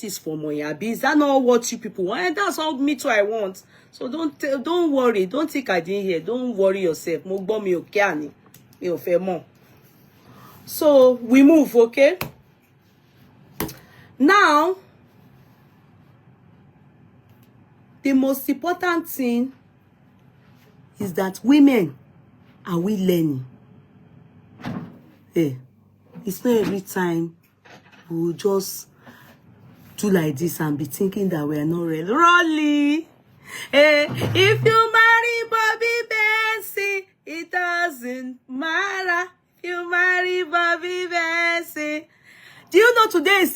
justice for Moyabi. Is that not what you people want? And that's all me too I want. So don't worry. Don't think I didn't hear. Don't worry yourself. Mo gbọ́ mi ò kí àní. Mi ò fẹ́ mọ̀. So we move, okay? Now, the most important thing is that women, are we learning? Hey, it's not every time we'll just do like this and be thinking that we are not ready. Rolly, hey, if you marry Bobby Benson, it doesn't matter. If you marry Bobby Benson. Do you know today is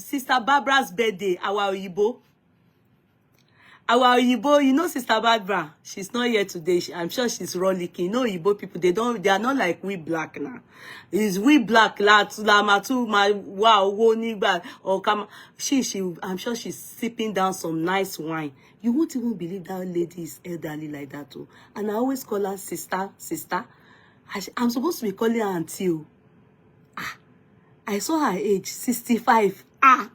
Sister Barbara's birthday, our Oyibo? Our Oyibo, you know Sister Barbara, she's not here today. I'm sure she's rollicking. You know Oyibo people, they are not like we black now. Is we black or come I'm sure she's sipping down some nice wine. You won't even believe that lady is elderly like that too. And I always call her sister. I'm supposed to be calling her auntie. I saw her age, 65. I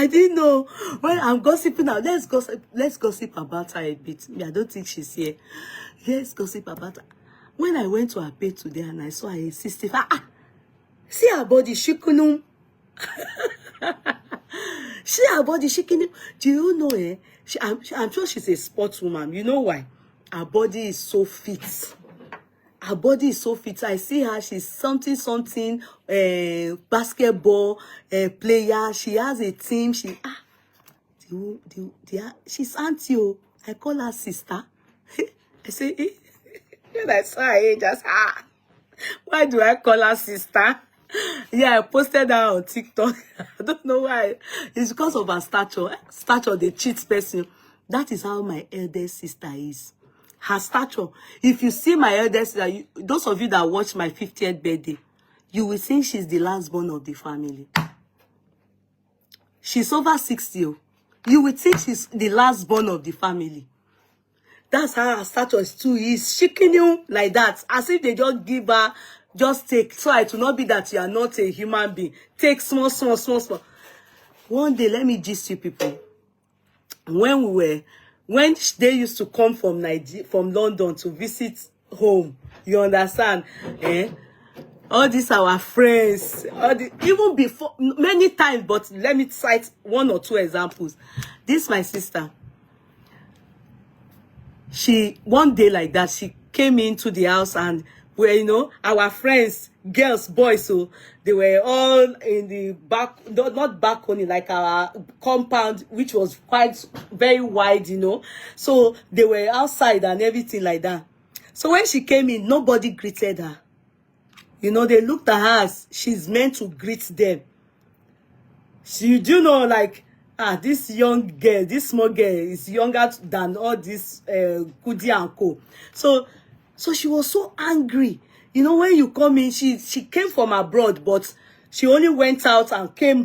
didn't know. When I'm gossiping now, let's gossip about her a bit. I don't think she's here. Let's gossip about her. When I went to her page today and I saw her age, 65. See her body, shikunum. See her body, shikunum. Do you know, I'm sure she's a sportswoman. You know why? Her body is so fit. Her body is so fit. I see her. She's something, basketball player. She has a team. She's auntie. I call her sister. I say, when I saw her, just why do I call her sister? Yeah, I posted her on TikTok. I don't know why. It's because of her stature. Stature, the cheat person. That is how my eldest sister is. Her stature. If you see my eldest sister, those of you that watch my 50th birthday, you will think she's the last born of the family. She's over 60. You will think she's the last born of the family. That's how her stature is too. Is shaking you like that. As if they just give her, just take. So it will not be that you are not a human being. Take small. One day, let me gist you people. When they used to come from London to visit home, you understand? All these our friends, even before, many times, but let me cite one or two examples. This my sister. One day like that, she came into the house and our friends, girls, boys, so they were all in the back, not balcony, like our compound, which was quite very wide, So they were outside and everything like that. So when she came in, nobody greeted her. They looked at her as she's meant to greet them. She, like, this young girl, this small girl is younger than all this Kudi and Co. So she was so angry. When you come in, she came from abroad, but she only went out and came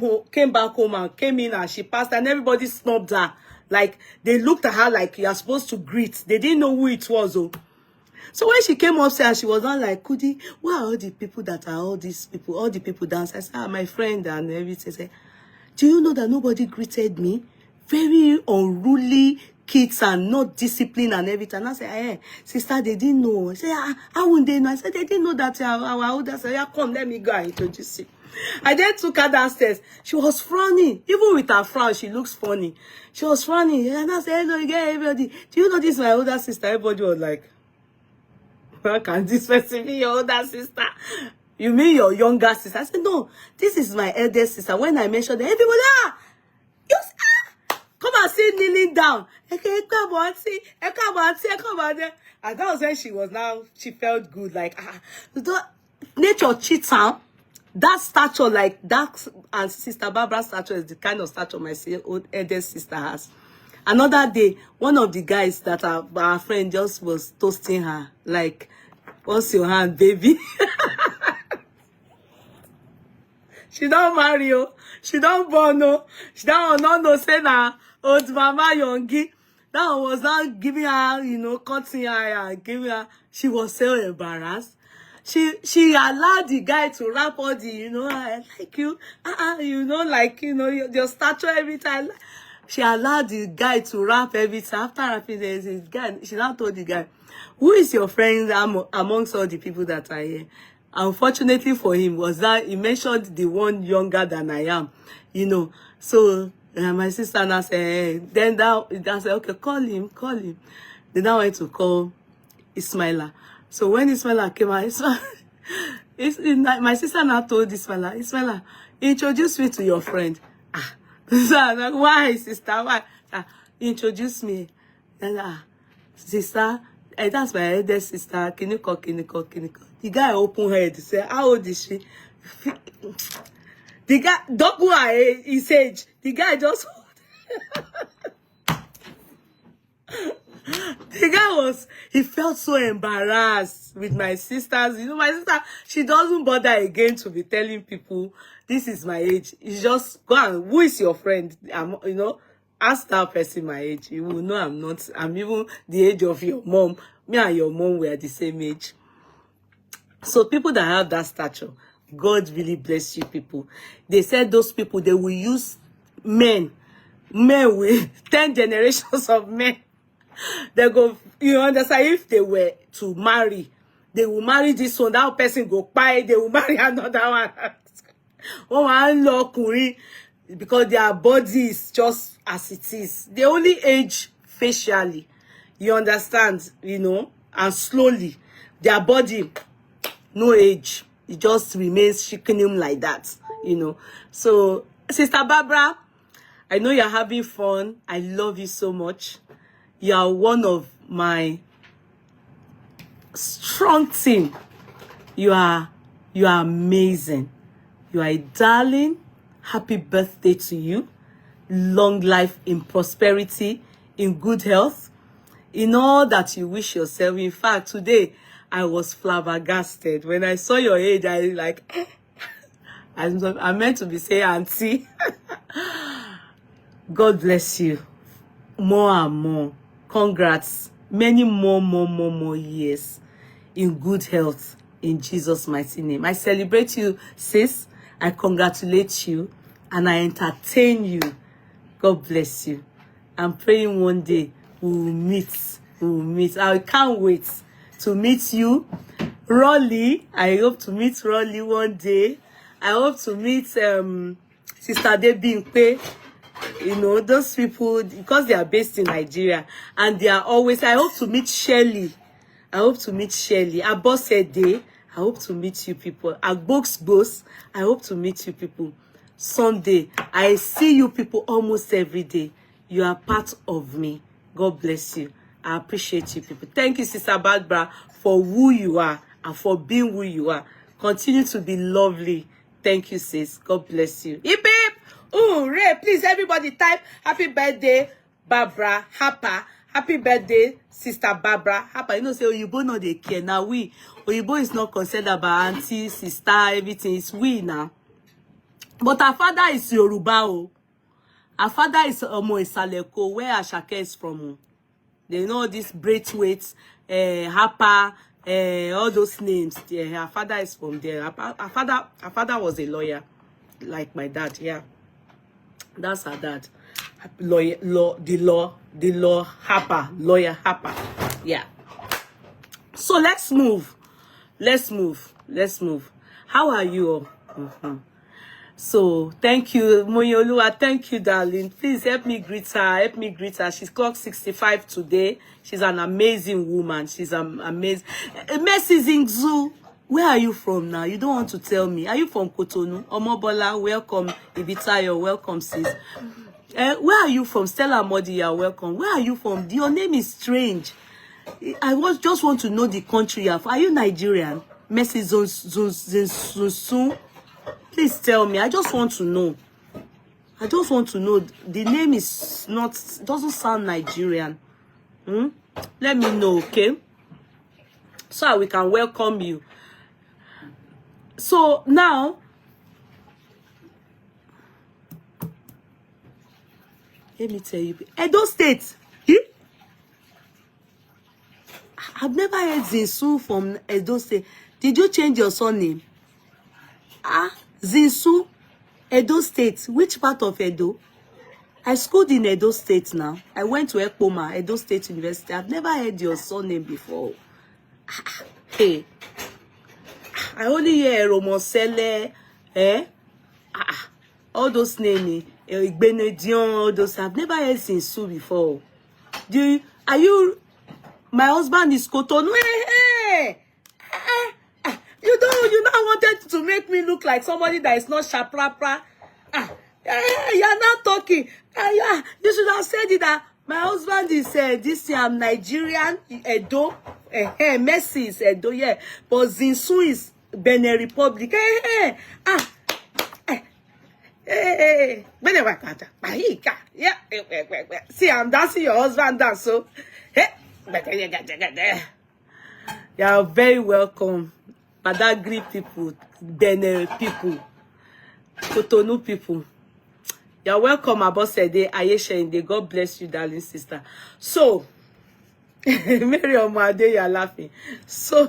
back home and came in and she passed and everybody snubbed her. Like, they looked at her like you are supposed to greet. They didn't know who it was. So when she came upstairs, she was not like, Kudi, where are all the people that are all these people, all the people downstairs? I said, my friend and everything. I said, do you know that nobody greeted me? Very unruly kids and not disciplined and everything. And I said, hey, sister, they didn't know. I said, how would they know? I said, they didn't know that our older said, yeah, come, let me go and introduce you. I then took her downstairs. She was frowning. Even with her frown, she looks funny. She was frowning. And I said, hello again, everybody. Do you know this is my older sister? Everybody was like, how can this person be your older sister? You mean your younger sister? I said, no, this is my eldest sister. When I mentioned that, everybody, come and see kneeling down. Okay, come on, see, come on. And that was when she felt good. Like, nature cheats her. That stature, like that, and Sister Barbara's stature is the kind of stature my eldest sister has. Another day, one of the guys that our friend just was toasting her, like, what's your hand, baby? She don't marry you. She don't born no. She don't know say na old mama yongi. That one was not giving her, cutting her and giving her. She was so embarrassed. she allowed the guy to rap all the, I like you, like, your stature every time. She allowed the guy to rap every time. After rapping, there's this guy. She now told the guy, who is your friend amongst all the people that are here? Unfortunately for him, was that he mentioned the one younger than I am, So my sister now said, then I said, okay, call him. They now went to call Ismaila. So when Ismaila came out, my sister now told Ismaila, introduce me to your friend. So I'm like, why, sister? Why? Introduce me. And sister, that's my eldest sister. Kiniko. The guy opened her head. Say, how old is she? The guy, don't go his age. The guy just. The guy he felt so embarrassed with my sisters. My sister, she doesn't bother again to be telling people, this is my age. It's just, go on, who is your friend? Ask that person my age. You will know I'm even the age of your mom. Me and your mom were the same age. So people that have that stature, God really bless you people. They said those people, they will use men with 10 generations of men. They go, understand, if they were to marry, they will marry this one, that person go buy, they will marry another one. Because their body is just as it is. They only age facially. You understand, and slowly. Their body, no age. It just remains shaking like that, So, Sister Barbara, I know you're having fun. I love you so much. You are one of my strong team. You are amazing. You are a darling. Happy birthday to you. Long life in prosperity, in good health, in all that you wish yourself. In fact, today I was flabbergasted. When I saw your age, I like, I meant to be saying auntie. God bless you. More and more. Congrats. Many more years in good health in Jesus' mighty name. I celebrate you, sis. I congratulate you and I entertain you. God bless you. I'm praying one day we will meet. I can't wait to meet you. Rolly, I hope to meet Rolly one day. I hope to meet Sister Debimpe. Those people, because they are based in Nigeria, and they are always, I hope to meet Shelley. Abosede, I hope to meet you people. Boss, I hope to meet you people. Sunday, I see you people almost every day. You are part of me. God bless you. I appreciate you people. Thank you, Sister Barbara, for who you are and for being who you are. Continue to be lovely. Thank you, sis. God bless you. Hip hip! Ooh, Ray, please, everybody type happy birthday, Barbara Hapa. Happy birthday, Sister Barbara Hapa. Say Oyibo no dey care. Now Oyibo is not concerned about auntie, sister, everything. It's we now. But our father is Yoruba. Our father is Omo Isaleko, where Ashake is from. They know this Braithwaite, Hapa, all those names. Yeah, our father is from there. Our father was a lawyer, like my dad. Yeah. That's her dad. Lawyer, the law Hapa, lawyer Hapa. Yeah. So let's move. How are you all? So thank you, Moyolua. Thank you, darling. Please help me greet her. She's clocked 65 today. She's an amazing woman. She's amazing. Mercy Zingzu. Where are you from now? You don't want to tell me. Are you from Cotonou? Omobola, welcome. Ibitayo, welcome, sis. Where are you from? Stella Modi, you're welcome. Where are you from? Your name is strange. Just want to know the country you're from. Are you Nigerian? Mercy Zunsun. Please tell me. I just want to know. The name doesn't sound Nigerian. Let me know, okay? So we can welcome you. So now, let me tell you, Edo State. I've never heard Zinsu from Edo State. Did you change your surname? Ah, Zinsu, Edo State. Which part of Edo? I schooled in Edo State now. I went to Ekpoma, Edo State University. I've never heard your surname before. Hey, I only hear Romosele, all those names, Benedion, all those. I've never heard Zinsu before. Are you? My husband is Cotonou. Hey, you now wanted to make me look like somebody that is not shaprapra. You're not talking. Yeah, you should have said it that my husband is this year I'm Nigerian, Edo. Messi is Edo, yeah. But Zinsu is Benin Republic. Yeah. See, I'm dancing your husband dance, so you're very welcome. Badagry people, Benin people, Cotonou people. You're welcome, Abosede, Ayesha, and God bless you, darling sister. So, Mary Omade, you're laughing. So,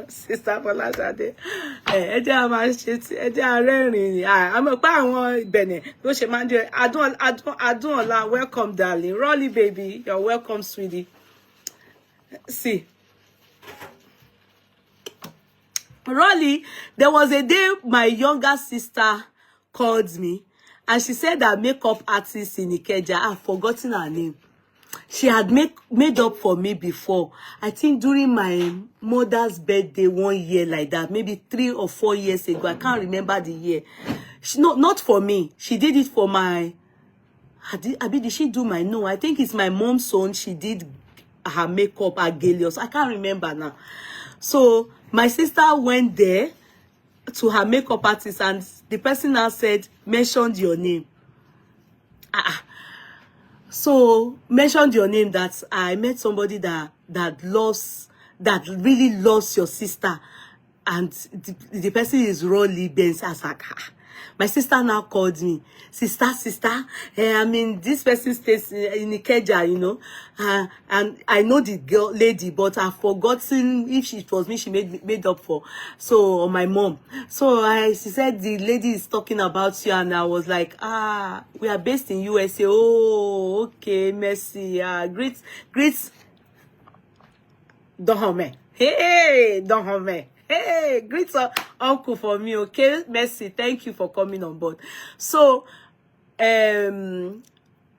sister Folashade, I'm a pound Benin. No, she man, I don't, welcome, darling. Rolly, baby, you're welcome, sweetie. See, Rolly, there was a day my younger sister called me. And she said that makeup artist in Ikeja, I've forgotten her name. She had made up for me before. I think during my mother's birthday 1 year like that, maybe 3 or 4 years ago. I can't remember the year. Not for me. She did it for my... Did she do my... No, I think it's my mom's son. She did her makeup at Galios. I can't remember now. So my sister went there to her makeup artist, and the person now said, mentioned your name. So mentioned your name, that I met somebody that really loves your sister, and the person is Rolly Benz. I was like, My sister now called me, sister, I mean, this person stays in Ikeja, you know, and I know the lady, but I've forgotten if it was me she made up for. So, or my mom. So she said the lady is talking about you, and I was like, we are based in USA. Oh, okay, merci. Greet, Dohome. Hey, Dohome. Hey, greet uncle for me, okay? Merci, thank you for coming on board. So, and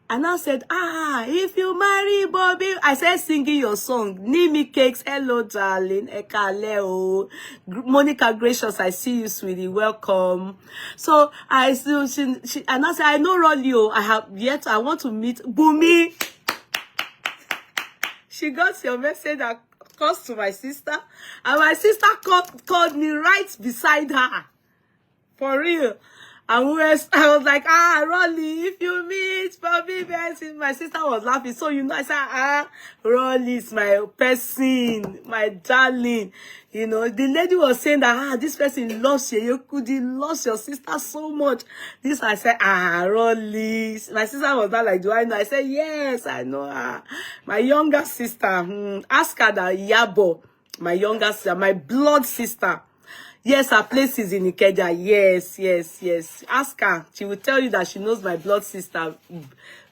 I said, if you marry Bobby, I said singing your song, Nimi Cakes, hello darling, Ekaleo, Monica Gracious, I see you, sweetie, welcome. So she and I said, I know Rolio, I want to meet Bumi. She got your message that comes to my sister, and my sister called me right beside her, for real. And I was like, Rolly, if you meet Bobby Benson, my sister was laughing. So, you know, I said, Rolly is my person, my darling. You know, the lady was saying that, this person loves you. He loves your sister so much. This, I said, Rolly. My sister was not like, do I know? I said, yes, I know her. My younger sister, ask her that Yabo, my younger sister, my blood sister. Yes, her place is in Ikeja. Yes. Ask her. She will tell you that she knows my blood sister.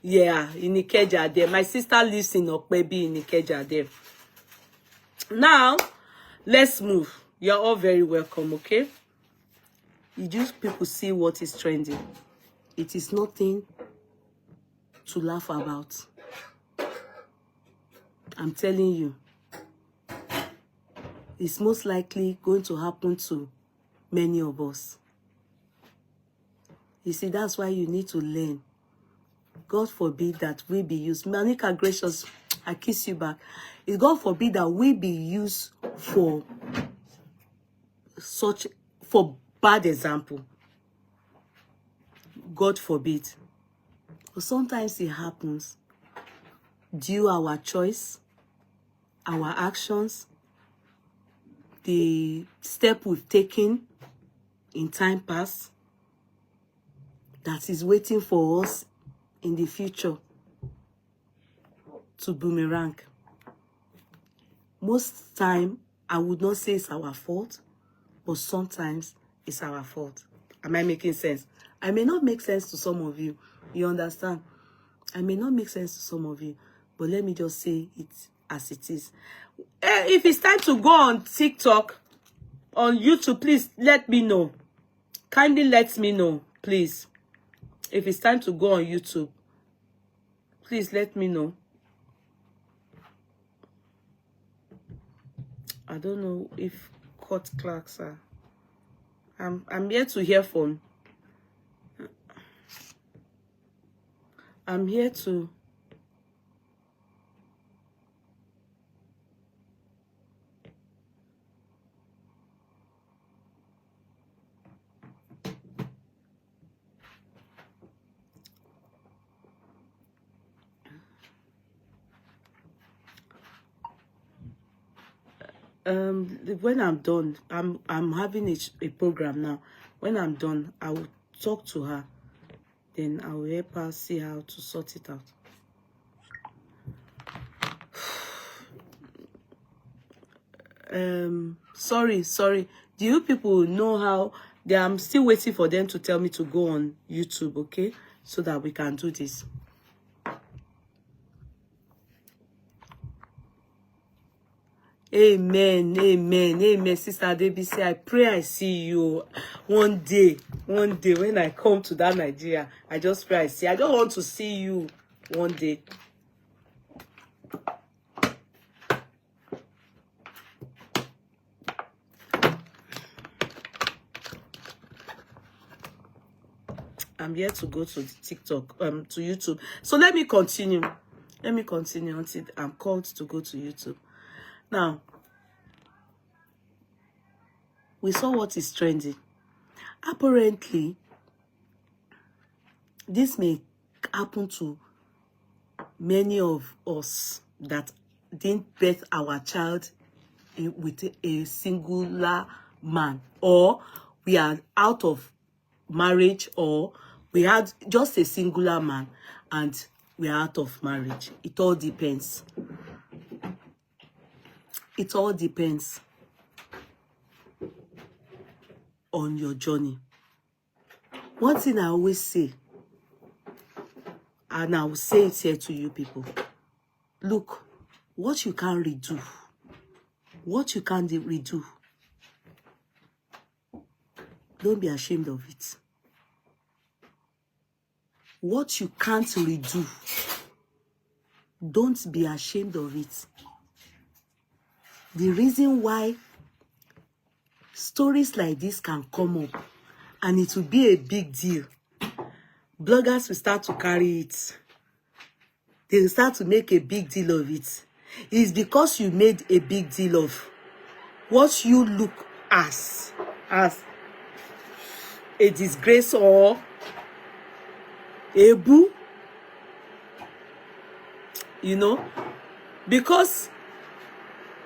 Yeah, in Ikeja there. My sister lives in Okpebi in Ikeja there. Now, let's move. You're all very welcome, okay? You just people see what is trending. It is nothing to laugh about. I'm telling you. It's most likely going to happen to many of us. You see, that's why you need to learn. God forbid that we be used. Monica Gracious, I kiss you back. It's God forbid that we be used for bad example. God forbid. But sometimes it happens due our choice, our actions, the step we've taken in time past that is waiting for us in the future to boomerang. Most time, I would not say it's our fault, but sometimes it's our fault. Am I making sense? I may not make sense to some of you. You understand? I may not make sense to some of you, but let me just say it as it is. If it's time to go on TikTok, on YouTube, please let me know. Kindly let me know, please. If it's time to go on YouTube, please let me know. I don't know if court clerks are. I'm here to hear from. I'm here to. When I'm done, I'm having a program now. When I'm done, I will talk to her. Then I will help her see how to sort it out. Sorry. Do you people know how I'm still waiting for them to tell me to go on YouTube, okay? So that we can do this. Amen, Sister Debisi. I pray I see you one day when I come to that Nigeria. I just pray I see. I don't want to see you one day. I'm here to go to TikTok, to YouTube. So let me continue. Until I'm called to go to YouTube. Now, we saw what is trending. Apparently, this may happen to many of us that didn't birth our child with a singular man, or we are out of marriage, or we had just a singular man and we are out of marriage. It all depends. It all depends on your journey. One thing I always say, and I will say it here to you people, look, what you can redo, what you can't redo, don't be ashamed of it. What you can't redo, don't be ashamed of it. The reason why stories like this can come up and it will be a big deal, bloggers will start to carry it. They will start to make a big deal of it. It's because you made a big deal of what you look as a disgrace or a boo. You know, because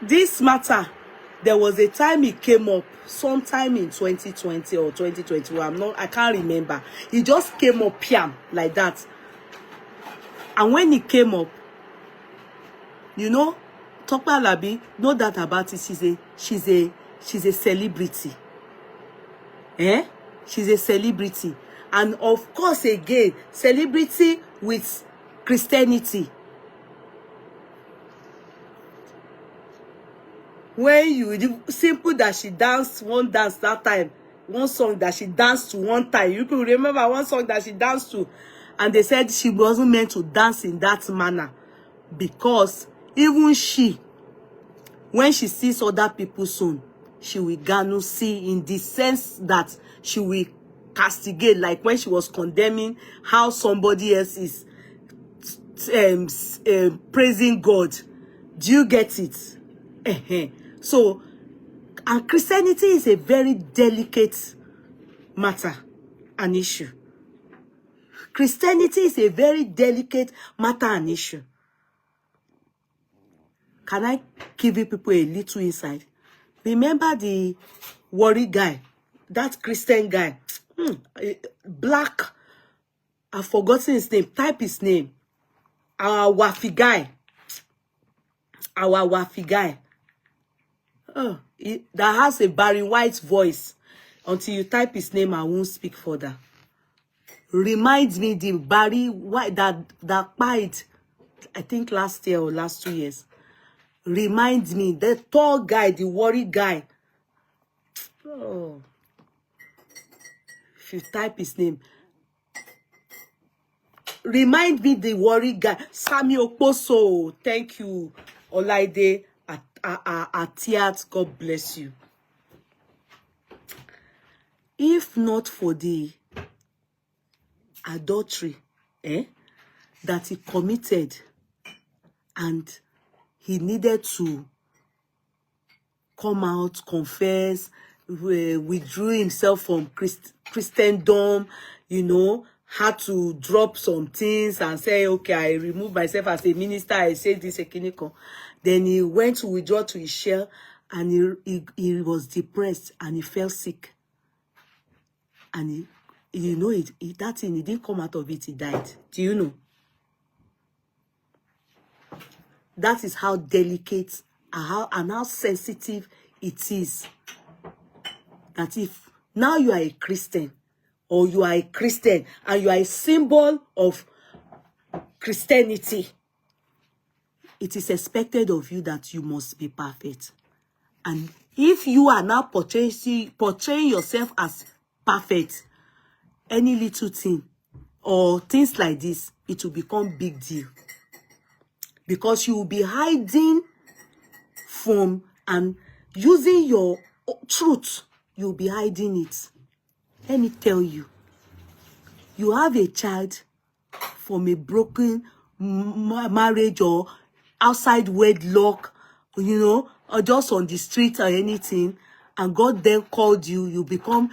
this matter, there was a time it came up, sometime in 2020 or 2021. I can't remember. It just came up, piam, like that. And when it came up, you know, Tope Alabi, no doubt about it, she's a celebrity. She's a celebrity. And of course, again, celebrity with Christianity. When you simple that she danced one dance that time, one song that she danced to one time. You can remember one song that she danced to, and they said she wasn't meant to dance in that manner, because even she, when she sees other people's song, she will gonna see in the sense that she will castigate, like when she was condemning how somebody else is praising God. Do you get it? So, and Christianity is a very delicate matter, an issue. Christianity is a very delicate matter, an issue. Can I give you people a little insight? Remember the worry guy, that Christian guy, black, I've forgotten his name, type his name, our wafi guy. that has a Barry White voice. Until you type his name, I won't speak further. Reminds me the Barry White that died, I think last year or last 2 years. Reminds me, the tall guy, the worry guy. Oh, if you type his name, remind me the worry guy. Sami Okposo, thank you. Olaide Atiat, God bless you. If not for the adultery that he committed, and he needed to come out, confess, withdrew himself from Christendom, you know, had to drop some things and say, okay, I remove myself as a minister, I say this, a clinical. Then he went to withdraw to his shell, and he was depressed, and he fell sick. And you know, that thing, he didn't come out of it, he died. Do you know? That is how delicate and how sensitive it is. That if now you are a Christian, or you are a Christian, and you are a symbol of Christianity, it is expected of you that you must be perfect. And if you are now portraying yourself as perfect, any little thing or things like this, it will become big deal. Because you will be hiding from and using your truth. You'll be hiding it. Let me tell you, you have a child from a broken marriage or outside wedlock, you know, or just on the street or anything, and God then called you, you become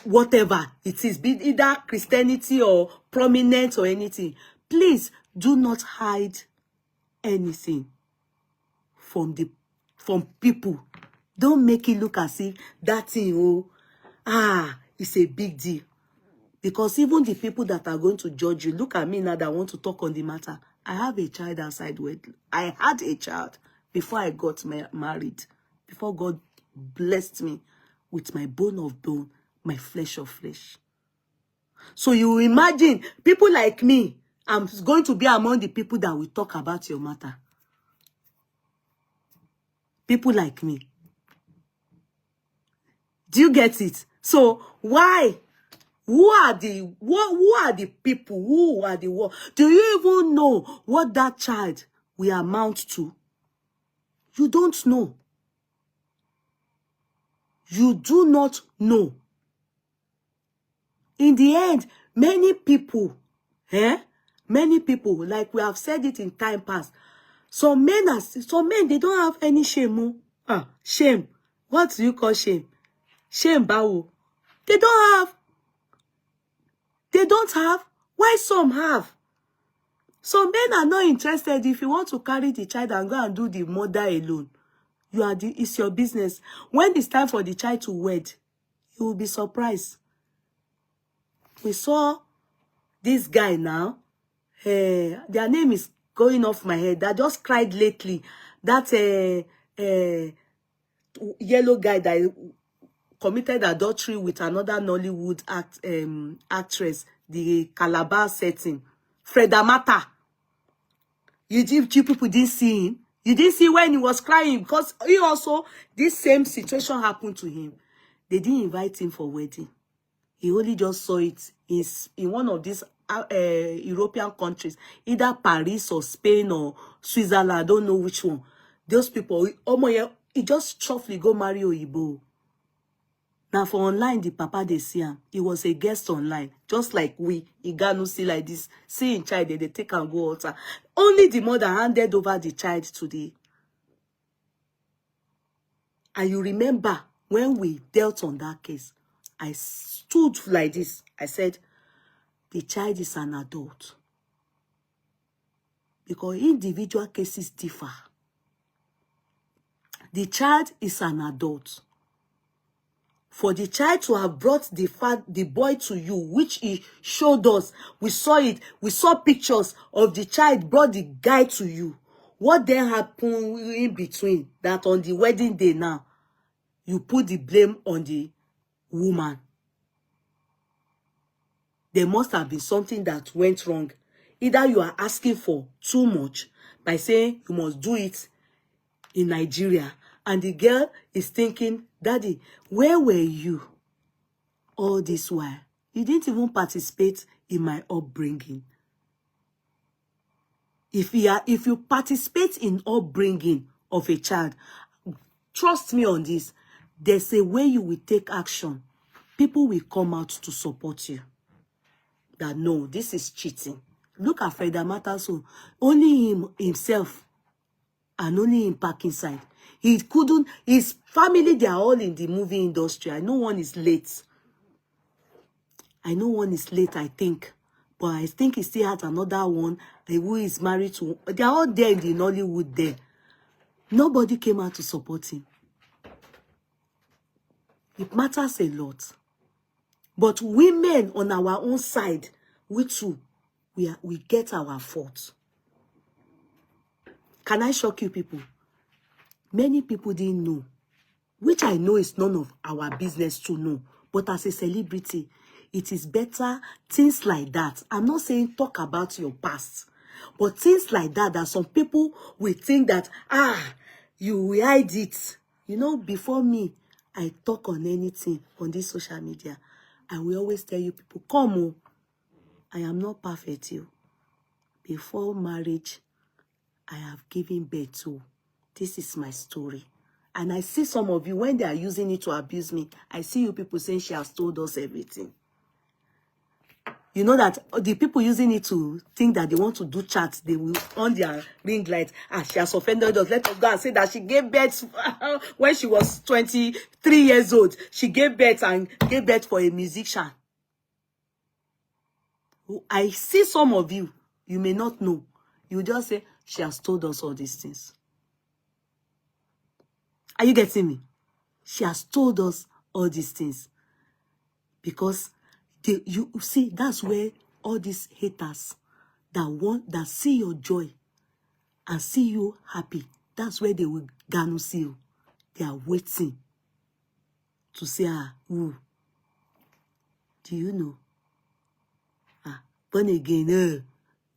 whatever it is, be either Christianity or prominent or anything. Please do not hide anything from people. Don't make it look as if that thing, it's a big deal. Because even the people that are going to judge you, look at me now that want to talk on the matter. I have a child outside wedlock. I had a child before I got married. Before God blessed me with my bone of bone, my flesh of flesh. So you imagine, people like me, I'm going to be among the people that will talk about your matter. People like me. Do you get it? So why? Who are the people? Who are the what? Do you even know what that child will amount to? You don't know. You do not know. In the end, many people, like we have said it in time past, some men, they don't have any shame. Shame. What do you call shame? Shame, bawo. They don't have. Why some have? Some men are not interested. If you want to carry the child and go and do the mother alone, it's your business. When it's time for the child to wed, you will be surprised. We saw this guy now. Their name is going off my head. That just cried lately. That yellow guy that committed adultery with another Nollywood actress, the Calabar setting, Fred Amata. You people didn't see him. You didn't see when he was crying, because he also, this same situation happened to him. They didn't invite him for wedding. He only just saw it in one of these European countries, either Paris or Spain or Switzerland. I don't know which one. Those people, he just softly go marry Oyibo. Now for online, the papa they see him. He was a guest online, just like we. Iganu see like this. See in child, they take and go altar. Only the mother handed over the child to the. And you remember when we dealt on that case, I stood like this. I said, the child is an adult. Because individual cases differ. The child is an adult. For the child to have brought the boy to you, which he showed us, we saw it, we saw pictures of the child brought the guy to you. What then happened in between that on the wedding day now? you put the blame on the woman. There must have been something that went wrong. Either you are asking for too much by saying you must do it in Nigeria, and the girl is thinking, Daddy, where were you all this while? You didn't even participate in my upbringing. If you participate in upbringing of a child, trust me on this, there's a way you will take action. People will come out to support you. That no, this is cheating. Look at Freda Mataso. Only himself and only him back inside. He couldn't, his family, they are all in the movie industry. I know one is late. I think. But I think he still has another one who is married to. They are all there in the Nollywood there. Nobody came out to support him. It matters a lot. But women on our own side, we too, we get our fault. Can I shock you people? Many people didn't know, which I know is none of our business to know. But as a celebrity, it is better, things like that. I'm not saying talk about your past, but things like that, that some people will think that, you will hide it. You know, before me, I talk on anything on this social media. I will always tell you people, come on, I am not perfect. You. Before marriage, I have given birth to. This is my story. And I see some of you, when they are using it to abuse me, I see you people saying she has told us everything. You know that the people using it to think that they want to do chats, they will on their ring light. She has offended us. Let us go and say that she gave birth when she was 23 years old. She gave birth and gave birth for a musician. I see some of you, you may not know. You just say, she has told us all these things. Are you getting me? She has told us all these things. Because you see, that's where all these haters that see your joy and see you happy, that's where they will gonna see you. They are waiting to say, who? Do you know? Born again,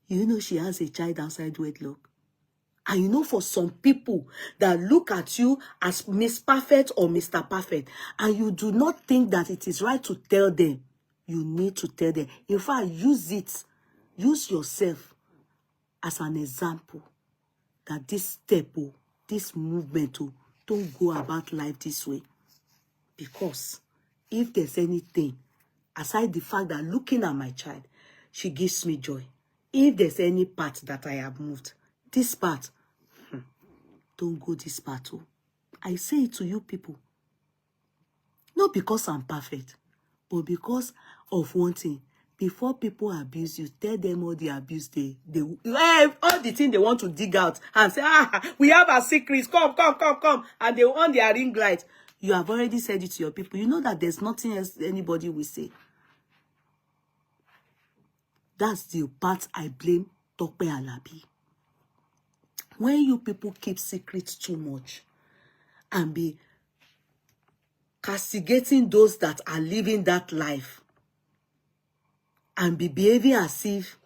you know she has a child outside wedlock. And you know, for some people that look at you as Miss Perfect or Mr. Perfect, and you do not think that it is right to tell them, you need to tell them. In fact, use it. Use yourself as an example that this step, this movement, don't go about life this way. Because if there's anything, aside the fact that looking at my child, she gives me joy. If there's any part that I have moved, this part, don't go this part. I say it to you people. Not because I'm perfect, but because of one thing. Before people abuse you, tell them all the abuse all the thing they want to dig out and say, we have our secrets, come. And they on their ring light. You have already said it to your people. You know that there's nothing else anybody will say. That's the part I blame Tope Alabi. When you people keep secrets too much and be castigating those that are living that life and be behaving as if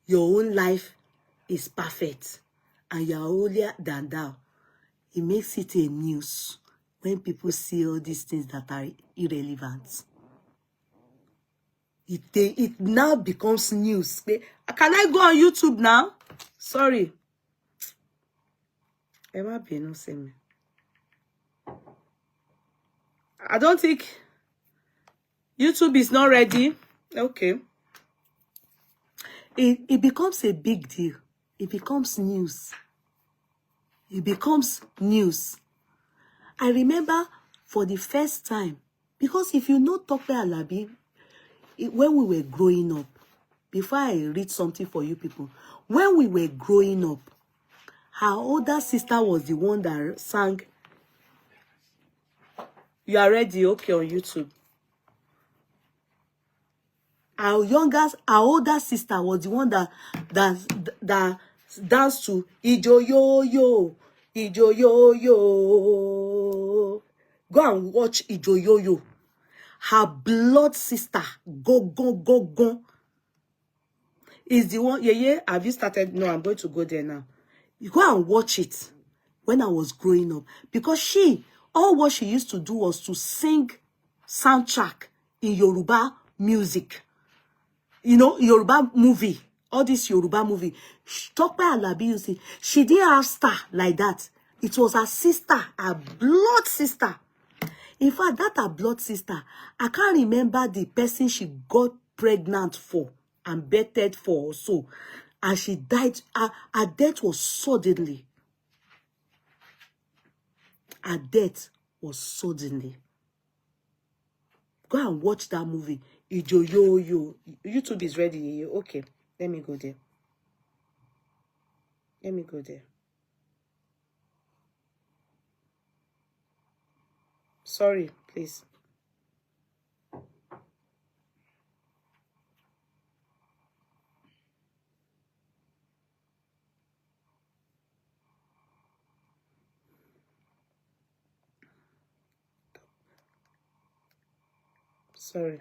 your own life is perfect and you're holier than thou, it makes it a news when people see all these things that are irrelevant. It now becomes news. Can I go on YouTube now? Sorry. Emma Bino say me. I don't think YouTube is not ready. Okay. It becomes a big deal. It becomes news. It becomes news. I remember for the first time, because if you know Tope Alabi, when we were growing up, before I read something for you people, when we were growing up, her older sister was the one that sang. You are ready? Okay, on YouTube. Our older sister was the one that danced to Ijo Yo Yo, Ijo Yo Yo, Go and watch Ijoyoyo. Her blood sister, go, is the one. Yeah. Have you started? No, I'm going to go there now. You go and watch it when I was growing up. Because all what she used to do was to sing soundtrack in Yoruba music. You know, Yoruba movie. All this Yoruba movie. Tope Alabi, you see, she didn't have star like that. It was her sister, her blood sister. In fact, that her blood sister, I can't remember the person she got pregnant for and betted for also. And she died. Her death was suddenly. Her death was suddenly. Go and watch that movie. Ijoyoyo. YouTube is ready. Okay, let me go there. Let me go there. Sorry, please. Sorry.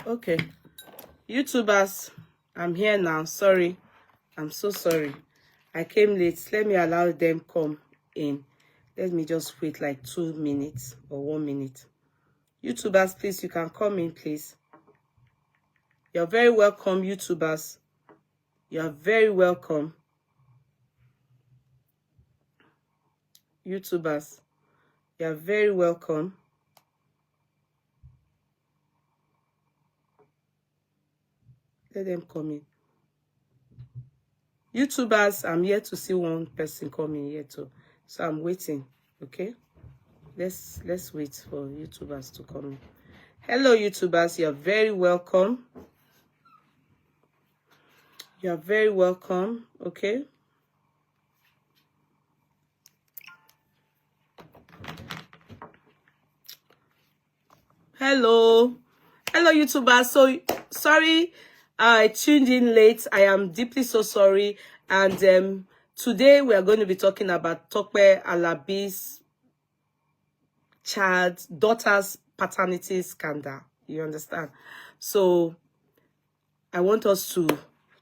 Okay. YouTubers, I'm here now. Sorry. I'm so sorry. I came late. Let me allow them come in. Let me just wait like 2 minutes or 1 minute. YouTubers, please, you can come in, please. You're very welcome, YouTubers. You're very welcome. YouTubers, you're very welcome. Let them come in. YouTubers, I'm here to see one person coming here too. So I'm waiting. Okay? Let's wait for YouTubers to come in. Hello, YouTubers. You're very welcome. You're very welcome. Okay? Hello. Hello, YouTubers. So sorry I tuned in late. I am deeply so sorry. And today we are going to be talking about Tope Alabi's daughter's paternity scandal. You understand? So I want us to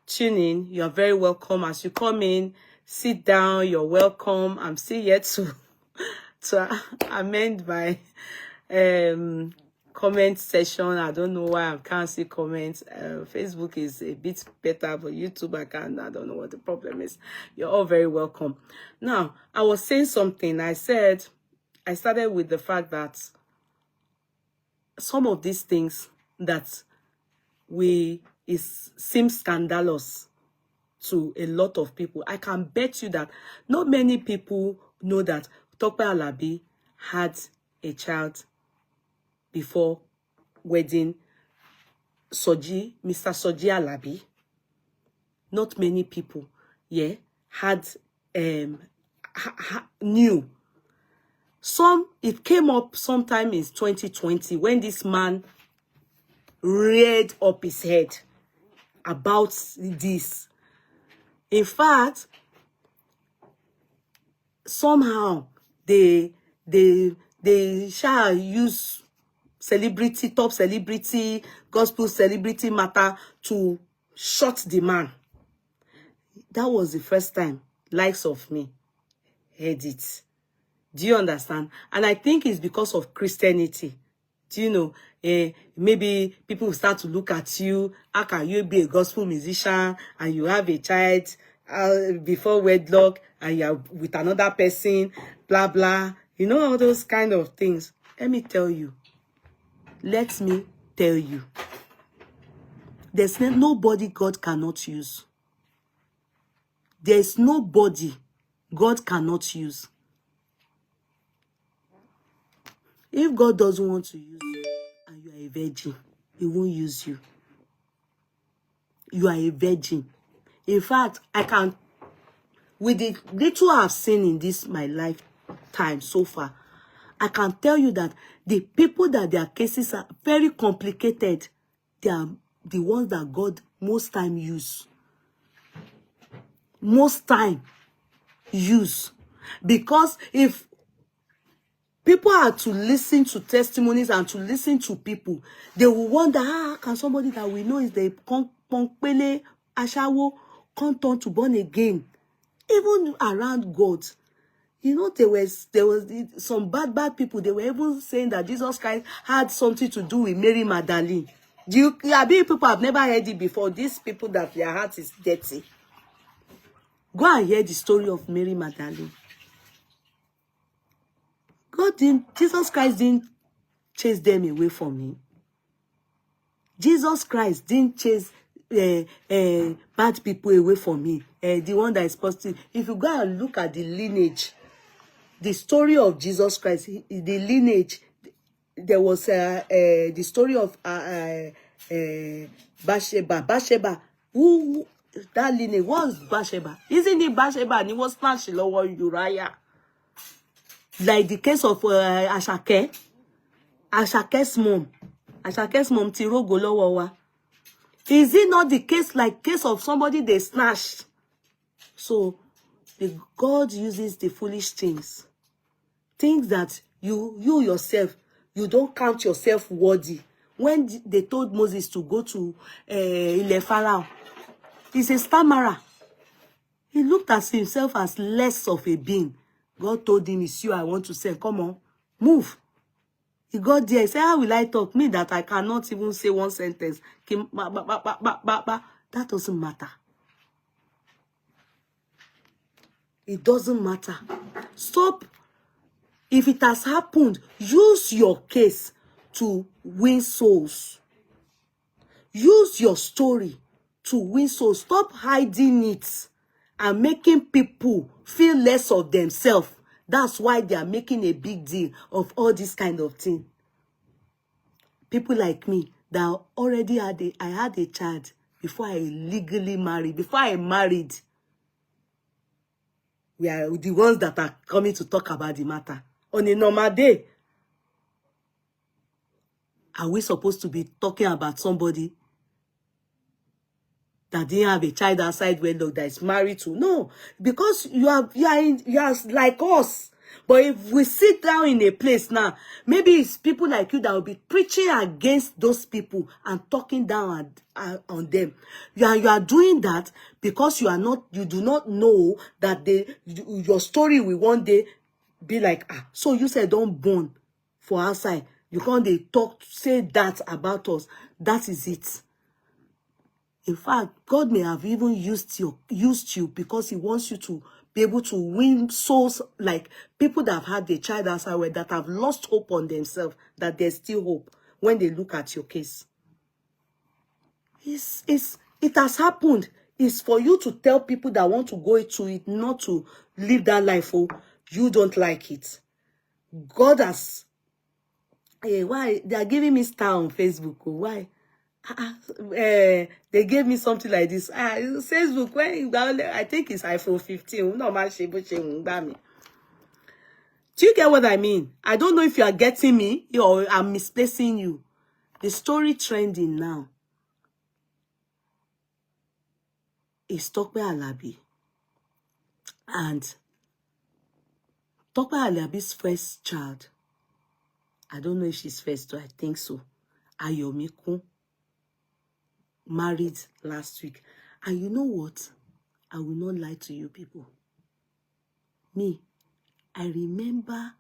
tune in. You're very welcome. As you come in, sit down. You're welcome. I'm still yet to amend my comment section. I don't know why I can't see comments. Facebook is a bit better, but YouTube I don't know what the problem is. You're all very welcome. Now, I was saying something. I started with the fact that some of these things that seem scandalous to a lot of people. I can bet you that not many people know that Tope Alabi had a child before wedding Mr. Soji Alabi. Not many people, had knew. It came up sometime in 2020 when this man reared up his head about this. In fact, somehow they shall use top celebrity, gospel celebrity matter to shut the man. That was the first time likes of me heard it. Do you understand? And I think it's because of Christianity. Do you know? Maybe people will start to look at you. How can you be a gospel musician and you have a child before wedlock, and you're with another person, blah blah. You know, all those kind of things. Let me tell you. There's nobody God cannot use. There's nobody God cannot use. If God doesn't want to use you and you are a virgin, He won't use you. You are a virgin. In fact, I can, with the little I've seen in this my lifetime so far, I can tell you that the people that their cases are very complicated, they are the ones that God most time use. Because if people are to listen to testimonies and to listen to people, they will wonder, can somebody that we know is the Pele Ashawo come turn to born again? Even around God. You know, there was some bad people. They were even saying that Jesus Christ had something to do with Mary Magdalene. People have never heard it before. These people that their heart is dirty. Go and hear the story of Mary Magdalene. Jesus Christ didn't chase them away from Him. Jesus Christ didn't chase bad people away from Him. The one that is positive. If you go and look at the lineage, the story of Jesus Christ, the lineage, there was the story of Bathsheba. Who that lineage was Bathsheba? Isn't it Bathsheba? And he was snatched lower Uriah. Like the case of Ashake's mom. Ashake's mom Tirogo lower. Is it not the case of somebody they snatched? So God uses the foolish things that you yourself, you don't count yourself worthy. When they told Moses to go to Pharaoh, he's a stammerer. He looked at himself as less of a being. God told him, it's you I want to send. Come on, move. He got there. He said, how will I talk? Me that I cannot even say one sentence. That doesn't matter. It doesn't matter. Stop. If it has happened, use your case to win souls. Use your story to win souls. Stop hiding it and making people feel less of themselves. That's why they are making a big deal of all this kind of thing. People like me that already I had a child before I legally married. Before I married, we are the ones that are coming to talk about the matter. On a normal day, are we supposed to be talking about somebody that didn't have a child outside wedlock that is married to? No, because you are like us. But if we sit down in a place now, maybe it's people like you that will be preaching against those people and talking down on them. You are doing that because you do not know that your story will one day be like, so you said don't burn for outside. You can't say that about us. That is it. In fact, God may have even used you because He wants you to be able to win souls, like people that have had their child outside that have lost hope on themselves, that there's still hope when they look at your case. It has happened. It's for you to tell people that want to go into it, not to live that life. Oh, you don't like it. God has. Why they are giving me star on Facebook? Oh, why? They gave me something like this. Facebook, when I think it's iPhone 15. Do you get what I mean? I don't know if you are getting me or I'm misplacing you. The story trending now is Tope Alabi. And Tope Alabi's first child, I don't know if she's first, I think so, Ayomikun, married last week. And you know what? I will not lie to you people. Me, I remember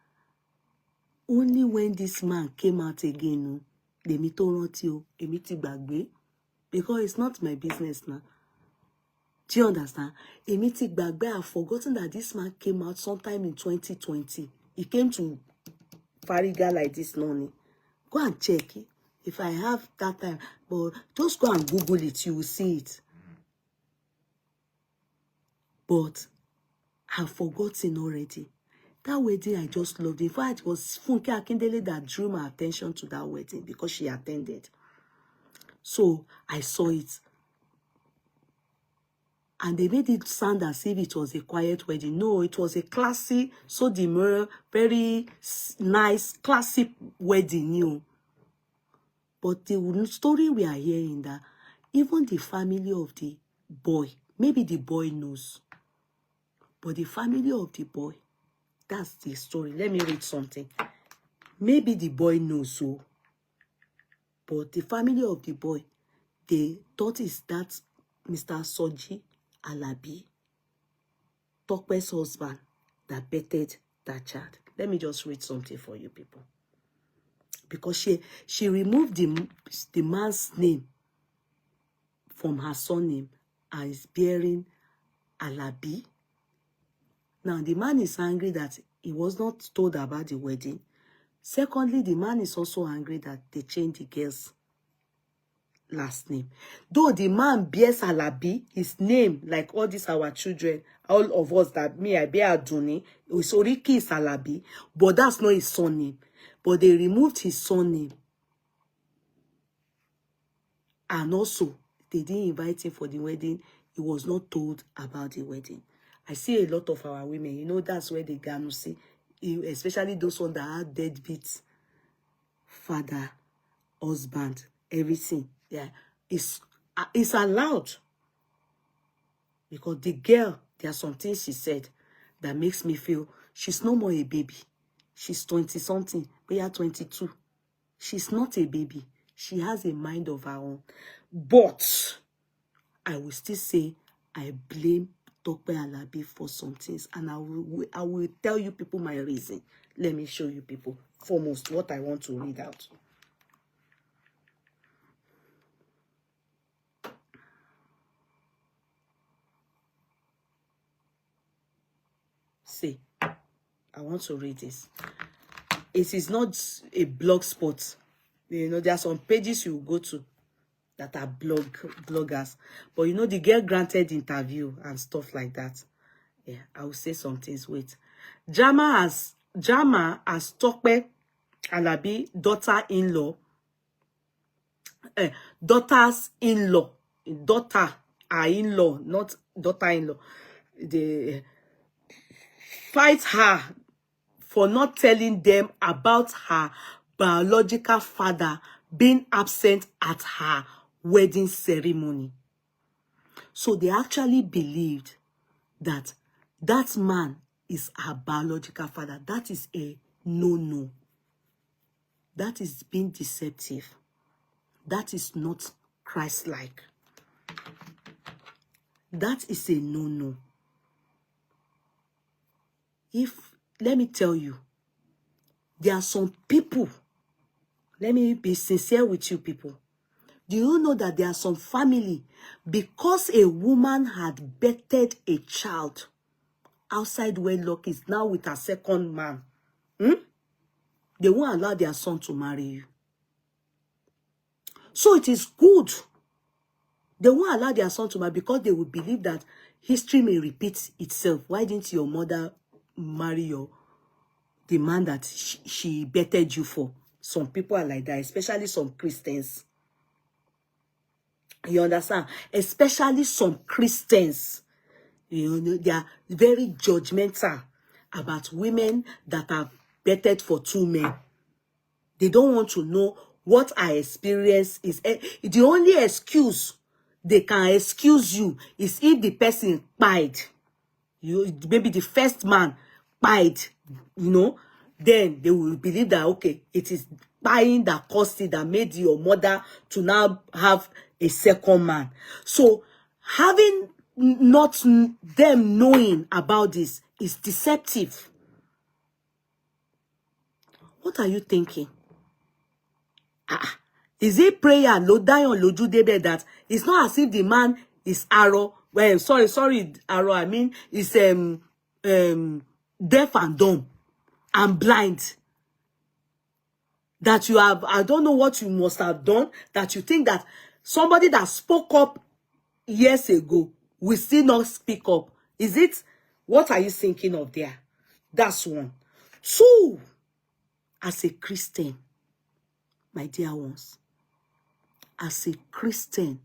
only when this man came out again, because it's not my business now. Do you understand? Emitik Bagbe, I've forgotten that this man came out sometime in 2020. He came to Fariga like this morning. Go and check it. If I have that time, but just go and Google it, you will see it. But I've forgotten already. That wedding, I just loved it. In fact, it was Funke Akindele that drew my attention to that wedding because she attended. So I saw it. And they made it sound as if it was a quiet wedding. No, it was a classy, so demure, very nice, classic wedding, you know. But the story we are hearing that even the family of the boy, maybe the boy knows, but the family of the boy, that's the story. Let me read something. Maybe the boy knows so, but the family of the boy, they thought is that Mr. Soji Alabi, Tope's husband, that betted that child. Let me just read something for you people. Because she removed the man's name from her surname and is bearing Alabi. Now, the man is angry that he was not told about the wedding. Secondly, the man is also angry that they changed the girl's last name. Though the man bears Alabi, his name, like all these our children, all of us that me, I bear Aduni, Oriki is Alabi, but that's not his surname. But they removed his surname. And also, they didn't invite him for the wedding. He was not told about the wedding. I see a lot of our women, you know, that's where they go see, especially those ones that have deadbeat father, husband, everything. Yeah, it's allowed. Because the girl, there are some things she said that makes me feel she's no more a baby. She's 20-something, we are 22. She's not a baby. She has a mind of her own. But I will still say I blame Tope Alabi for some things. And I will tell you people my reason. Let me show you people foremost what I want to read out. See, I want to read this. It is not a blog spot. You know, there are some pages you go to that are bloggers. But you know, the girl granted interview and stuff like that. Yeah, I will say some things. Wait. Jama as Tope Alabi daughter-in-law. Daughters-in-law. Daughter are in-law, not daughter-in-law. They fight her for not telling them about her biological father being absent at her wedding ceremony. So they actually believed that that man is her biological father. That is a no-no. That is being deceptive. That is not Christ-like. That is a no-no. Let me tell you, there are some people, let me be sincere with you people. Do you know that there are some family, because a woman had betted a child outside wedlock, is now with her second man, they won't allow their son to marry you. So it is good. They won't allow their son to marry because they will believe that history may repeat itself. Why didn't your mother marry the man that she betted you for? Some people are like that, especially some Christians. You understand? Especially some Christians. You know, they are very judgmental about women that have betted for two men. They don't want to know what I experience is. The only excuse they can excuse you is if the person died. Maybe the first man died, you know, then they will believe that, okay, it is buying that caused it, that made your mother to now have a second man. So having not them knowing about this is deceptive. What are you thinking? Is it prayer, lo dayon loju debe, that it's not as if the man is arrow, Well, sorry, Aro, I mean, is deaf and dumb and blind. That you have, I don't know what you must have done, that you think that somebody that spoke up years ago will still not speak up. Is it? What are you thinking of there? That's one. Two, as a Christian, my dear ones, as a Christian,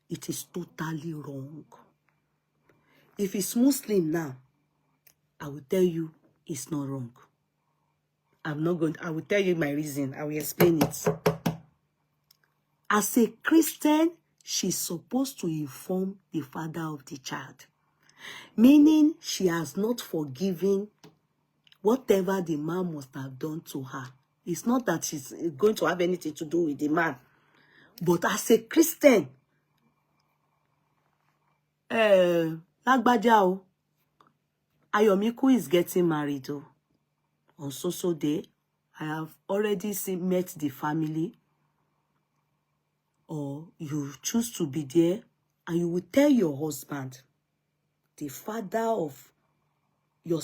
it is totally wrong. If it's Muslim now, I will tell you it's not wrong. I'm not going to, I will tell you my reason. I will explain it. As a Christian, she's supposed to inform the father of the child. Meaning she has not forgiven whatever the man must have done to her. It's not that she's going to have anything to do with the man. But as a Christian, Lagbaja o, Ayomiku is getting married o. On so day, I have already met the family. Or you choose to be there, and you will tell your husband, the father of your,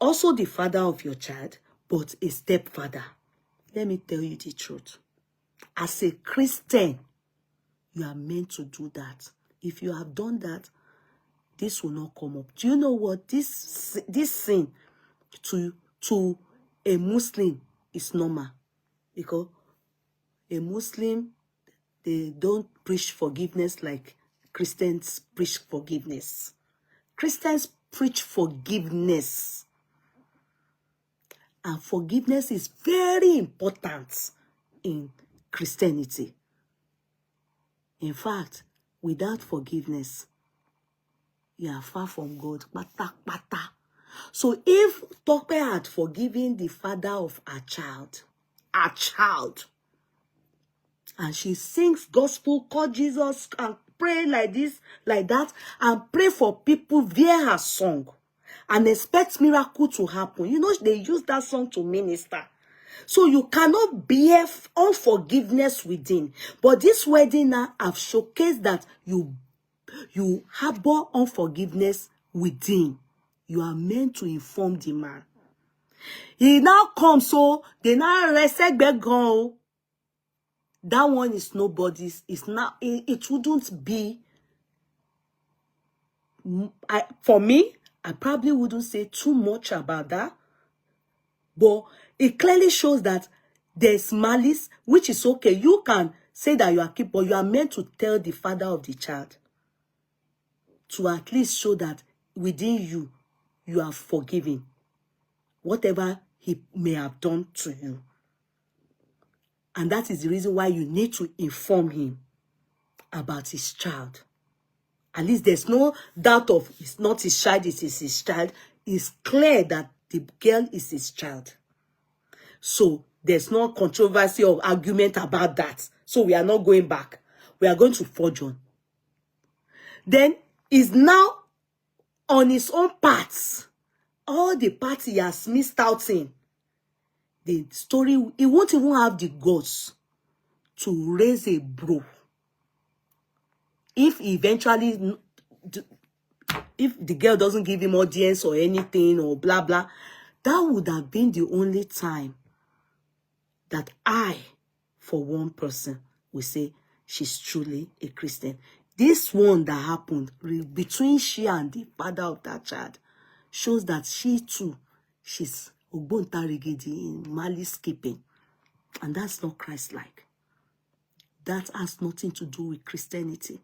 also the father of your child, but a stepfather. Let me tell you the truth. As a Christian, you are meant to do that. If you have done that, this will not come up. Do you know what? This sin to a Muslim is normal. Because a Muslim, they don't preach forgiveness like Christians preach forgiveness. Christians preach forgiveness. And forgiveness is very important in Christianity. In fact, without forgiveness, you are far from God. Pata, pata. So if Tope had forgiven the father of her child, and she sings gospel, call Jesus, and pray like this, like that, and pray for people via her song, and expect miracle to happen. You know, they use that song to minister. So you cannot bear unforgiveness within. But this wedding now have showcased that you harbor unforgiveness within. You are meant to inform the man. He now comes, so they now respect go. That one is nobody's. It's not. It wouldn't be. For me, I probably wouldn't say too much about that. But it clearly shows that there's malice, which is okay. You can say that you are keep, but you are meant to tell the father of the child to at least show that within you, you are forgiving whatever he may have done to you. And that is the reason why you need to inform him about his child. At least there's no doubt of it's not his child, it is his child. It's clear that the girl is his child. So there's no controversy or argument about that. So we are not going back. We are going to forge on. Then is now on his own parts. All the parts he has missed out in. The story, he won't even have the guts to raise a bro. If eventually, if the girl doesn't give him audience or anything or blah, blah, that would have been the only time that I, for one person, will say she's truly a Christian. This one that happened between she and the father of that child shows that she too, she's Ogbontarigidi in malice keeping. And that's not Christ-like. That has nothing to do with Christianity.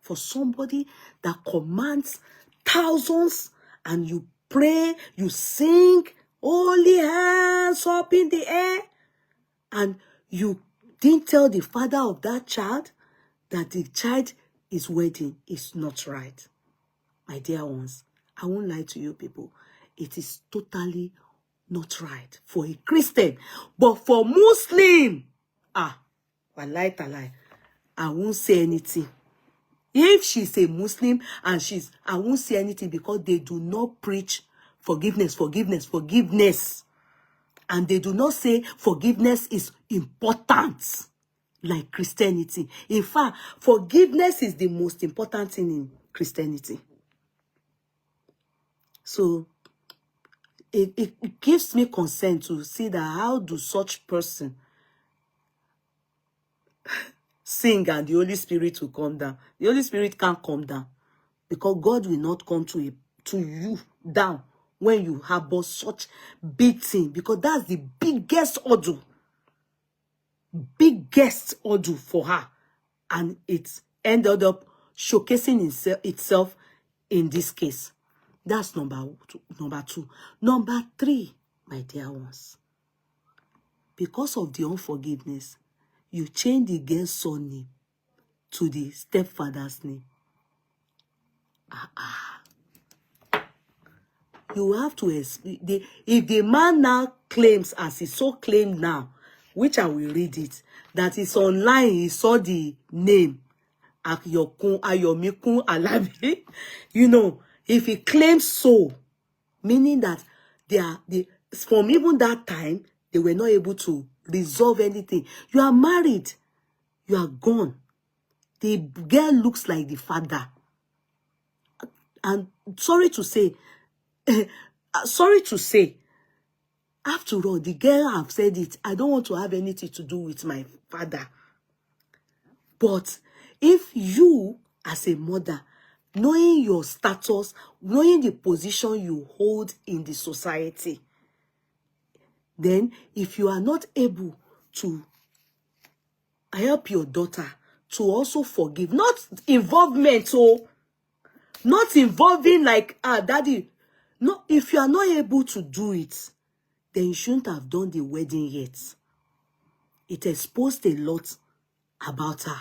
For somebody that commands thousands and you pray, you sing, holy hands up in the air, and you didn't tell the father of that child that the child is wedding, is not right. My dear ones, I won't lie to you people. It is totally not right for a Christian. But for Muslim, wallahi, I won't say anything. If she's a Muslim and I won't say anything because they do not preach forgiveness, forgiveness, forgiveness. And they do not say forgiveness is important. like Christianity. In fact, forgiveness is the most important thing in Christianity. So it gives me concern to see that how do such person sing and the Holy Spirit will come down. The Holy Spirit can't come down because God will not come to you down when you harbor such big thing, because that's the biggest order for her, and it ended up showcasing itself in this case. That's number two. Number three, my dear ones, because of the unforgiveness, you change the girl's son name to the stepfather's name. You have to if the man now claims, as he so claimed now, which I will read it, that is online, he saw the name Ayomikun Alabi. You know, if he claims so, meaning that from even that time, they were not able to resolve anything. You are married, you are gone. The girl looks like the father. And sorry to say, after all, the girl have said it. I don't want to have anything to do with my father. But if you, as a mother, knowing your status, knowing the position you hold in the society, then if you are not able to help your daughter to also forgive, not involvement, so not involving like, daddy, no, if you are not able to do it, then you shouldn't have done the wedding yet. It exposed a lot about her.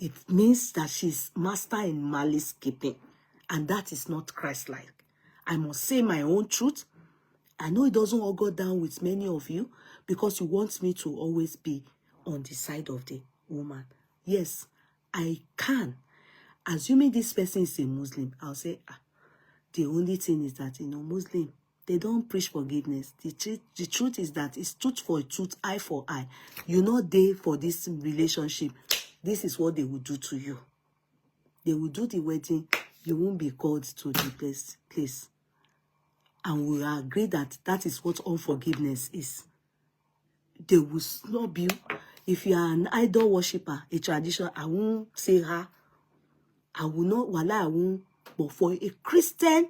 It means that she's master in malice keeping, and that is not Christ-like. I must say my own truth. I know it doesn't all go down with many of you because you want me to always be on the side of the woman. Yes, I can. Assuming this person is a Muslim, I'll say, the only thing is that, Muslim, they don't preach forgiveness. The truth is that it's tooth for tooth, eye for eye. You're not there for this relationship. This is what they will do to you. They will do the wedding. You won't be called to the place. And we agree that that is what unforgiveness is. They will snub you. If you are an idol worshiper, a tradition, I won't say her. I will not, I won't. But for a Christian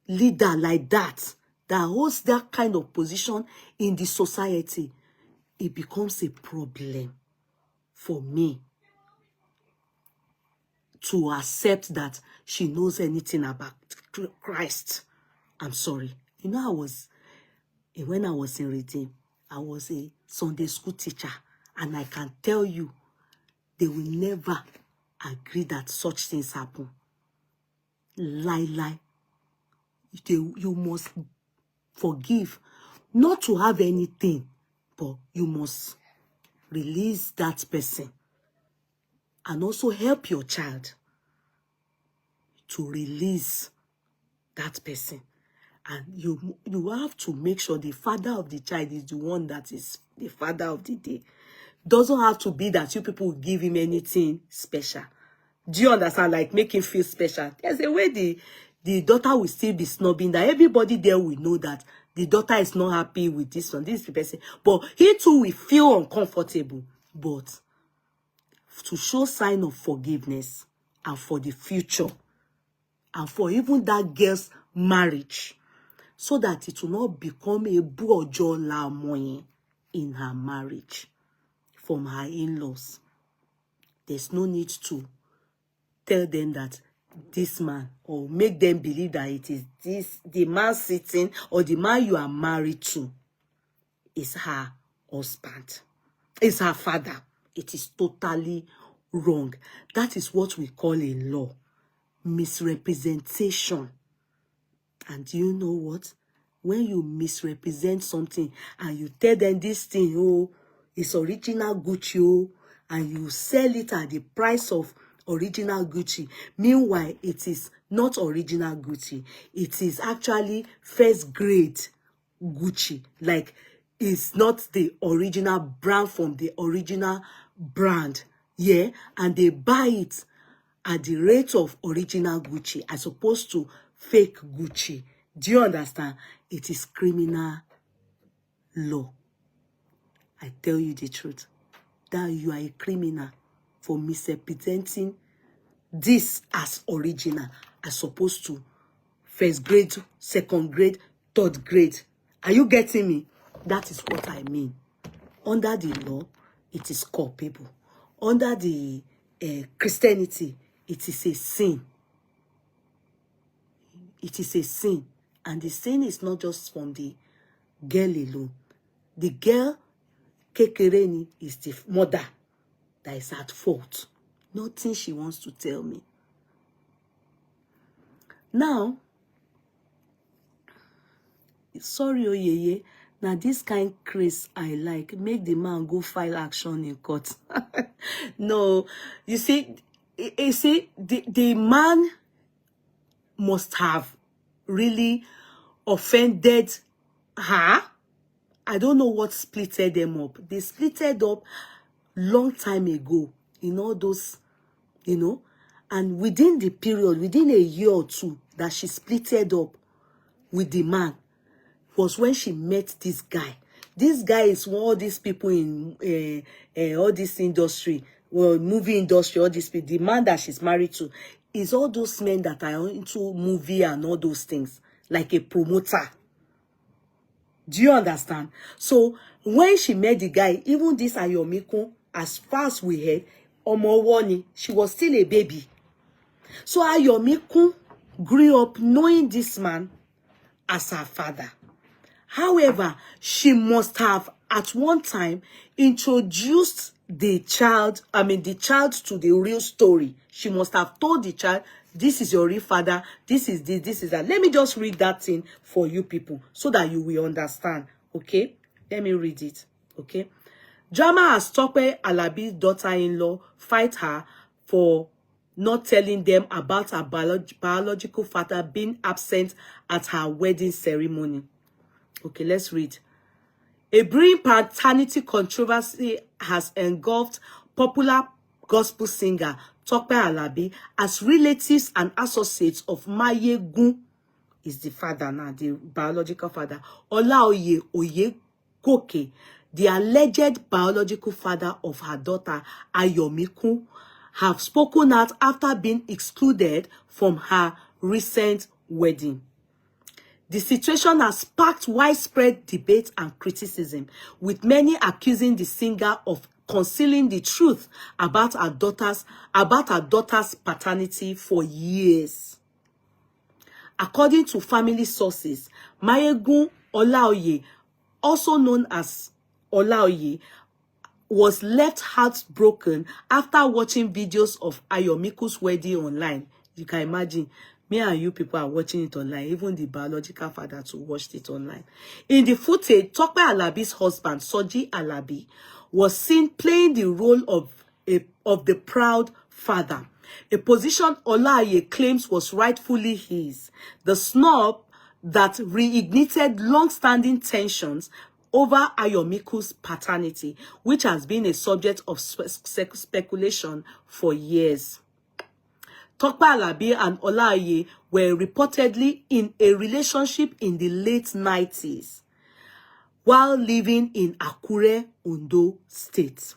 leader like that holds that kind of position in the society, it becomes a problem for me to accept that she knows anything about Christ. I'm sorry. When I was in Redeem, I was a Sunday school teacher, and I can tell you, they will never agree that such things happen. Lie. You must forgive, not to have anything, but you must release that person and also help your child to release that person. And you have to make sure the father of the child is the one that is the father of the day. Doesn't have to be that you people give him anything special. Do you understand? Like, make him feel special. There's a way the daughter will still be snubbing, that everybody there will know that the daughter is not happy with this one. This is the person. But he too will feel uncomfortable. But to show sign of forgiveness and for the future and for even that girl's marriage, so that it will not become a buojo lamoyin in her marriage from her in-laws. There's no need to tell them that this man, or make them believe that it is the man sitting or the man you are married to is her husband, is her father. It is totally wrong. That is what we call in law misrepresentation. And you know what? When you misrepresent something and you tell them this thing, oh, it's original Gucci, oh, and you sell it at the price of original Gucci. Meanwhile, it is not original Gucci. It is actually first grade Gucci. Like, is not the original brand from the original brand. Yeah, and they buy it at the rate of original Gucci as opposed to fake Gucci. Do you understand? It is criminal law. I tell you the truth. That you are a criminal for misrepresenting this as original as opposed to first grade, second grade, third grade. Are you getting me? That is what I mean. Under the law, it is culpable. Under the Christianity, it is a sin. It is a sin. And the sin is not just from the girl alone. The girl, Kekereni, is the mother that is at fault. Nothing she wants to tell me. Now, sorry, Oyeye. Now, this kind of craze I like. Make the man go file action in court. No, you see, the man must have really offended her. I don't know what splitted them up. They splitted up long time ago in all those, you know, and within the period, within a year or two that she splitted up with the man was when she met this guy. This guy is all these people in all this industry, well, movie industry, all these people. The man that she's married to is all those men that are into movie and all those things, like a promoter. Do you understand? So when she met the guy, even this Ayomiko, as far as we heard, Omowoni, she was still a baby. So Ayomiko grew up knowing this man as her father. However, she must have at one time introduced the child to the real story. She must have told the child, this is your real father, this is this, this is that. Let me just read that thing for you people so that you will understand. Okay? Let me read it. Okay? Drama as Tope Alabi's daughter-in-law fight her for not telling them about her biological father being absent at her wedding ceremony. Okay, let's read. A brewing paternity controversy has engulfed popular gospel singer Tope Alabi as relatives and associates of Mayegun, is the father now, the biological father, Olaoye Oyegoke, the alleged biological father of her daughter Ayomiku, have spoken out after being excluded from her recent wedding. The situation has sparked widespread debate and criticism, with many accusing the singer of concealing the truth about her daughter's paternity for years. According to family sources, Mayegun Olaoye, also known as Olaoye, was left heartbroken after watching videos of Ayomiku's wedding online. You can imagine. Me and you people are watching it online. Even the biological father too watched it online. In the footage, Tope Alabi's husband, Soji Alabi, was seen playing the role of the proud father, a position Olaye claims was rightfully his. The snub that reignited long-standing tensions over Ayomiku's paternity, which has been a subject of speculation for years. Tope Alabi and Olaye were reportedly in a relationship in the late 90s while living in Akure, Ondo State.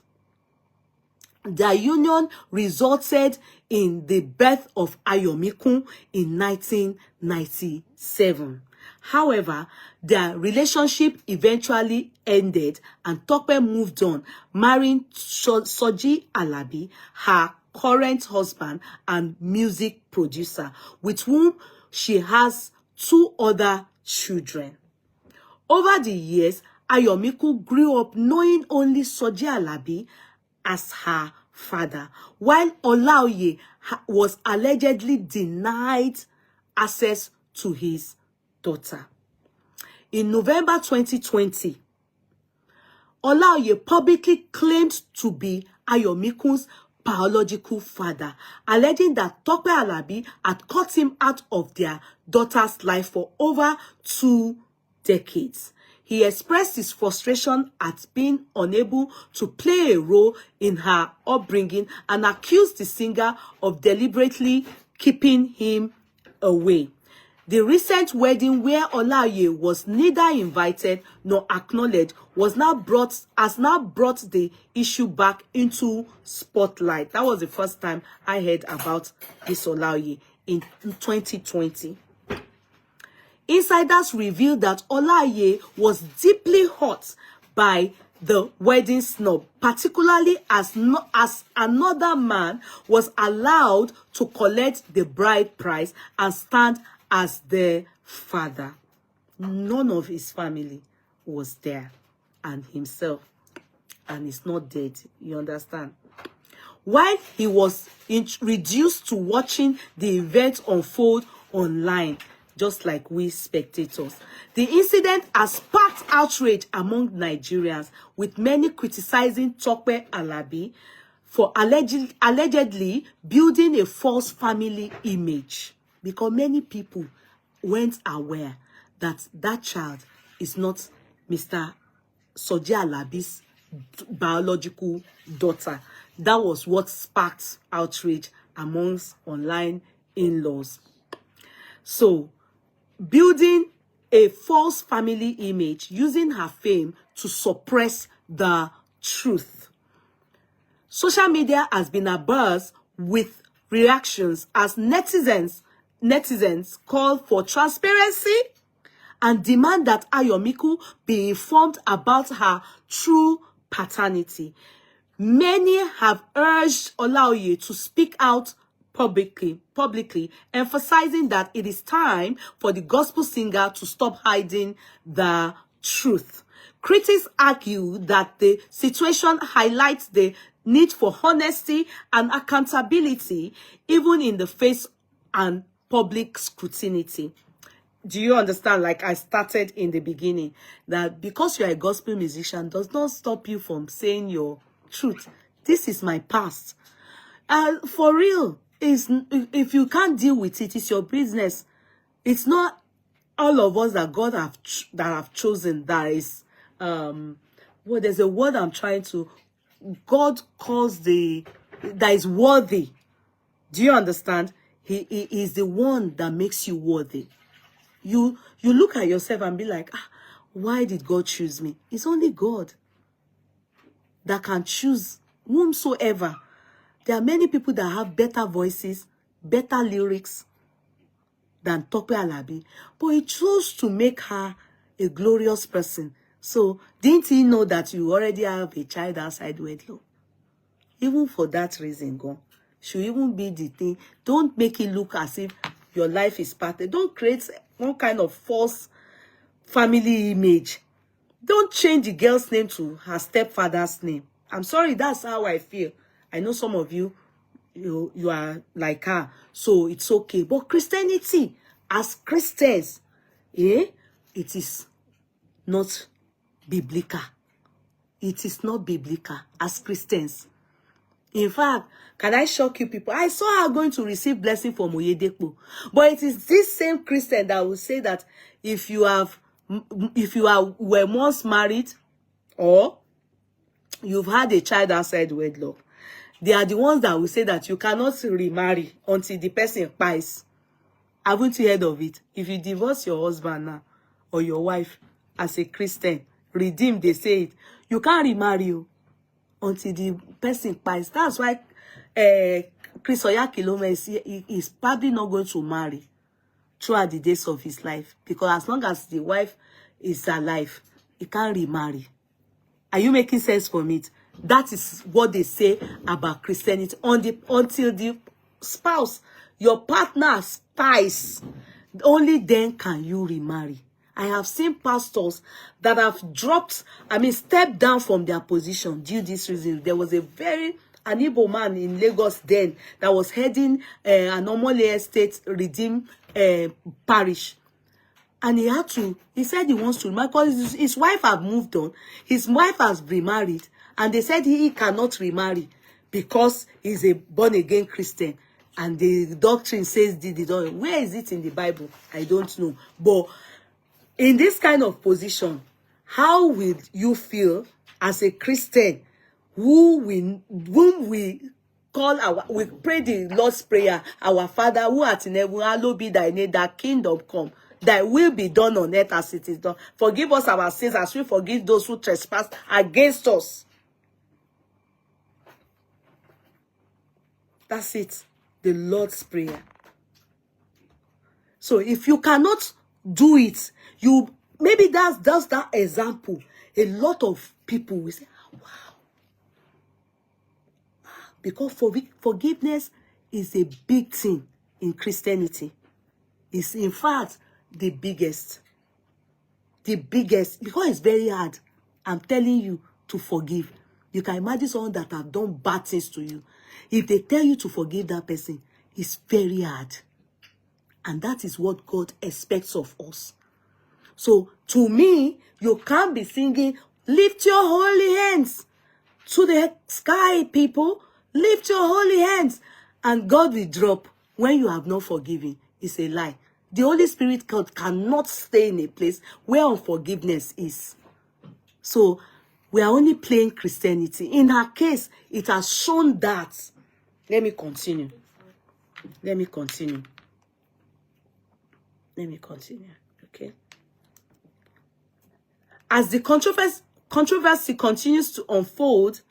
Their union resulted in the birth of Ayomiku in 1997. However, their relationship eventually ended and Tope moved on, marrying Soji Alabi, her current husband and music producer, with whom she has 2 other children. Over the years, Ayomiku grew up knowing only Soji Alabi as her father, while Olaoye was allegedly denied access to his daughter. In November 2020, Olaoye publicly claimed to be Ayomiku's biological father, alleging that Tope Alabi had cut him out of their daughter's life for over 2 decades. He expressed his frustration at being unable to play a role in her upbringing and accused the singer of deliberately keeping him away. The recent wedding, where Olaye was neither invited nor acknowledged, has now brought the issue back into spotlight. That was the first time I heard about this Olaye in 2020. Insiders revealed that Olaye was deeply hurt by the wedding snub, particularly as another man was allowed to collect the bride price and stand as the father. None of his family was there, and himself, and he's not dead. You understand? While he was reduced to watching the event unfold online, just like we spectators. The incident has sparked outrage among Nigerians, with many criticizing Tope Alabi for allegedly building a false family image, because many people weren't aware that that child is not Mr. Soji Alabi's biological daughter. That was what sparked outrage amongst online in-laws. So, building a false family image, using her fame to suppress the truth. Social media has been abuzz with reactions as netizens call for transparency and demand that Ayomiku be informed about her true paternity. Many have urged Olaoye to speak out publicly, emphasizing that it is time for the gospel singer to stop hiding the truth. Critics argue that the situation highlights the need for honesty and accountability, even in the face and public scrutiny. Do you understand? Like I started in the beginning, that because you're a gospel musician does not stop you from saying your truth. This is my past. For real, if you can't deal with it, it's your business. It's not all of us that God have chosen. That is, well, there's a word I'm trying to. God calls that is worthy. Do you understand? He is the one that makes you worthy. You look at yourself and be like, why did God choose me? It's only God that can choose whomsoever. There are many people that have better voices, better lyrics than Tope Alabi, but he chose to make her a glorious person. So didn't he know that you already have a child outside wedlock? Even for that reason, God should even be the thing. Don't make it look as if your life is perfect. Don't create one kind of false family image. Don't change the girl's name to her stepfather's name. I'm sorry, that's how I feel. I know some of you are like her, so it's okay. But Christianity, as Christians, it is not biblical. It is not biblical as Christians. In fact, can I shock you people? I saw her going to receive blessing from Oyedepo. But it is this same Christian that will say that if you were once married or you've had a child outside wedlock, they are the ones that will say that you cannot remarry until the person dies. Haven't you heard of it? If you divorce your husband now or your wife as a Christian, redeemed, they say it, you can't remarry you until the person dies. That's why Chris Oyakilome is probably not going to marry throughout the days of his life, because as long as the wife is alive, he can't remarry. Are you making sense from it? That is what they say about Christianity. Until the spouse, your partner dies, only then can you remarry. I have seen pastors that have stepped down from their position due to this reason. There was an Igbo man in Lagos then that was heading an Omole Estate Redeemed parish. And he said he wants to remarry because his wife had moved on. His wife has remarried. And they said he cannot remarry because he's a born-again Christian. And the doctrine says, where is it in the Bible? I don't know. But in this kind of position, how will you feel as a Christian whom we call we pray the Lord's Prayer, our Father who art in heaven, hallowed be thy name, thy kingdom come, thy will be done on earth as it is done. Forgive us our sins as we forgive those who trespass against us. That's it. The Lord's Prayer. So if you cannot do it, maybe that's that example. A lot of people will say, oh, wow. Because forgiveness is a big thing in Christianity. It's in fact the biggest. The biggest, because it's very hard. I'm telling you to forgive. You can imagine someone that have done bad things to you. If they tell you to forgive that person, it's very hard. And that is what God expects of us. So, to me, you can't be singing, lift your holy hands to the sky, people. Lift your holy hands. And God will drop when you have not forgiven. It's a lie. The Holy Spirit cannot stay in a place where unforgiveness is. So, we are only playing Christianity. In her case, it has shown that. Let me continue. Okay. As the controversy continues to unfold,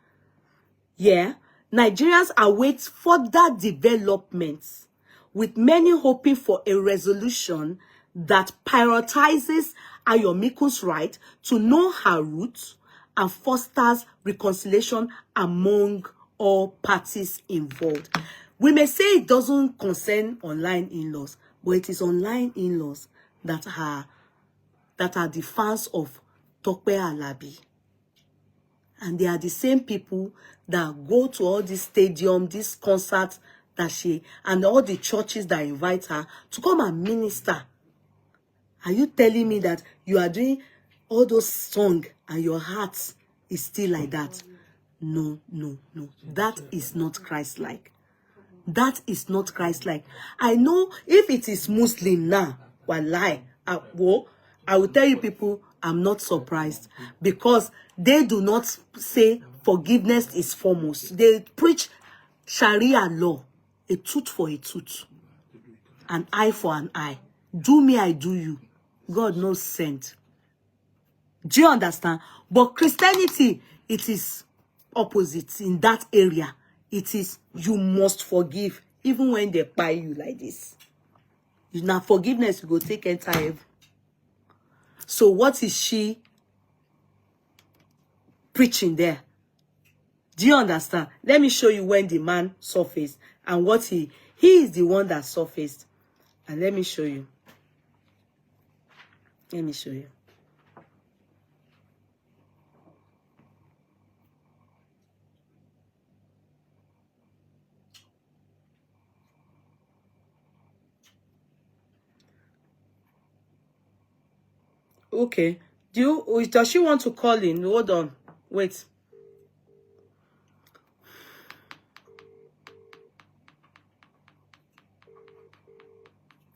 Nigerians await further developments, with many hoping for a resolution that prioritizes Ayomiku's right to know her roots and fosters reconciliation among all parties involved. We may say it doesn't concern online in-laws, but it is online in-laws that are the fans of Tope Alabi. And they are the same people that go to all these stadiums, these concerts and all the churches that invite her to come and minister. Are you telling me that you are doing all those songs and your heart is still like that? No. That is not Christ-like. That is not Christ-like. I know if it is Muslim now, wallahi, I will tell you people, I'm not surprised, because they do not say forgiveness is foremost. They preach Sharia law, a tooth for a tooth, an eye for an eye. Do me, I do you. God knows sent. Do you understand? But Christianity, it is opposite in that area. It is you must forgive, even when they buy you like this. Now forgiveness, you go take enter heaven. So what is she preaching there? Do you understand? Let me show you when the man surfaced and what he is the one that surfaced. And let me show you. Okay. Does she want to call in? Hold on. Wait.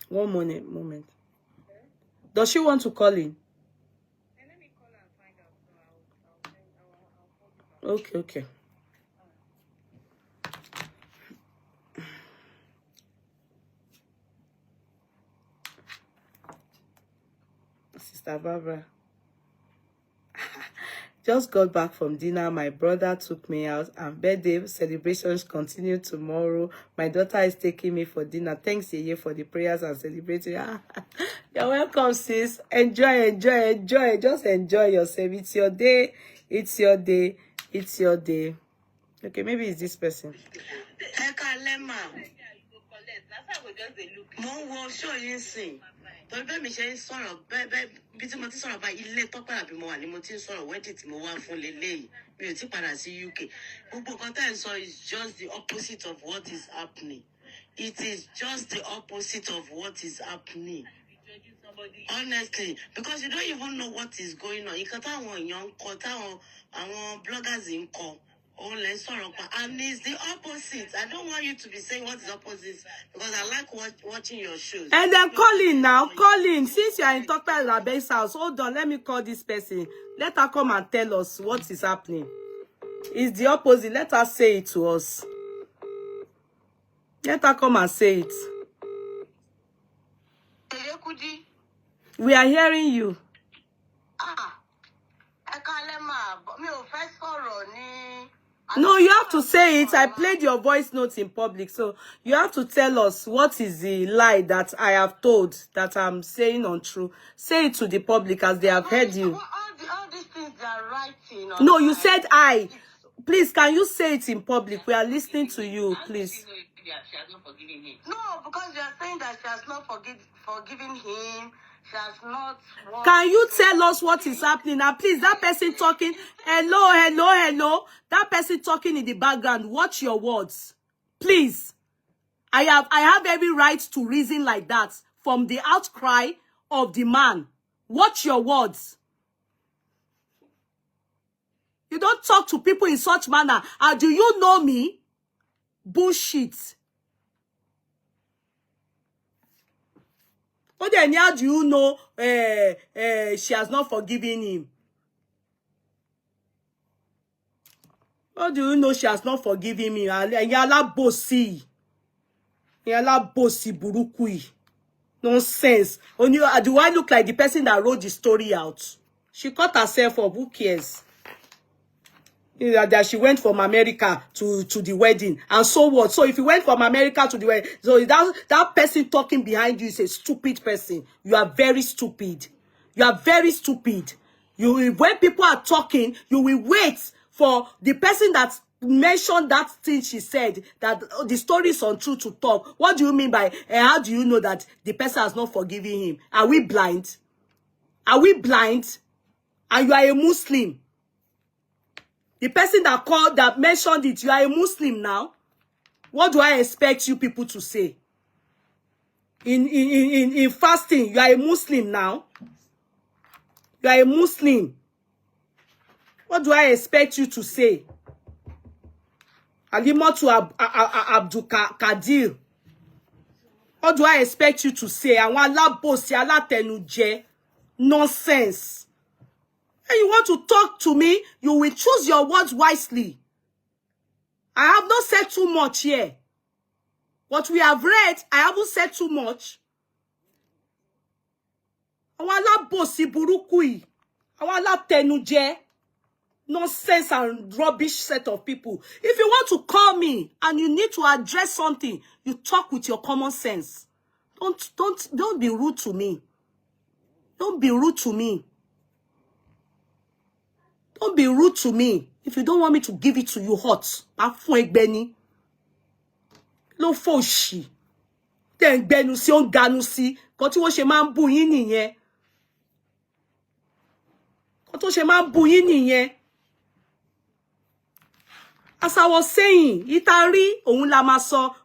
One moment. Does she want to call in? Let me call and find out. Okay. Sister Barbara. Just got back from dinner. My brother took me out, and birthday celebrations continue tomorrow. My daughter is taking me for dinner. Thanks, Yeye, for the prayers and celebrating. You're welcome, sis. Enjoy. Just enjoy yourself. It's your day. Okay, maybe it's this person. Torí bẹ́ẹ̀ mi ṣe ń sọ̀rọ̀ bẹ́ẹ̀ bí tí mo ti sọ̀rọ̀ bá ilé Tọ́pẹ́ àbí mo wà ní mo ti ń sọ̀rọ̀ wedding tí mo wá fún leléyìí mi ò ti padà sí UK. Gbogbo nǹkan tẹ́ ń sọ is just the opposite of what is happening. It is just the opposite of what is happening. Honestly, because you don't even know what is going on. Nǹkan táwọn èèyàn ń kọ, táwọn àwọn bloggers ń kọ. Oh, let's sorry. And it's the opposite. I don't want you to be saying what is opposite because I like watching your shows. And then Colin now, Colin, since you are in Tope Alabi's house, hold on, let me call this person. Let her come and tell us what is happening. It's the opposite. Let her say it to us. Let her come and say it. We are hearing you. No, you have to say it. I played your voice notes in public, so you have to tell us what is the lie that I have told that I'm saying untrue. Say it to the public as they have heard you. All these things they are writing. No, you said I. Please, can you say it in public? We are listening to you, please. She has not forgiven him. No, because you are saying that she has not forgiven him. She has not. Can you tell us what is happening now, please? That person talking. Hello. That person talking in the background. Watch your words, please. I have every right to reason like that from the outcry of the man. Watch your words. You don't talk to people in such manner. Do you know me? Bullshit. What then how do you know she has not forgiven him? How do you know she has not forgiven me? Yala bossy. Yala bossy burukui. Nonsense. Only do I look like the person that wrote the story out? She cut herself up. Who cares? That she went from America to the wedding. And so what? So if you went from America to the wedding, so that person talking behind you is a stupid person. You are very stupid. You are very stupid. When people are talking, you will wait for the person that mentioned that thing she said, that the story is untrue to talk. What do you mean by, how do you know that the person has not forgiven him? Are we blind? Are we blind? And you are a Muslim. The person that mentioned it, you are a Muslim now. What do I expect you people to say? In fasting, you are a Muslim now. You are a Muslim. What do I expect you to say? Alimatu Abdul Kadir. What do I expect you to say? Àwọn alábòsí alátẹnujẹ. Nonsense. And you want to talk to me, you will choose your words wisely. I have not said too much here. What we have read, I haven't said too much. Àwọn alábòsí burúkú yìí. Àwọn alátẹnujẹ. Nonsense and rubbish set of people. If you want to call me and you need to address something, you talk with your common sense. Don't be rude to me. Don't be rude to me. Don't be rude to me. If you don't want me to give it to you hot, Benny. Lo foshi. Then benusi on ganusi. Koti wo she man bu yin nìyẹn. Koti wo she man bu yin nìyẹn. As I was saying, itari ohun la ma sọ,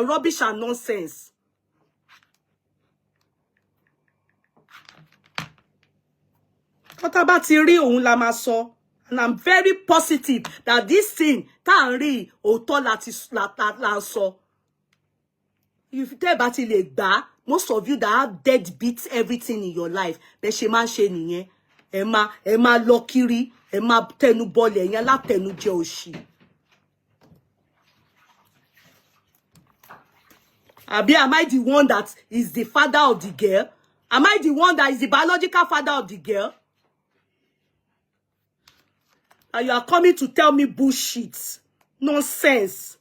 rubbish and nonsense. What about rí ohun la ma sọ? And I'm very positive that this thing tá ń rí òótọ́ la sọ. If tẹ́ bá ti lè gbà, most of you that have deadbeat everything in your life, bẹ́ ṣe máa ń ṣe nìyẹn. Ẹ máa lọ kiri, ẹ máa tẹnu bọlẹ̀, ẹ̀yin alátẹnujẹ òṣì. Abi, am I the one that is the father of the girl? Am I the one that is the biological father of the girl? And you are coming to tell me bullshit. Nonsense.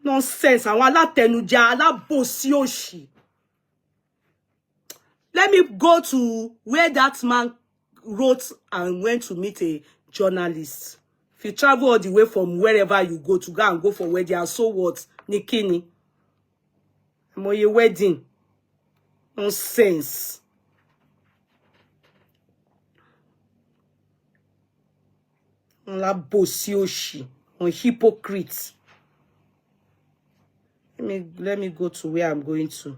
Nonsense. Àwọn alátẹnujẹ, alábòsí òṣì. Let me go to where that man wrote and went to meet a journalist. If you travel all the way from wherever you go to go and go for wedding, and so what? Nikini. Moye wedding. Nonsense. Alábòsí òṣì. On hypocrite. Let me go to where I'm going to.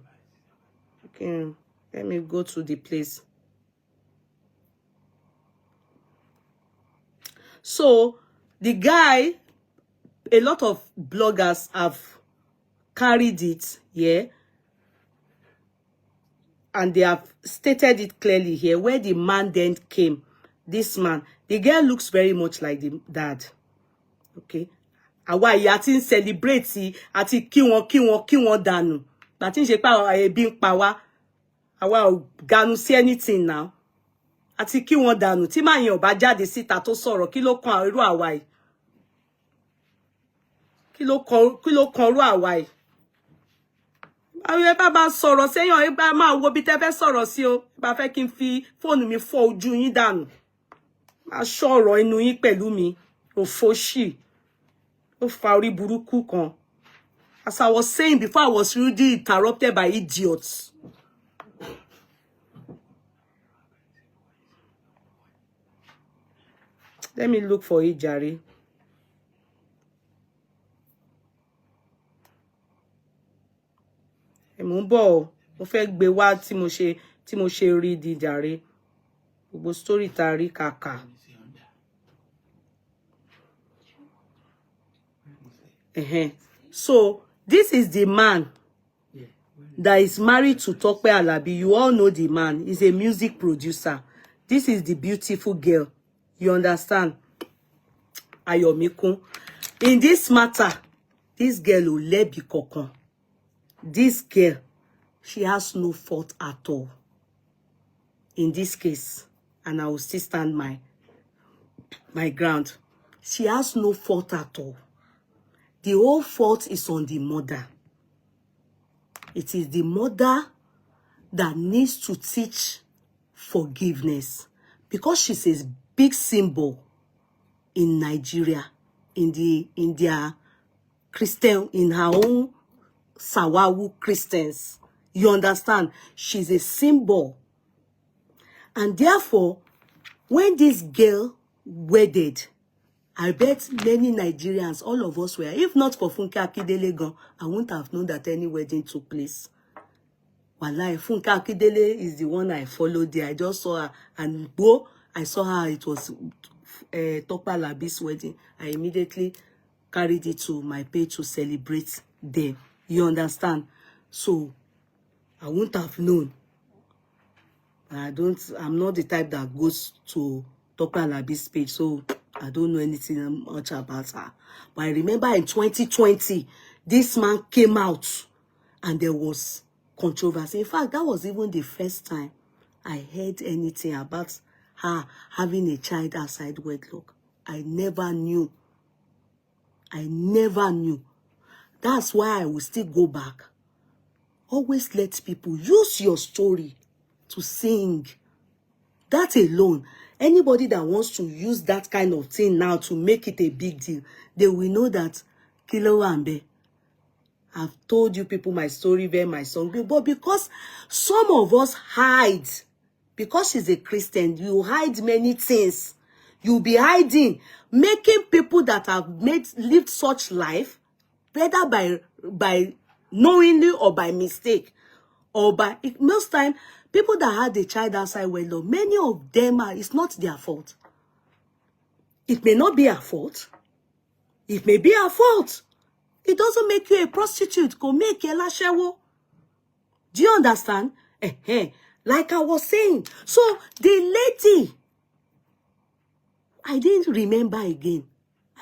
Okay. Let me go to the place. So the guy, a lot of bloggers have carried it, yeah, and they have stated it clearly here where the man then came. This man, the girl looks very much like the dad. Okay. Àwa ìyá tí ń celebrate àti kí wọn dànù. Bá tí ń ṣe pa ebi ń pa wá. Àwa ò ganu sí anything now. Àti kí wọn dànù. Tí máa yẹn ò bá jáde síta tó sọ̀rọ̀, kí ló kan irú àwa yìí? Kí ló kan irú àwa yìí? Àwọn ẹ bá sọ̀rọ̀ séyàn, ẹ bá máa wo bí tẹ́ fẹ́ sọ̀rọ̀ sí o. Bá fẹ́ kí n fi fóònù mi fọ́ ojú yín dànù. Má sọ̀rọ̀ inú yín pẹ̀lú mi. Òfòṣì. Ó fa orí burúkú kan. As I was saying before, I was rudely interrupted by idiots. Let me look for it, Jare. Mo ń bọ̀ o. Mo fẹ́ gbé wá tí mo ṣe rí di Jare. Gbogbo story tá rí kàkà. So this is the man that is married to Tope Alabi. You all know the man. He's a music producer. This is the beautiful girl. You understand? Ayomikun. In this matter, this girl will let be kokon. This girl, she has no fault at all. In this case, and I will still stand my ground. She has no fault at all. The whole fault is on the mother. It is the mother that needs to teach forgiveness, because she's a big symbol in Nigeria, in their Christian, in her own Sawawu Christians. You understand? She's a symbol. And therefore, when this girl wedded, I bet many Nigerians, all of us were, if not for Funke Akindele, I wouldn't have known that any wedding took place. Wallahi, Funke Akindele is the one I followed there. I just saw her, and I saw her, it was Tope Alabi's wedding. I immediately carried it to my page to celebrate them. You understand? So, I wouldn't have known. I'm not the type that goes to Tope Alabi's page, so I don't know anything much about her. But I remember in 2020, this man came out and there was controversy. In fact, that was even the first time I heard anything about her having a child outside wedlock. I never knew. I never knew. That's why I will still go back. Always let people use your story to sing. That alone. Anybody that wants to use that kind of thing now to make it a big deal, they will know that Kilo Ambe. I've told you people my story, where my song, but because some of us hide, because she's a Christian, you hide many things. You'll be hiding, making people that have lived such life, whether by knowingly or by mistake, or by most time. People that had a child outside wedlock, many of them it's not their fault. It may not be our fault. It may be our fault. It doesn't make you a prostitute. Go make a lashewo. Do you understand? Like I was saying. So the lady, I didn't remember again.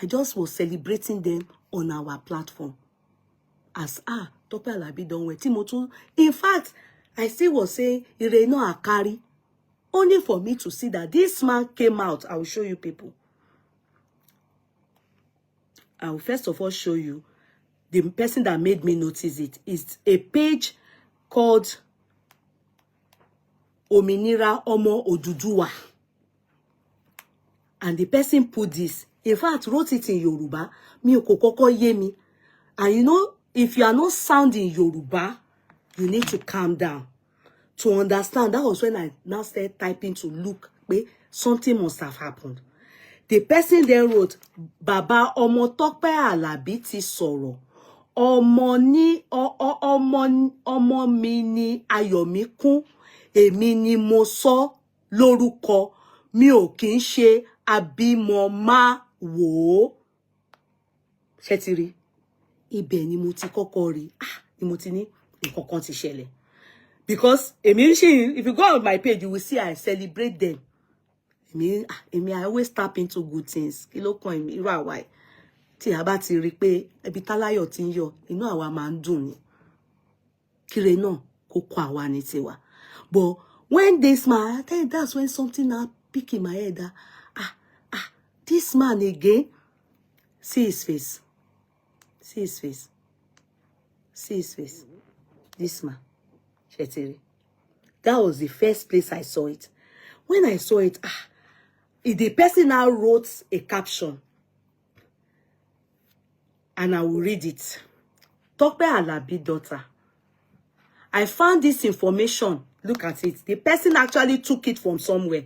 I just was celebrating them on our platform. As Tope Alabi don't wait. Timotu. In fact, I still was saying, Ireno Akari, only for me to see that this man came out. I will show you people. I will first of all show you the person that made me notice it. It's a page called Ominira Omo Oduduwa. And the person put this. In fact, wrote it in Yoruba. Mi okokoko yemi. And you know, if you are not sounding Yoruba, you need to calm down to understand. That was when I now started typing to look, something must have happened. The person then wrote, Baba Omo Tope Alabi ti sọ̀rọ̀. Ọmọ mi ni Ayomikun. Èmi ni mo sọ lórúkọ. Mi ò kì í ṣe abímọ má wò. Ṣé ti rí? Ibẹ̀ ni mo ti kọ́kọ́ rí. Ni mo ti ní nǹkan kan ti ṣẹlẹ̀. Because if you go on my page, you will see I celebrate them. I always tap into good things. Kí ló kàn mí, irú àwa. Tí a bá ti rí pé ẹbí táláyọ̀ ti ń yọ̀, inú àwa máa ń dùn ni. Kíre náà kó kọ àwa ní tiwa. But when this man, I tell you, that's when something now pick in my head that, this man again, see his face. See his face. See his face. This man. Shetiri. That was the first place I saw it. When I saw it, the person now wrote a caption. And I will read it. Tope Alabi daughter. I found this information. Look at it. The person actually took it from somewhere.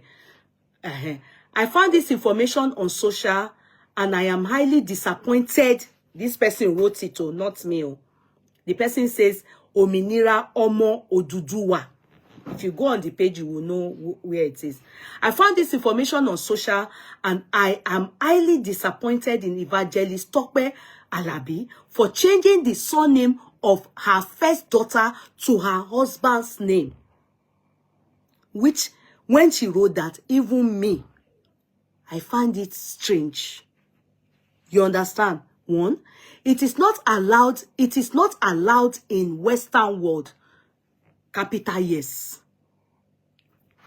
I found this information on social and I am highly disappointed. This person wrote it, not me. The person says, Òmìnira Ọmọ Odùduwà. If you go on the page, you will know where it is. I found this information on social and I am highly disappointed in Evangelist Tope Alabi for changing the surname of her first daughter to her husband's name. Which, when she wrote that, even me, I find it strange. You understand? One, it is not allowed in Western world. Capital yes.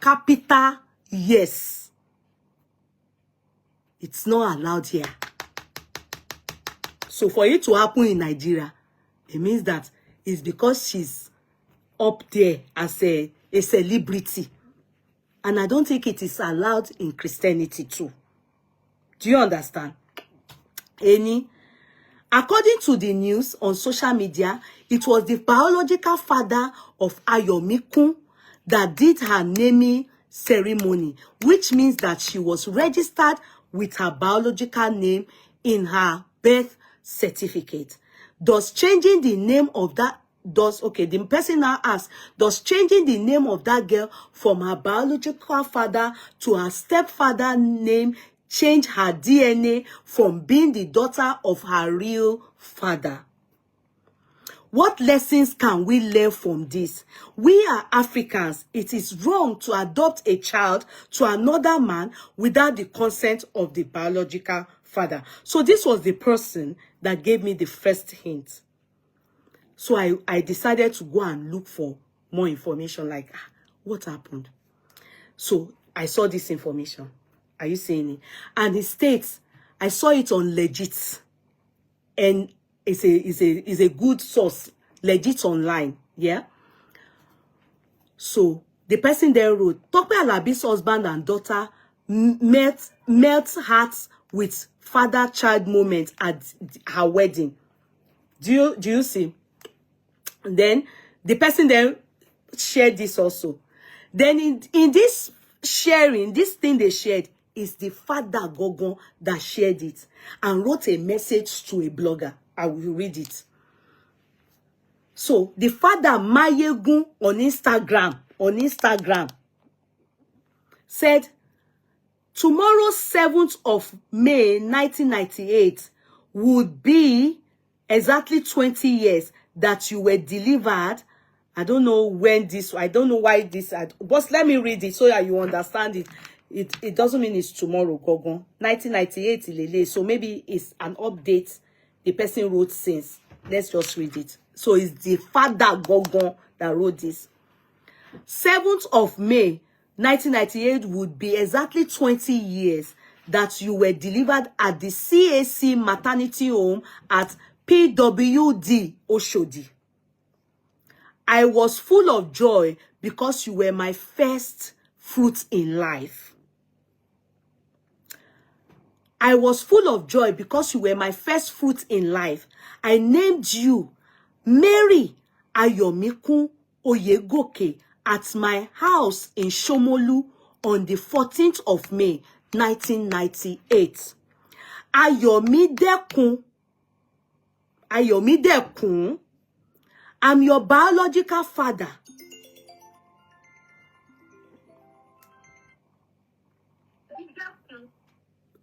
Capital yes. It's not allowed here. So for it to happen in Nigeria, it means that it's because she's up there as a celebrity. And I don't think it is allowed in Christianity too. Do you understand? According to the news on social media, it was the biological father of Ayomikun that did her naming ceremony, which means that she was registered with her biological name in her birth certificate. Does changing the name of that the person now asks, does changing the name of that girl from her biological father to her stepfather name change her DNA from being the daughter of her real father? What lessons can we learn from this? We are Africans. It is wrong to adopt a child to another man without the consent of the biological father. So this was the person that gave me the first hint. So I decided to go and look for more information, like, what happened? So I saw this information. Are you seeing it? And it states, I saw it on Legit. And it's a good source, Legit online. Yeah. So the person there wrote, Tope Alabi's husband and daughter melt hearts with father-child moment at her wedding. Do you see? And then the person there shared this also. Then in this sharing, this thing they shared is the father Gogon that shared it and wrote a message to a blogger. I will read it. So the father Mayegun on Instagram said, tomorrow 7th of May 1998 would be exactly 20 years that you were delivered. I don't know when this, I don't know why this, but let me read it so that you understand it. It doesn't mean it's tomorrow, Gogon. 1998, Ilele. So maybe it's an update the person wrote since. Let's just read it. So it's the father Gogon that wrote this. 7th of May, 1998 would be exactly 20 years that you were delivered at the CAC maternity home at PWD Oshodi. I was full of joy because you were my first fruit in life. I was full of joy because you were my first fruit in life. I named you Mary Ayomikun Oyegoke at my house in Shomolu on the 14th of May, 1998. Ayomidekun, I'm your biological father.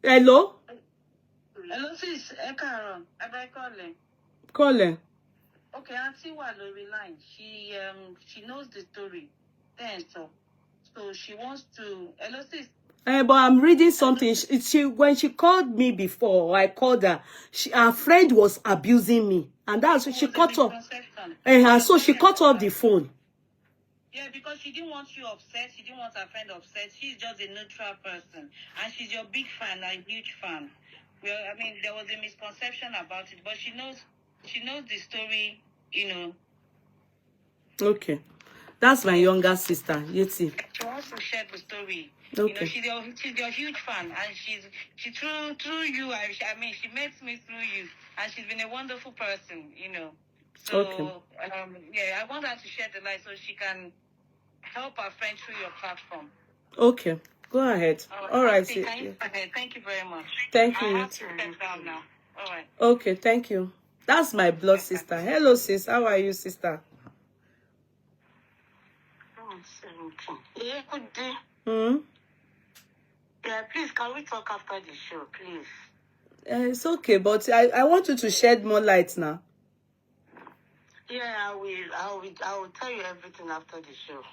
Hello? Hello, sis. Ekaron. Call. Okay, Auntie Walori line. She knows the story. Then so she wants to. Hello, sis. But I'm reading something. She when she called me before, I called her. Her friend was abusing me, and that's what she cut off. And so she cut off the phone. Yeah, because she didn't want you upset. She didn't want her friend upset. She's just a neutral person, and she's your big fan, a huge fan. Well, I mean, there was a misconception about it, but she knows the story. Okay, that's my younger sister, Yeti. She wants to share the story. Okay. She's your huge fan, and she through you. I mean, she met me through you, and she's been a wonderful person. So Okay. yeah, I want her to share the light so she can help her friend through your platform. Okay, go ahead. All right. Thank you very much. Thank you. I have to step down now. All right. Okay, thank you. That's my blood sister. Hello, sis. How are you, sister? Yeah, good day. Yeah, please, can we talk after the show, please? It's okay, but I want you to shed more light now. Yeah, I will tell you everything after the show.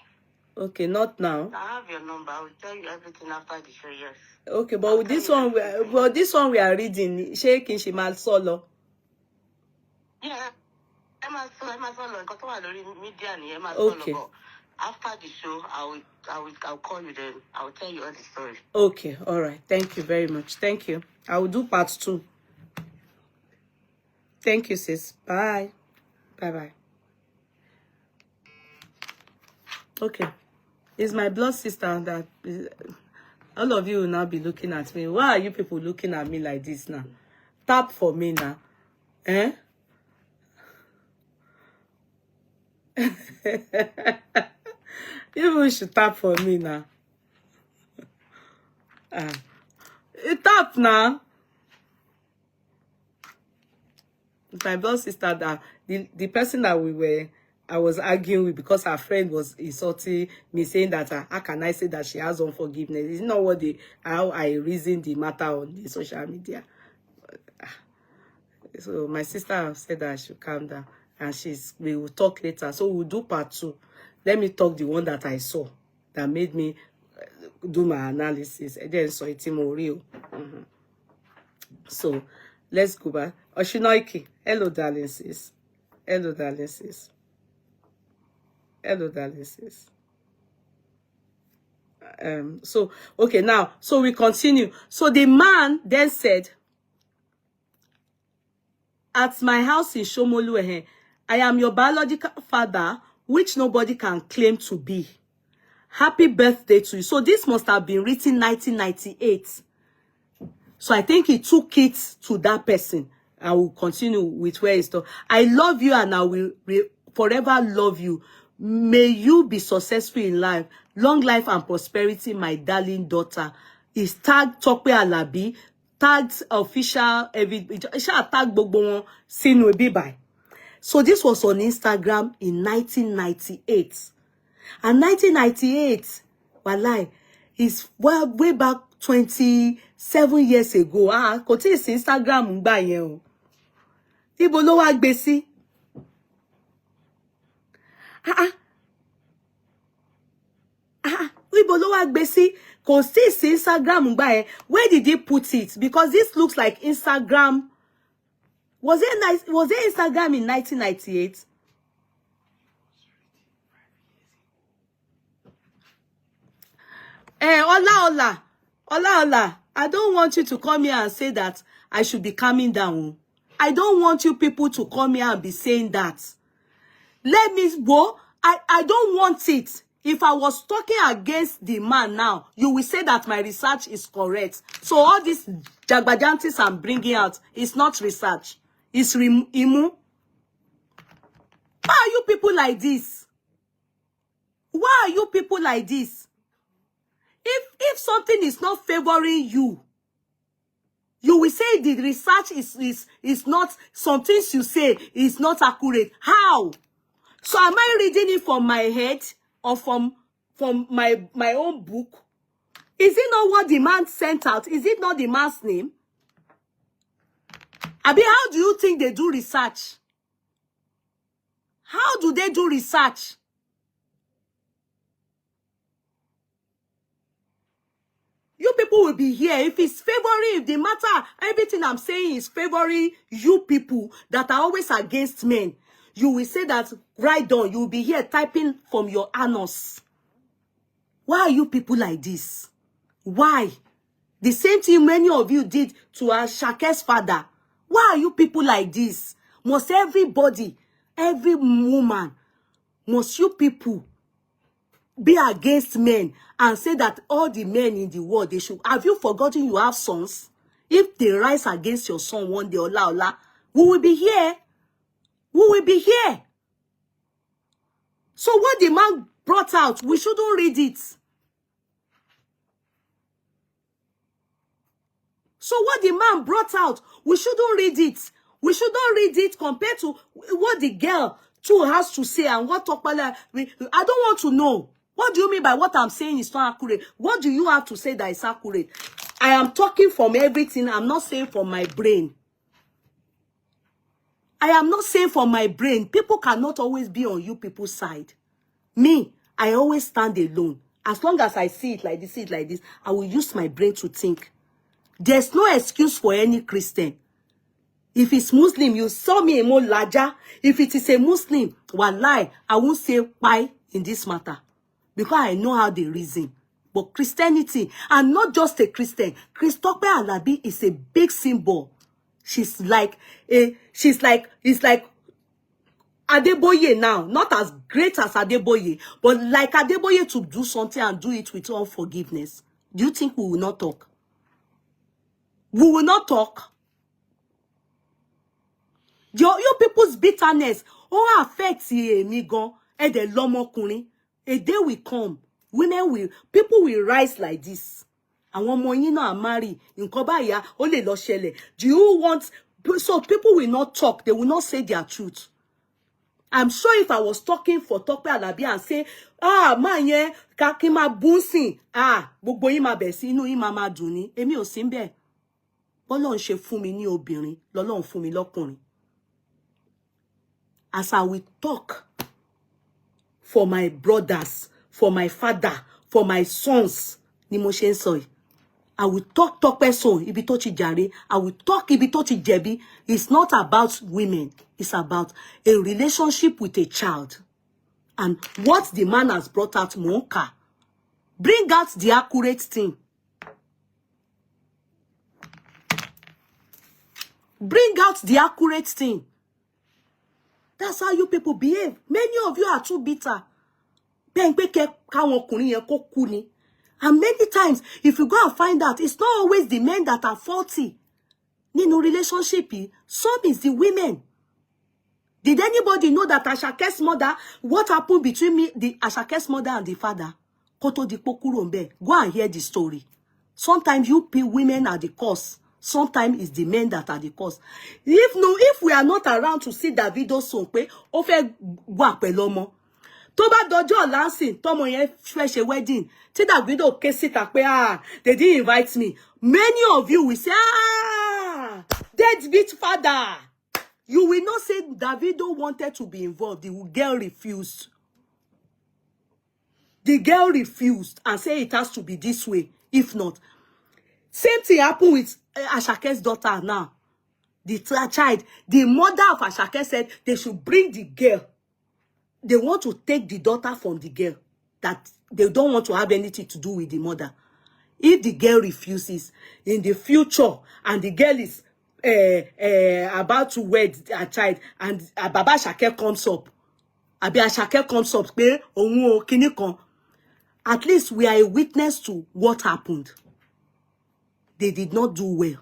Okay, not now. I have your number. I will tell you everything after the show, yes. Okay, but with this one, this one we are reading, shaking Shimal Solo. Yeah, Emma Solo, media, okay. After the show, I'll call you then. I'll tell you all the story. Okay, all right. Thank you very much. Thank you. I will do part 2. Thank you, sis. Bye. Bye-bye. Okay. It's my blood sister that all of you will now be looking at me. Why are you people looking at me like this now? Tap for me now. Eh? You should tap for me now. Tap now. My blood sister that the person that I was arguing with because her friend was insulting me, saying that how can I say that she has unforgiveness? It's not how I reason the matter on the social media. So my sister said that I should calm down, and we will talk later. So we'll do part 2. Let me talk the one that I saw that made me do my analysis. And then so it's more real. So let's go back. Oshinoiki. Hello, darling sis. Hello, darling sis. Hello, darling sis. So okay, now so we continue. So the man then said, at my house in Shomolu, I am your biological father, which nobody can claim to be. Happy birthday to you. So this must have been written 1998. So I think he took it to that person. I will continue with where it's talking. I love you and I will forever love you. May you be successful in life. Long life and prosperity, my darling daughter. Is tagged Tope Alabi. Tagged official. Tag gbogbo sinu bibai. So this was on Instagram in 1998. And 1998, walai, is way back 27 years ago. Kò tí ì sí Instagram ńgbà yẹn o. Ibo ló wá gbé sí? Ibo ló wá gbé sí? Kò tí ì sí Instagram ńgbà yẹn. Where did he put it? Because this looks like Instagram. Was it Instagram in 1998? Ola. I don't want you to come here and say that I should be calming down. I don't want you people to come here and be saying that. Let me go. I don't want it. If I was talking against the man now, you will say that my research is correct. So all these jagbajantis I'm bringing out is not research. It's Imu. Why are you people like this? Why are you people like this? If something is not favoring you, you will say the research is not, some things you say is not accurate. How? So am I reading it from my head or from my own book? Is it not what the man sent out? Is it not the man's name? Abi, how do you think they do research? How do they do research? You people will be here. If it's favoring, if the matter, everything I'm saying is favoring you people that are always against men, you will say that right on. You will be here typing from your anus. Why are you people like this? Why? The same thing many of you did to Ashake's father. Why are you people like this? Must everybody, every woman, must you people be against men and say that all the men in the world, they should... Have you forgotten you have sons? If they rise against your son one day, Ola, we will be here. We will be here. So what the man brought out, we shouldn't read it. So what the man brought out, we shouldn't read it. We shouldn't read it compared to what the girl too has to say and what Tope. I don't want to know. What do you mean by what I'm saying is not accurate? What do you have to say that is accurate? I am talking from everything. I'm not saying from my brain. I am not saying from my brain. People cannot always be on you people's side. Me, I always stand alone. As long as I see it like this, I will use my brain to think. There's no excuse for any Christian. If it's Muslim, you saw me a more larger. If it is a Muslim, wallahi, I won't say why in this matter. Because I know how they reason. But Christianity, and not just a Christian, Tope Alabi is a big symbol. It's like Adeboye now, not as great as Adeboye, but like Adeboye to do something and do it with all forgiveness. Do you think we will not talk? We will not talk. Your people's bitterness all affects me gan and the lomokunrin. A day will come, people will rise like this. And one more you know marry in Kobaya only lo shele. Do you want so people will not talk, they will not say their truth. I'm sure if I was talking for Tope Alabi and say, man ye kakima bunsin, gbogbo yin ma be si inú yin ma dùn ni, èmi ò sí ńbẹ̀. Bọ́lọ́run ṣe fún mi ní obìnrin, lọ́lọ́run fún mi lọ́kùnrin. As I will talk for my brothers, for my father, for my sons, ni mo ṣe ń sọ yìí. I will talk person, ibi tó ti jàre. I will talk ibi tó ti jẹ̀bi. It's not about women. It's about a relationship with a child. And what the man has brought out, Monka. Bring out the accurate thing. Bring out the accurate thing. That's how you people behave. Many of you are too bitter. And many times, if you go and find out, it's not always the men that are faulty. No relationship. Some is the women. Did anybody know that Ashake's mother, what happened between the Ashake's mother and the father? Koto di pokurombe. Go and hear the story. Sometimes you women are the cause. Sometimes it's the men that are the cause. If we are not around to see Davido Sonpe, ó fẹ́ wà pẹ̀lú ọmọ. Tó bá dọjọ́ lansing, tọ́mọ yẹn fẹ́ ṣe wedding. Tí Davido ké síta pé they didn't invite me. Many of you will say, deadbeat father. You will not say Davido wanted to be involved. The girl refused. The girl refused and said it has to be this way. If not, same thing happened with Ashake's daughter now. The child, the mother of Ashake said they should bring the girl. They want to take the daughter from the girl. That they don't want to have anything to do with the mother. If the girl refuses in the future and the girl is about to wed a child and Baba Ashake comes up, Abi Ashake comes up, at least we are a witness to what happened. They did not do well.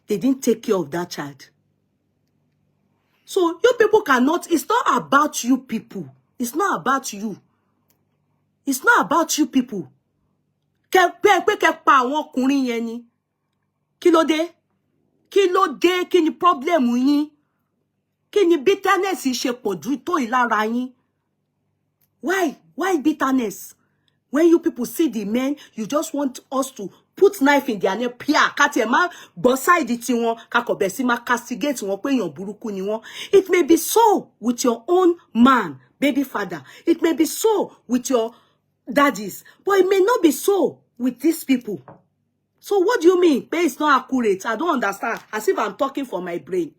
They didn't take care of that child. So you people cannot, it's not about you people. It's not about you. It's not about you people. Kí ló dé? Kí ló dé? Kí ni problem yín? Kí ni bitterness ṣe pọ̀ jù tó ìlara yín? Why? Why bitterness? When you people see the men, you just want us to put knife in their neck. Pia, katema, boside it won, kakobesima, castigate won, pe yon buruku ni won. It may be so with your own man, baby father. It may be so with your daddies, but it may not be so with these people. So what do you mean? Pay is not accurate. I don't understand. As if I'm talking for my brain.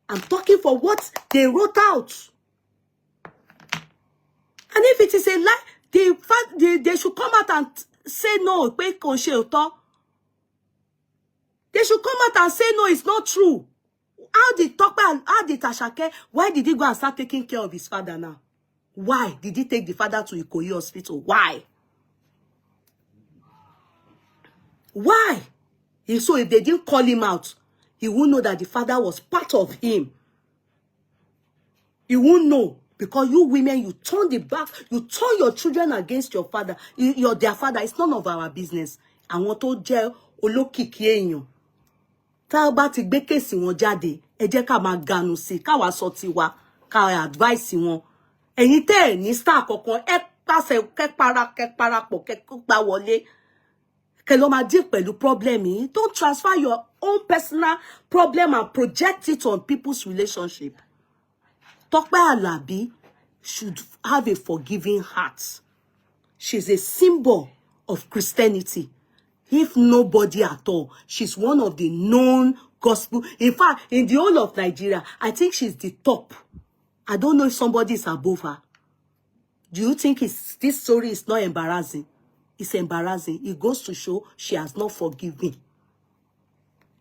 I'm talking for what they wrote out. And if it is a lie, they should come out and say no. They should come out and say no, it's not true. How did Tope and how did Ashake, why did he go and start taking care of his father now? Why did he take the father to Ikoyi hospital? Why? Why? So if they didn't call him out, he won't know that the father was part of him. He won't know. Because you women, you turn the back, you turn your children against your father, their father. It's none of our business. I want to jail olókìkí èèyàn. Tá bá ti gbé case wọn jáde, ẹ jẹ́ ká máa ganu sí, ká wá sọ tiwa, ká advice wọn. Ẹ̀yin tẹ́ ní star kankan, ẹ pàṣẹ kẹ́ parapọ̀ kẹ́ gba wọlé. Kẹ́ lọ máa deal pẹ̀lú problem yìí. Don't transfer your own personal problem and project it on people's relationship. Tope Alabi should have a forgiving heart. She's a symbol of Christianity. If nobody at all, she's one of the known gospel. In fact, in the whole of Nigeria, I think she's the top. I don't know if somebody is above her. Do you think this story is not embarrassing? It's embarrassing. It goes to show she has not forgiven.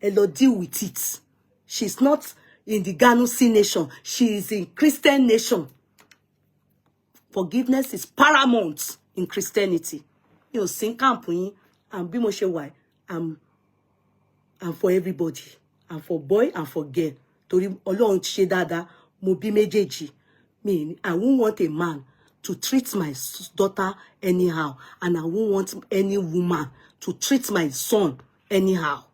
Elo deal with it. She's not in the Ganusi nation. She is in Christian nation. Forgiveness is paramount in Christianity. You know, sing campaign and be more why I'm for everybody. I'm for boy and for girl. Tori Ọlọ́run ṣe dáadáa, mo bí méjèèjì. Me, I won't want a man to treat my daughter anyhow, and I won't want any woman to treat my son anyhow.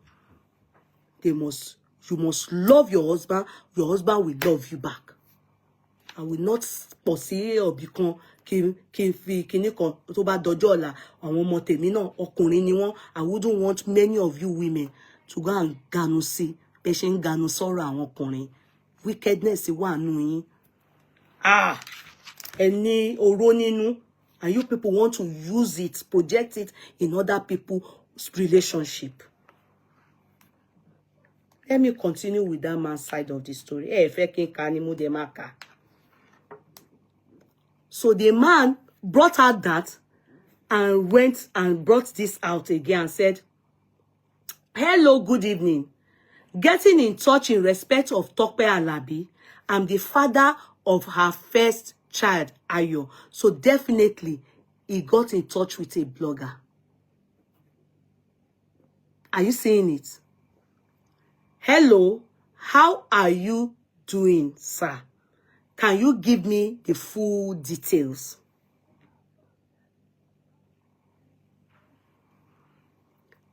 You must love your husband will love you back. I will not pursue or become kini kan tó bá dọjọ́ ọ̀la àwọn ọmọ tèmi náà ọkùnrin ni wọ́n. I wouldn't want many of you women to go and ganu sí bẹ́ ṣe ń ganu sọ́rọ̀ àwọn ọkùnrin. Wickedness wà nínú yín. Ẹni oró nínú, and you people want to use it, project it in other people's relationship. Let me continue with that man's side of the story. So the man brought out that and went and brought this out again and said, hello, good evening. Getting in touch in respect of Tope Alabi. I'm the father of her first child, Ayo. So definitely, he got in touch with a blogger. Are you seeing it? Hello, how are you doing, sir? Can you give me the full details?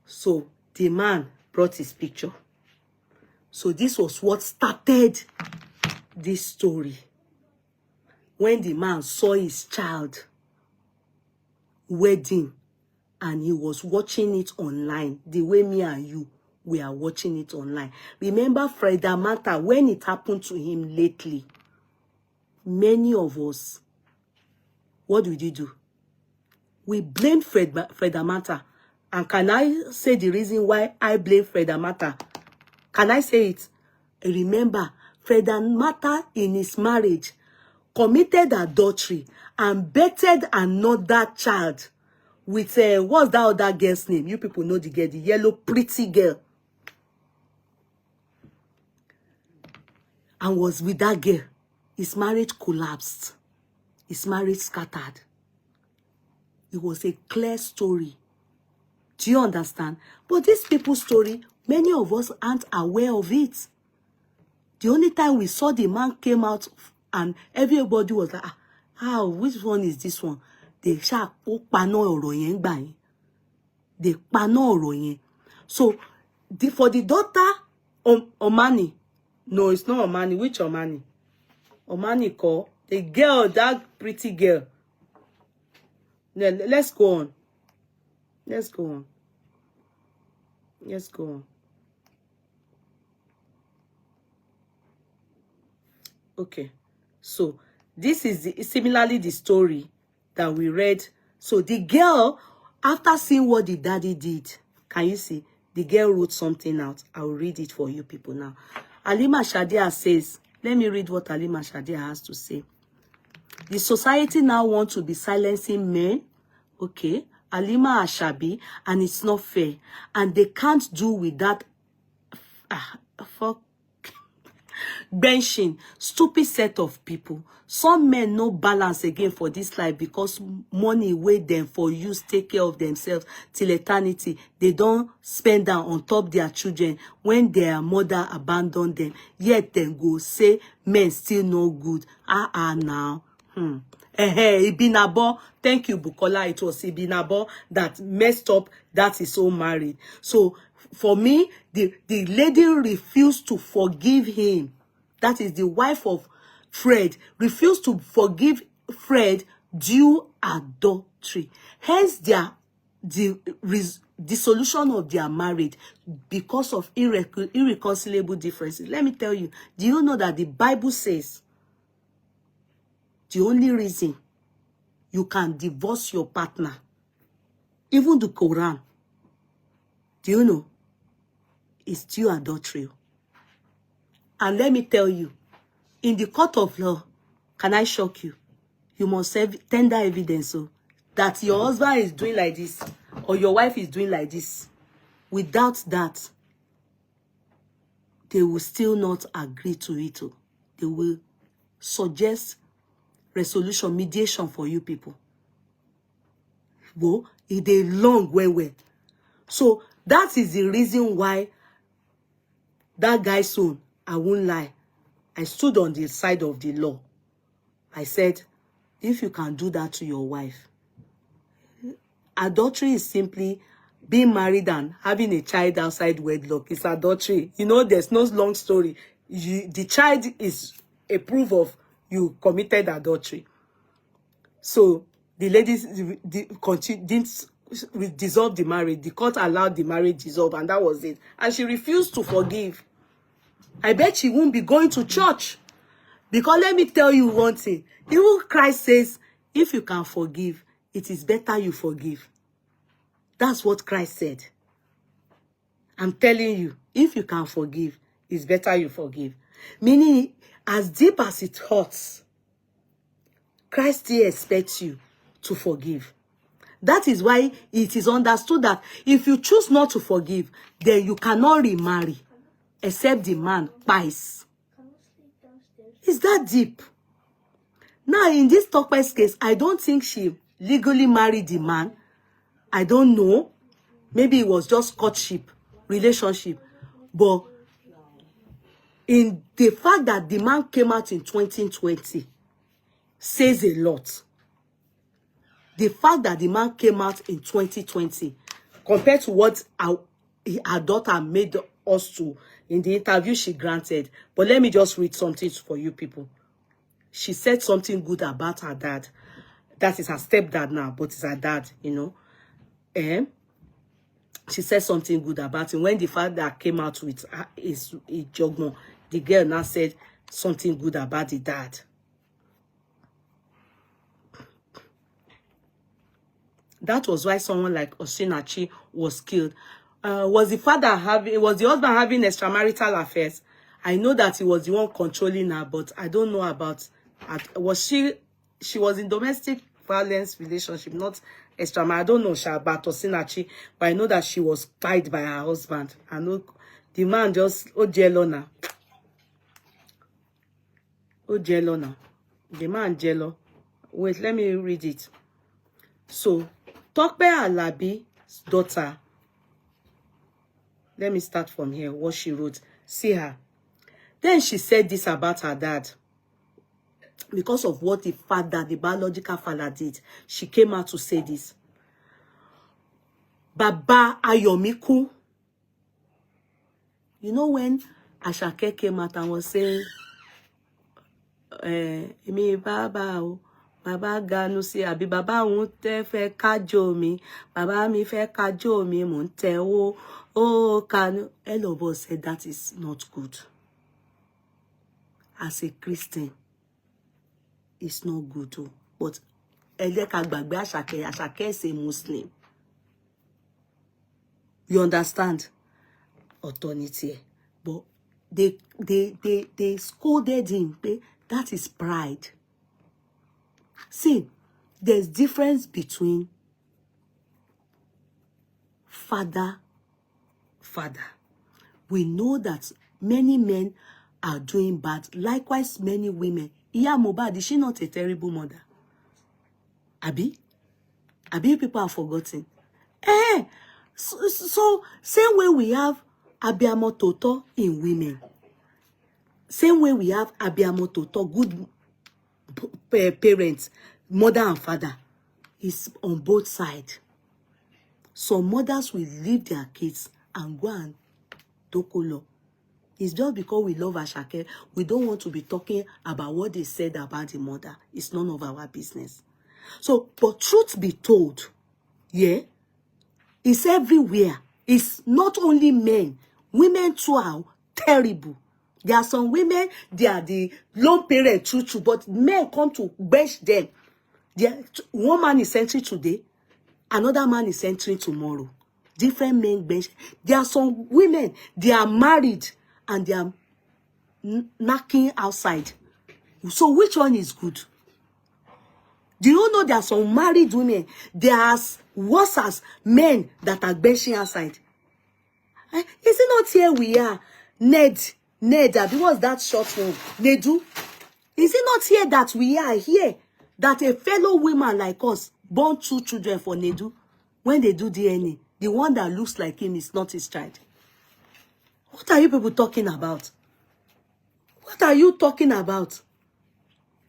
So the man brought his picture. So this was what started this story. When the man saw his child wedding and he was watching it online, the way me and you, we are watching it online. Remember Freda Mata, when it happened to him lately, many of us, what did you do? We blamed Freda Mata. And can I say the reason why I blame Freda Mata? Can I say it? Remember, Freda Mata in his marriage committed adultery and betted another child with, what's that other girl's name? You people know the girl, the yellow pretty girl. And was with that girl. His marriage collapsed. His marriage scattered. It was a clear story. Do you understand? But this people's story, many of us aren't aware of it. The only time we saw the man came out and everybody was like, which one is this one? They sha pano ọ̀rọ̀ yẹn gbà yẹn. They pano ọ̀rọ̀ yẹn. So, for the daughter, Omani, no, it's not Omani. Which Omani? Omani call the girl, that pretty girl. Let's go on. Let's go on. Let's go on. Okay. So this is similarly the story that we read. So the girl, after seeing what the daddy did, can you see? The girl wrote something out. I will read it for you people now. Halima Shadia says, let me read what Halima Shadia has to say. The society now wants to be silencing men. Okay. Halima Ashabi, and it's not fair. And they can't do with that fuck benching stupid set of people. Some men no balance again for this life because money wait them for use take care of themselves till eternity. They don't spend down on top their children when their mother abandoned them. Yet then go say men still no good. Now. Ibinabo, thank you, Bukola. It was Ibinabo that messed up that is so married. So for me, the lady refused to forgive him. That is the wife of Fred, refused to forgive Fred due adultery. Hence the dissolution of their marriage because of irreconcilable differences. Let me tell you, do you know that the Bible says the only reason you can divorce your partner, even the Quran, do you know, is due adultery? And let me tell you, in the court of law, can I shock you? You must have tender evidence that your husband is doing like this or your wife is doing like this. Without that, they will still not agree to it. They will suggest resolution, mediation for you people. Well, it's a long way. So that is the reason why that guy's son, I won't lie, I stood on the side of the law. I said, if you can do that to your wife, adultery is simply being married and having a child outside wedlock. It's adultery. You know, there's no long story. The child is a proof of you committed adultery. So the ladies didn't dissolve the marriage. The court allowed the marriage dissolve, and that was it. And she refused to forgive. I bet she won't be going to church. Because let me tell you one thing. Even Christ says, if you can forgive, it is better you forgive. That's what Christ said. I'm telling you, if you can forgive, it's better you forgive. Meaning, as deep as it hurts, Christ still expects you to forgive. That is why it is understood that if you choose not to forgive, then you cannot remarry, except the man buys. It's that deep. Now, in this Tope's case, I don't think she legally married the man. I don't know. Maybe it was just courtship, relationship. But in the fact that the man came out in 2020 says a lot. The fact that the man came out in 2020 compared to what our daughter made us to in the interview she granted. But let me just read something for you people. She said something good about her dad. That is her stepdad now, but it's her dad, you know. She said something good about him. When the father came out with his jogmo, the girl now said something good about the dad. That was why someone like Osinachi was killed. Was the husband having extramarital affairs? I know that he was the one controlling her, but I don't know about she was in domestic violence relationship, not extramarital. I don't know about Osinachi, but I know that she was tied by her husband. I know the man just jelona. Jelona. The man jello. Wait, let me read it. So Tope Alabi's daughter, let me start from here, what she wrote. See her. Then she said this about her dad. Because of what the biological father did, she came out to say this. Baba Ayomiku. You know when Ashake came out and was saying, me Baba, Baba ganu sí àbí baba òun tẹ́ fẹ́ kájò mi. Baba mi fẹ́ kájò mi mò ń tẹ́ ó. Oh, can all of us said that is not good. As a Christian, it's not good too. But Àṣàkẹ́ is a Muslim. You understand? Authority. But they scolded him. That is pride. See, there's difference between father. We know that many men are doing bad. Likewise, many women. Iya Mohbad, is she not a terrible mother? Abi people have forgotten. So same way we have Abiyamo Toto in women. Same way we have Abiyamo Toto, good parents, mother and father, is on both sides. Some mothers will leave their kids and go and dokolo. It's just because we love Àṣàkẹ́, we don't want to be talking about what they said about the mother. It's none of our business. So, but truth be told, yeah, it's everywhere. It's not only men. Women too are terrible. There are some women, they are the lone parent, true, but men come to bench them. One man is entering today, another man is entering tomorrow. Different men bench. There are some women, they are married and they are knocking outside. So which one is good? Do you know there are some married women, they are as worse as men that are benching outside? Is it not here we are? Ned, what's that short one? Nedu? Is it not here that we are here? That a fellow woman like us born 2 children for Nedu, when they do DNA, the one that looks like him is not his child. What are you people talking about? What are you talking about?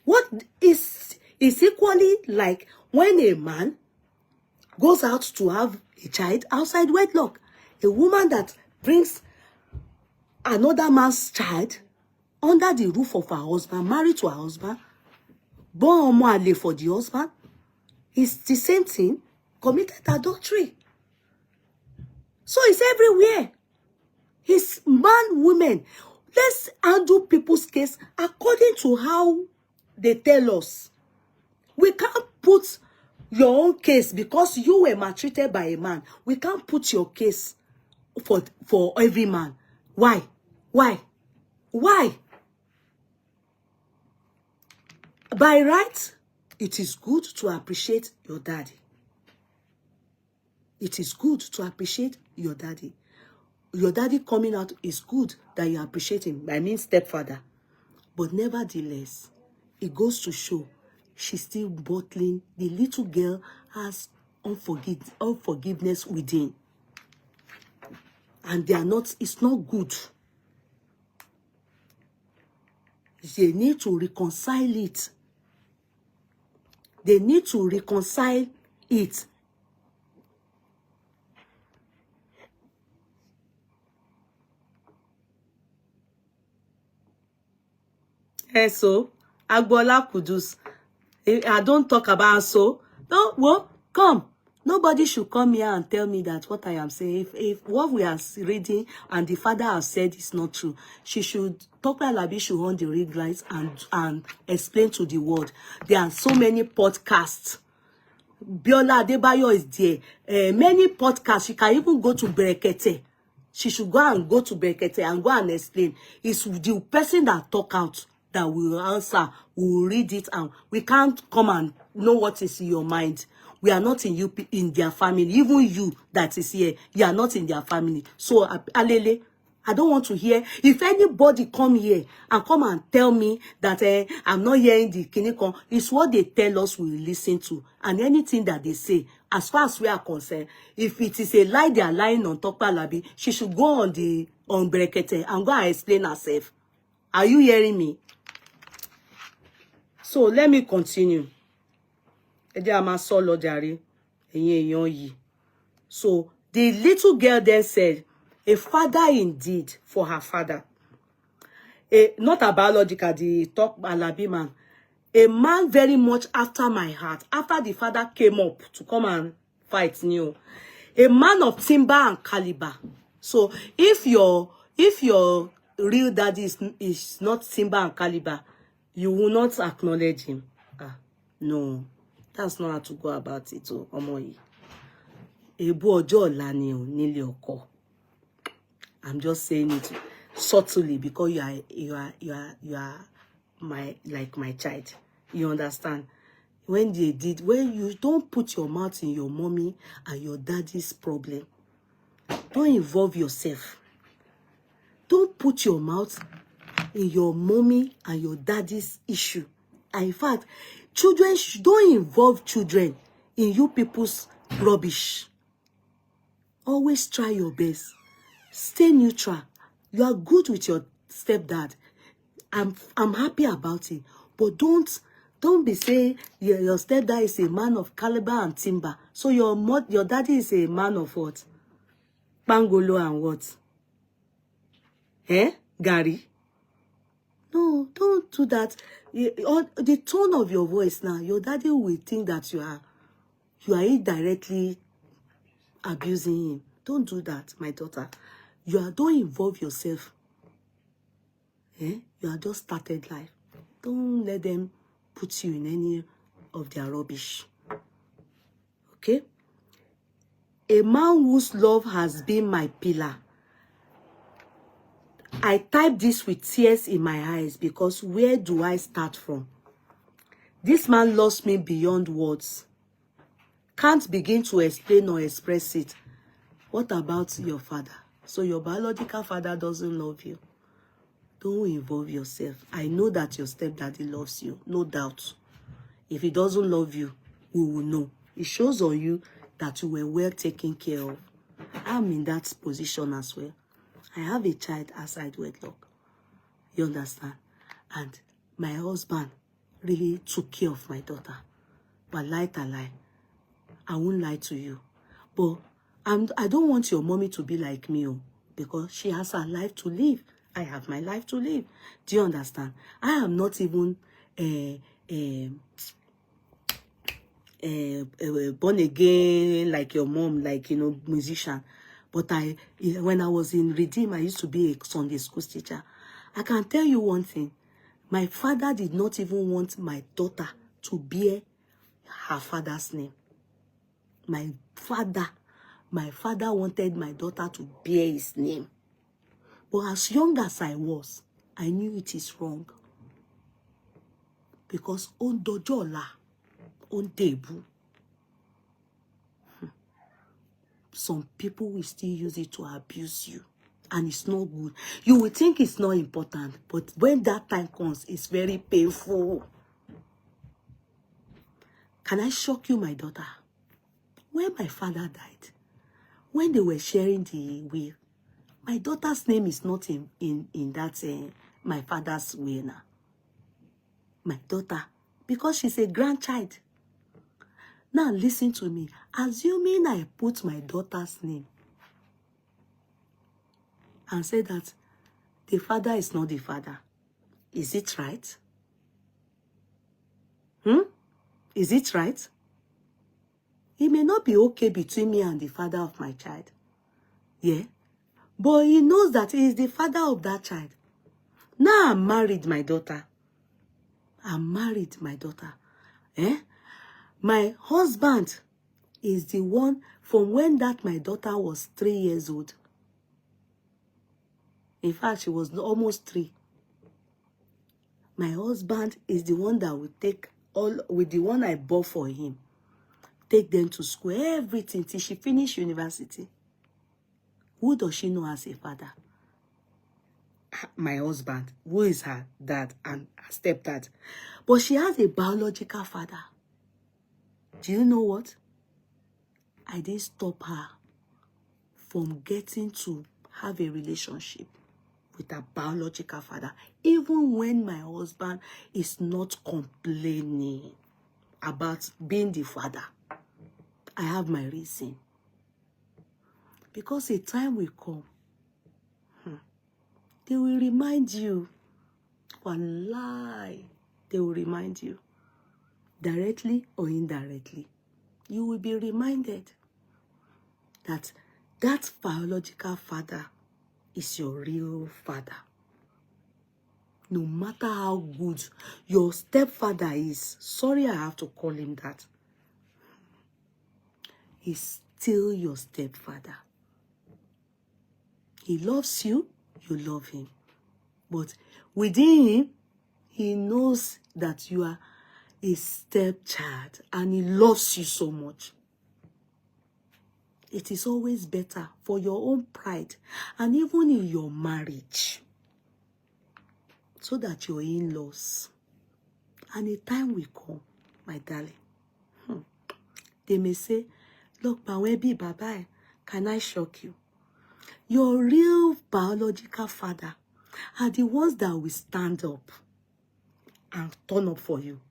What is equally like when a man goes out to have a child outside wedlock? A woman that brings another man's child under the roof of her husband, married to her husband, born ọmọ àlè for the husband, is the same thing, committed adultery. So it's everywhere. It's man, women. Let's handle people's case according to how they tell us. We can't put your own case because you were maltreated by a man. We can't put your case for every man. Why? By right, it is good to appreciate your daddy. It is good to appreciate your daddy. Your daddy coming out is good that you appreciate him. I mean stepfather. But nevertheless, it goes to show she's still bottling. The little girl has unforgiveness within. And they are not, it's not good. They need to reconcile it. They need to reconcile it. So, Agbola Kudus. I don't talk about so. No, well, come. Nobody should come here and tell me that what I am saying. If what we are reading and the father has said is not true, she should, Tope Alabi should on the red lights and explain to the world. There are so many podcasts. Biola Adebayo is there. Many podcasts. She can even go to Berekete. She should go to Berekete and go and explain. It's the person that talk out that will answer, will read it, and we can't come and know what is in your mind. We are not in their family. Even you that is here, you are not in their family. So, Alele, I don't want to hear. If anybody come here and come and tell me that I'm not hearing the kinikon, it's what they tell us we listen to. And anything that they say, as far as we are concerned, if it is a lie they are lying on Tope Alabi, she should go on Berekete and go and explain herself. Are you hearing me? So let me continue. So the little girl then said, a father indeed for her father. Not a biological, the Tope Alabi man. A man very much after my heart. After the father came up to come and fight new. A man of timber and caliber. So if your real daddy is not timber and caliber, you will not acknowledge him. Ah, no. That's not how to go about it. Oh, ọmọ yìí. Ebu ọjọ́ ọ̀la ni o nílé ọkọ. I'm just saying it subtly because you are my child. You understand? When you don't put your mouth in your mommy and your daddy's problem. Don't involve yourself. Don't put your mouth in your mommy and your daddy's issue. And in fact, don't involve children in you people's rubbish. Always try your best. Stay neutral. You are good with your stepdad. I'm happy about it. But don't be saying your stepdad is a man of caliber and timber. So your daddy is a man of what? Pangolo and what? Gary? No, don't do that. The tone of your voice now, your daddy will think that you are indirectly abusing him. Don't do that, my daughter. Don't involve yourself. You are just started life. Don't let them put you in any of their rubbish. Okay? A man whose love has been my pillar. I type this with tears in my eyes because where do I start from? This man lost me beyond words. Can't begin to explain or express it. What about your father? So your biological father doesn't love you. Don't involve yourself. I know that your stepdaddy loves you, no doubt. If he doesn't love you, we will know. It shows on you that you were well taken care of. I'm in that position as well. I have a child outside wedlock. You understand? And my husband really took care of my daughter. But lie, I won't lie to you. But I don't want your mommy to be like me, because she has her life to live. I have my life to live. Do you understand? I am not even born again like your mom, like, musician. But when I was in Redeem, I used to be a Sunday school teacher. I can tell you one thing. My father did not even want my daughter to bear her father's name. My father wanted my daughter to bear his name. But as young as I was, I knew it is wrong. Because on dojola, on debu, some people will still use it to abuse you. And it's not good. You will think it's not important, but when that time comes, it's very painful. Can I shock you, my daughter? When my father died, when they were sharing the will, my daughter's name is not in that my father's will now. My daughter, because she's a grandchild. Now listen to me. Assuming I put my daughter's name and say that the father is not the father, is it right? Is it right? It may not be okay between me and the father of my child. Yeah? But he knows that he is the father of that child. Now I'm married, my daughter. I'm married, my daughter. My husband is the one from when that my daughter was 3 years old. In fact, she was almost 3. My husband is the one that will take with the one I bought for him. Take them to school, everything till she finished university. Who does she know as a father? My husband, who is her dad and her stepdad. But she has a biological father. Do you know what? I didn't stop her from getting to have a relationship with her biological father, even when my husband is not complaining about being the father. I have my reason. Because a time will come, they will remind you, wallahi, They will remind you, directly or indirectly. You will be reminded that that biological father is your real father. No matter how good your stepfather is, sorry I have to call him that, he's still your stepfather. He loves you, you love him. But within him, he knows that you are a stepchild and he loves you so much. It is always better for your own pride and even in your marriage, so that your in-laws, and a time will come, my darling, they may say, look, Baba, can I shock you? Your real biological father are the ones that will stand up and turn up for you.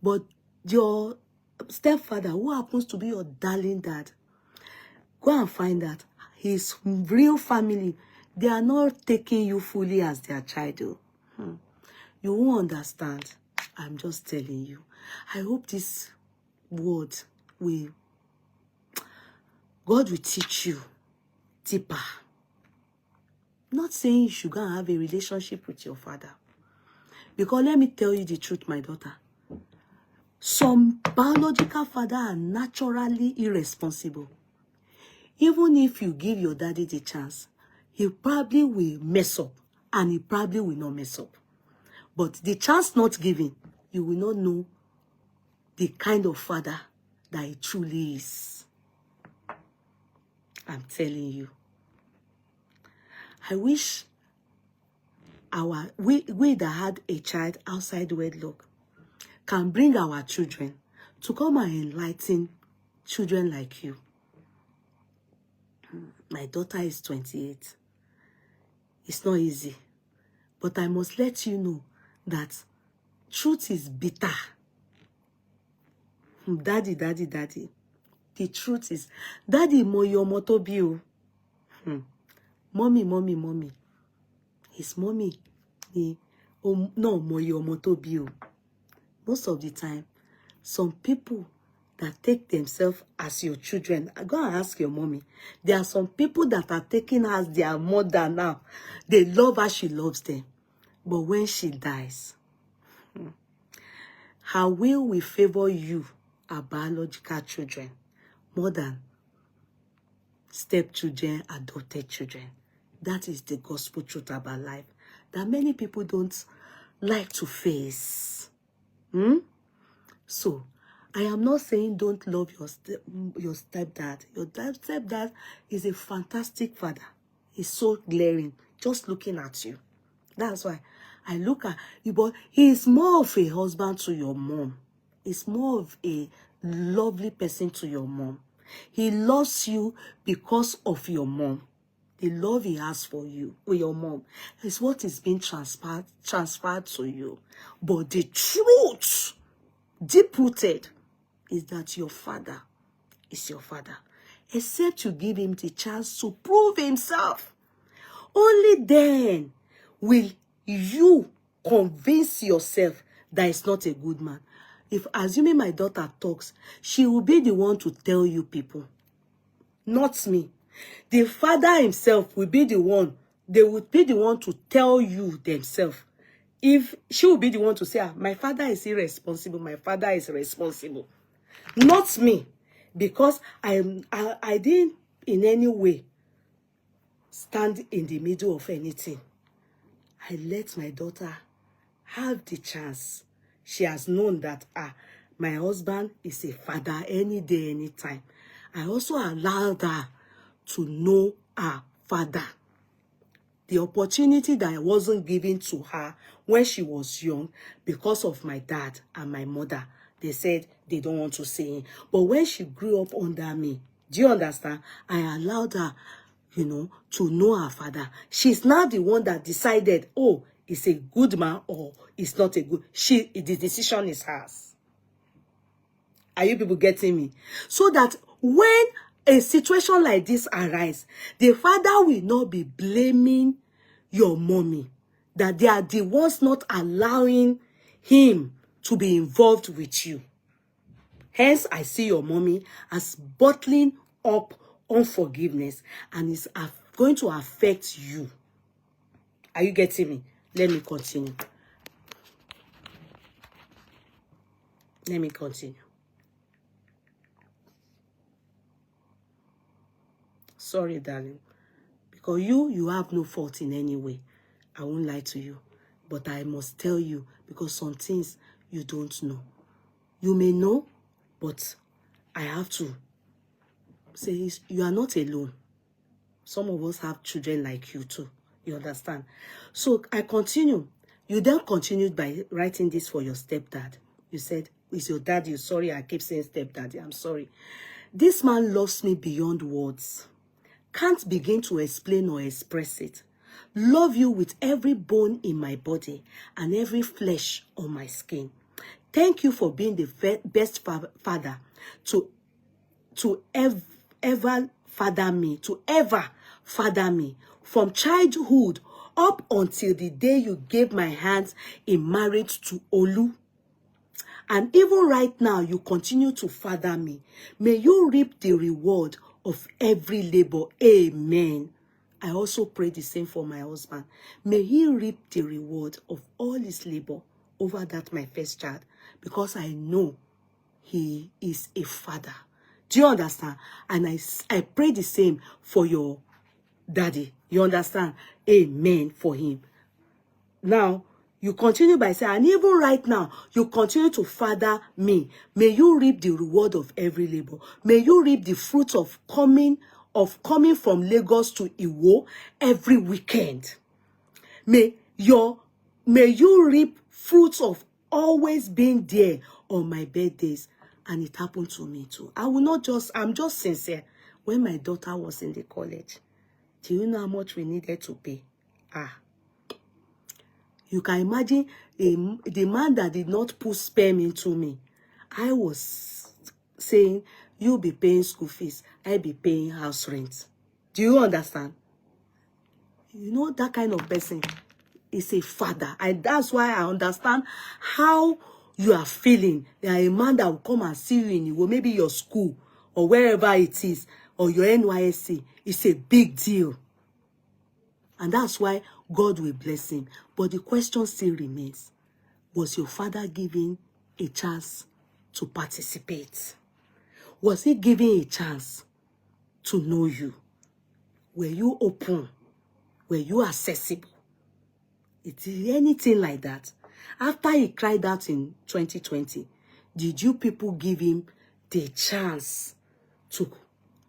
But your stepfather, who happens to be your darling dad, go and find that his real family, they are not taking you fully as their child. You won't understand. I'm just telling you. I hope this word will, God will teach you deeper. Not saying you should go and have a relationship with your father. Because let me tell you the truth, my daughter. Some biological fathers are naturally irresponsible. Even if you give your daddy the chance, he probably will mess up and he probably will not mess up. But the chance not given, you will not know the kind of father that he truly is. I'm telling you. I wish we that had a child outside wedlock can bring our children to come and enlighten children like you. My daughter is 28. It's not easy. But I must let you know that truth is bitter. Daddy. The truth is, Daddy moyo motobio. Mommy. His mommy. No moyo motobio. Most of the time, some people that take themselves as your children, go and ask your mommy. There are some people that are taking her as their mother now. They love her, she loves them. But when she dies, her will favor you, our biological children, more than stepchildren, adopted children. That is the gospel truth about life that many people don't like to face. So, I am not saying don't love your stepdad. Your stepdad is a fantastic father. He's so glaring, just looking at you. That's why I look at you, but he is more of a husband to your mom. He's more of a lovely person to your mom. He loves you because of your mom. The love he has for you, or your mom, is what is being transferred to you. But the truth, deep-rooted, is that your father is your father. Except you give him the chance to prove himself. Only then will you convince yourself that he's not a good man. If, assuming my daughter talks, she will be the one to tell you people. Not me. The father himself will be the one. They would be the one to tell you themselves. If she will be the one to say, my father is irresponsible, my father is responsible. Not me. Because I didn't in any way stand in the middle of anything. I let my daughter have the chance. She has known that my husband is a father any day, anytime. I also allowed her to know her father. The opportunity that wasn't given to her when she was young because of my dad and my mother. They said they don't want to say it. But when she grew up under me, do you understand? I allowed her, to know her father. She's now the one that decided, oh, it's a good man or it's not a good. The decision is hers. Are you people getting me? So that when a situation like this arises, the father will not be blaming your mommy that they are the ones not allowing him to be involved with you. Hence, I see your mommy as bottling up unforgiveness, and it's going to affect you. Are you getting me? Let me continue. Let me continue. Sorry, darling. Because you have no fault in any way. I won't lie to you. But I must tell you, because some things you don't know. You may know, but I have to say you are not alone. Some of us have children like you too. You understand? So I continue. You then continued by writing this for your stepdad. You said, "Is your daddy?" Sorry, I keep saying stepdaddy. I'm sorry. "This man loves me beyond words. Can't begin to explain or express it. Love you with every bone in my body and every flesh on my skin. Thank you for being the best father to ever father me from childhood up until the day you gave my hands in marriage to Olu. And even right now, you continue to father me. May you reap the reward of every labor." Amen. I also pray the same for my husband. May he reap the reward of all his labor over that my first child, because I know he is a father. Do you understand? And I pray the same for your daddy. You understand? Amen for him. Now, you continue by saying, "And even right now, you continue to father me. May you reap the reward of every labor. May you reap the fruit of coming from Lagos to Iwo every weekend. May you reap fruits of always being there on my birthdays." And it happened to me too. I'm just sincere. When my daughter was in the college, do you know how much we needed to pay? You can imagine the man that did not put sperm into me. I was saying, "You be paying school fees, I be paying house rent." Do you understand? You know, that kind of person is a father. That's why I understand how you are feeling. There are a man that will come and see you in maybe your school or wherever it is, or your NYSC. It's a big deal. And that's why God will bless him. But the question still remains, was your father given a chance to participate? Was he given a chance to know you? Were you open? Were you accessible? Is anything like that? After he cried out in 2020, did you people give him the chance to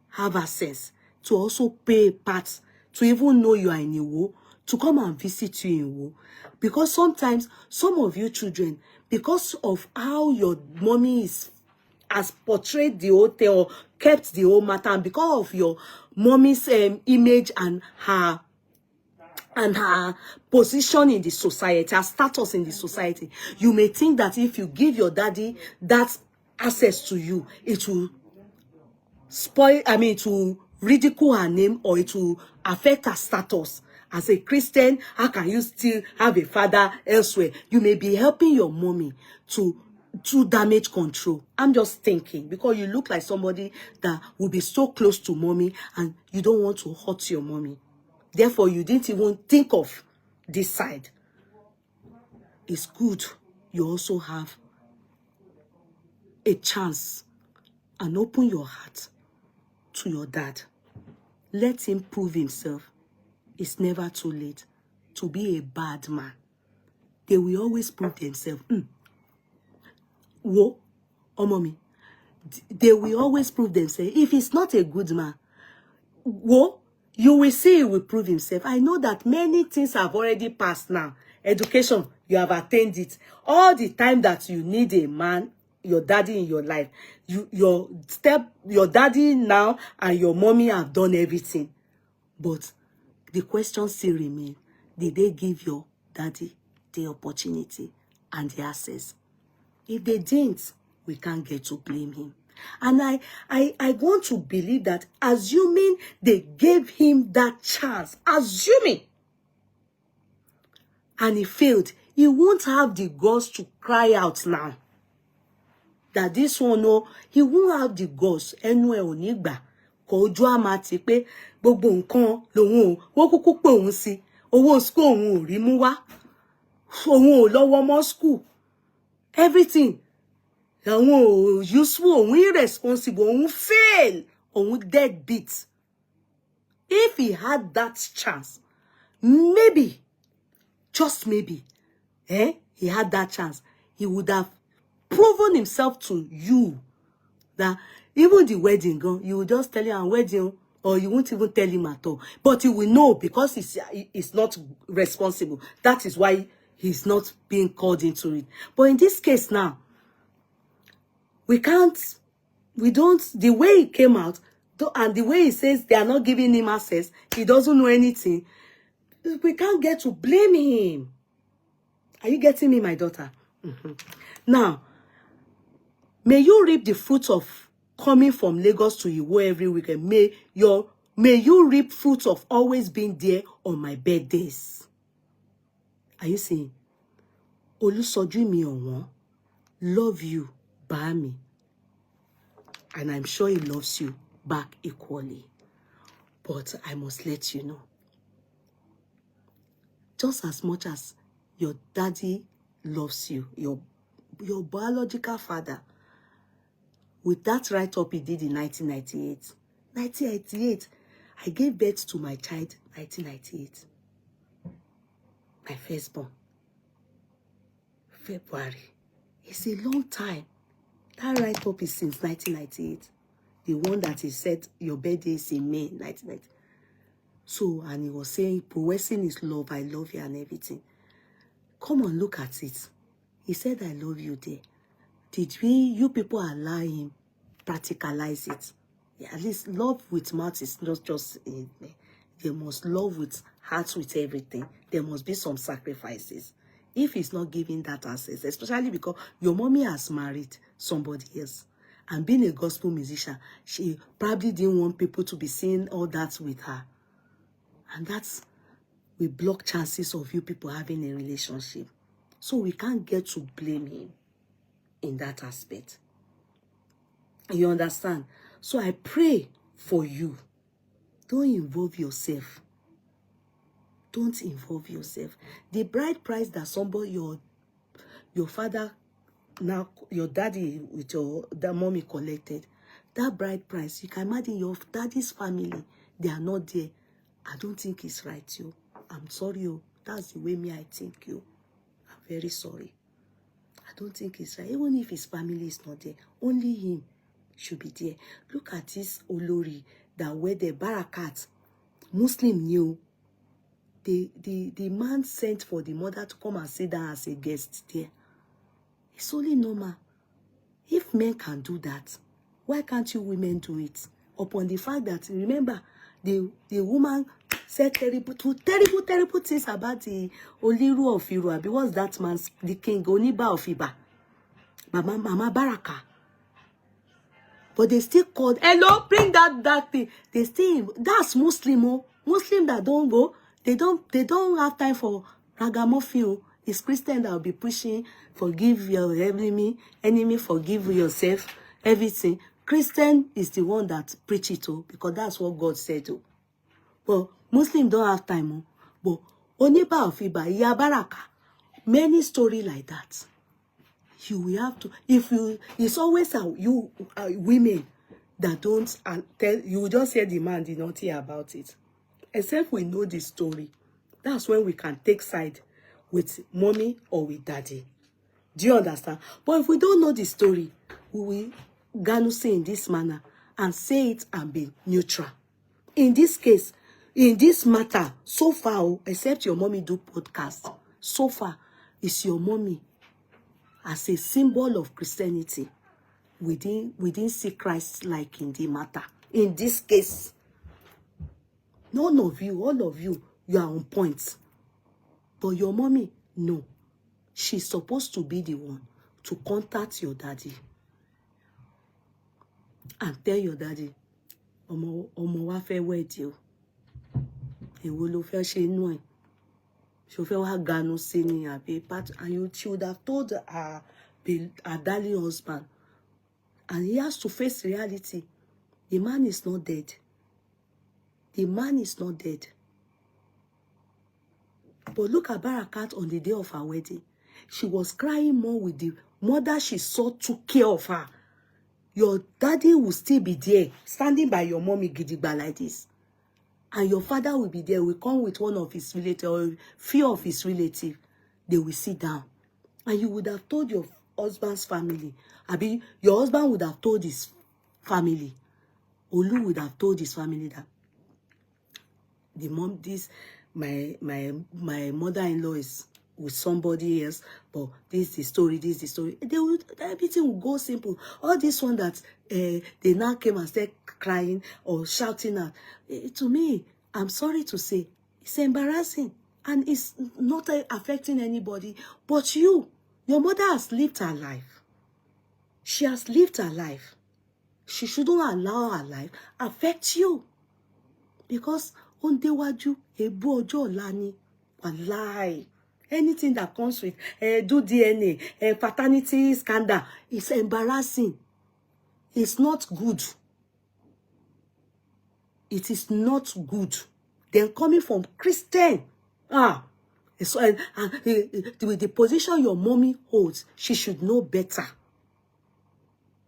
have access, to also pay part, to even know you are in Iwo, to come and visit you in Iwo? Because sometimes, some of you children, because of how your mommy has portrayed the whole thing or kept the whole matter, and because of your mommy's image and her position in the society, her status in the society, you may think that if you give your daddy that access to you, it will it will ridicule her name, or it will affect her status. As a Christian, how can you still have a father elsewhere? You may be helping your mommy to damage control. I'm just thinking, because you look like somebody that will be so close to mommy and you don't want to hurt your mommy. Therefore, you didn't even think of this side. It's good you also have a chance and open your heart to your dad. Let him prove himself. It's never too late to be a bad man. They will always prove themselves. Wo, mommy. They will always prove themselves. If he's not a good man, wo, you will see he will prove himself. I know that many things have already passed now. Education, you have attained it. All the time that you need a man, your daddy in your life, your daddy now and your mommy have done everything. But the question still remains, did they give your daddy the opportunity and the access? If they didn't, we can't get to blame him. And I want to believe that, assuming they gave him that chance, assuming, and he failed, he won't have the guts to cry out now. That this one, no, he won't have the guts. Ẹnu ẹ̀ ò ní gbà. Kò ojú á máa tì pé gbogbo nǹkan lòun ò, wọ́n kúkú pé òun sí. Owó school òun ò rí mú wá. Òun ò lọ́wọ́ mọ́ school. Everything. Òun ò useful, òun irresponsible, òun fail, òun deadbeat. If he had that chance, maybe, just maybe, he had that chance, he would have proven himself to you that even the wedding, you will just tell him I'm wedding, or you won't even tell him at all. But you will know because he's not responsible. That is why he's not being called into it. But in this case now, we don't, the way it came out, and the way he says they are not giving him access, he doesn't know anything, we can't get to blame him. Are you getting me, my daughter? Now, may you reap the fruit of coming from Lagos to Iwo every weekend. May you reap fruit of always being there on my birthdays. Are you seeing? Olusoju mi ọ̀wọ́n, love you, Bami. And I'm sure he loves you back equally. But I must let you know, just as much as your daddy loves you, your biological father, with that write-up he did in 1998. 1998, I gave birth to my child 1998. My firstborn. February. It's a long time. That write-up is since 1998. The one that he said your birthday is in May 1990. So, and he was saying, progressing is love, I love you and everything. Come on, look at it. He said, I love you there. Did you people allow him practicalize it? Yeah, at least love with mouth is not just in there. They must love with heart, with everything. There must be some sacrifices. If he's not giving that access, especially because your mommy has married somebody else, and being a gospel musician, she probably didn't want people to be seeing all that with her. And that's, we block chances of you people having a relationship. So we can't get to blame him in that aspect. You understand? So I pray for you. Don't involve yourself. Don't involve yourself. The bride price that somebody, your father, now your daddy with the mommy collected, that bride price, you can imagine your daddy's family, they are not there. I don't think it's right, you. I'm sorry, you. That's the way me I think, you. I'm very sorry. I don't think it's right. Even if his family is not there, only him should be there. Look at this Olori that wear the barakat. Muslim knew. The man sent for the mother to come and sit down as a guest there. It's only normal. If men can do that, why can't you women do it? Upon the fact that, remember, the woman said terrible things about the Oliru of Iruabi. What's that man's, the king, Oniba of Iba? Mama Baraka. But they still called, hello, bring that thing. They still, that's Muslim, oh. Muslim that don't go, they don't have time for ragamuffin. It's Christian that will be pushing, forgive your enemy, forgive yourself, everything. Christian is the one that preach it, oh, because that's what God said, oh. But Muslim don't have time, oh. But Oniba of Iba, Iya Baraka, many story like that. You will have to, if you, it's always you women that don't tell, you will just hear the man did not hear about it. Except we know the story. That's when we can take side with mommy or with daddy. Do you understand? But if we don't know the story, we will gonna say in this manner and say it and be neutral. In this case, in this matter, so far, except your mommy do podcast, so far, it's your mommy as a symbol of Christianity. We didn't see Christ like in the matter. In this case, none of you, all of you, you are on point. But your mommy, no. She's supposed to be the one to contact your daddy and tell your daddy, Omo wa fẹ́ wed you. Èwo ló fẹ́ ṣe nú ẹ̀. She ganu sini and she would have told her darling husband. And he has to face reality. The man is not dead. The man is not dead. But look at Barakat on the day of her wedding. She was crying more with the mother she saw took care of her. Your daddy will still be there, standing by your mommy gidigba like this. And your father will be there, will come with one of his relatives or few of his relatives. They will sit down. And you would have told your husband's family. Your husband would have told his family. Olu would have told his family that the mom, my mother-in-law is with somebody else, but this is the story, this is the story. Everything will go simple. All this one that they now came and started crying or shouting at, to me, I'm sorry to say, it's embarrassing. And it's not affecting anybody but you. Your mother has lived her life. She has lived her life. She shouldn't allow her life affect you. Because on dewaju, ebu ojo lani, wallahi. Anything that comes with do DNA, paternity scandal, is embarrassing. It's not good. It is not good. They're coming from Christian. So, with the position your mommy holds, she should know better.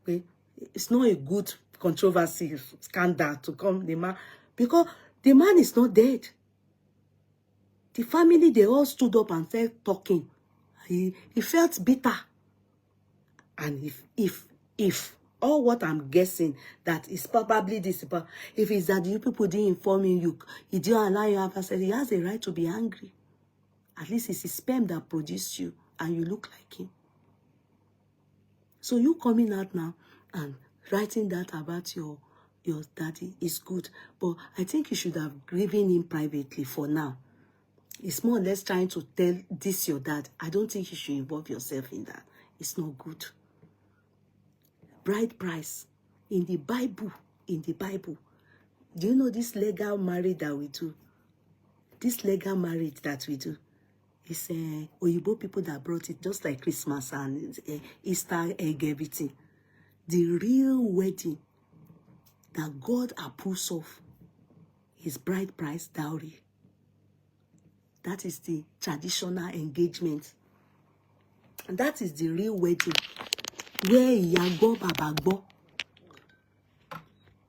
Okay? It's not a good controversy, scandal to come the man, because the man is not dead. The family, they all stood up and felt talking. He felt bitter. And if all what I'm guessing that is probably this, if it's that you people didn't inform him, he didn't allow you to have said, he has a right to be angry. At least it's his sperm that produced you and you look like him. So you coming out now and writing that about your daddy is good. But I think you should have grieved him privately for now. It's more or less trying to tell this your dad. I don't think you should involve yourself in that. It's not good. Bride price. In the Bible. Do you know this legal marriage that we do? This legal marriage that we do. It's Oyibo people that brought it, just like Christmas and Easter egg, everything. The real wedding that God approves of is bride price dowry. That is the traditional engagement. And that is the real wedding. Where Iyago Babagbo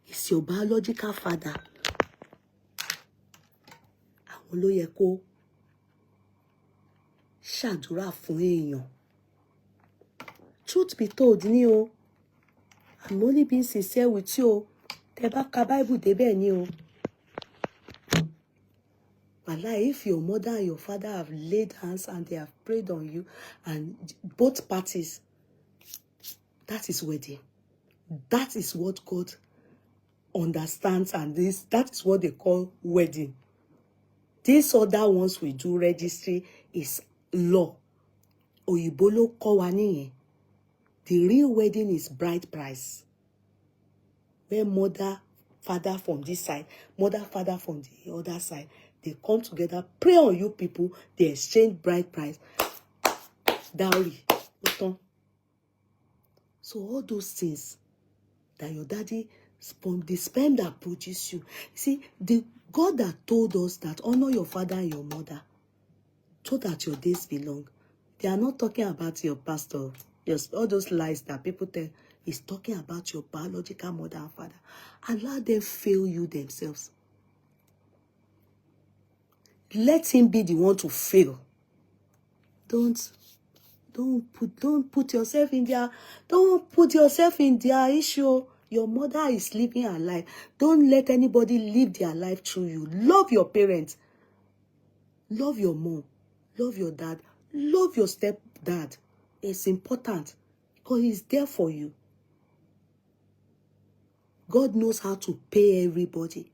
is your biological father. Àwọn ló yẹ kó ṣàdúrà fún èèyàn. Truth be told, ni o. I'm only being sincere with you. Tẹ́ bá ka Bible débẹ̀ ni o. Wallahi, if your mother and your father have laid hands and they have prayed on you, and both parties, that is wedding. That is what God understands, and that is what they call wedding. These other ones we do registry is law. Òyìnbó ló kọ́ wa nìyẹn. The real wedding is bride price. Where mother, father from this side, mother, father from the other side, they come together, pray on you people, they exchange bride price, dowry. So all those things that your daddy, the sperm that produces you. See, the God that told us that honor your father and your mother, so that your days be long. They are not talking about your pastor. All those lies that people tell. He's talking about your biological mother and father. Allow them fail you themselves. Let him be the one to fail. Don't put yourself in their. Don't put yourself in their issue. Your mother is living her life. Don't let anybody live their life through you. Love your parents. Love your mom. Love your dad. Love your stepdad. It's important because he's there for you. God knows how to pay everybody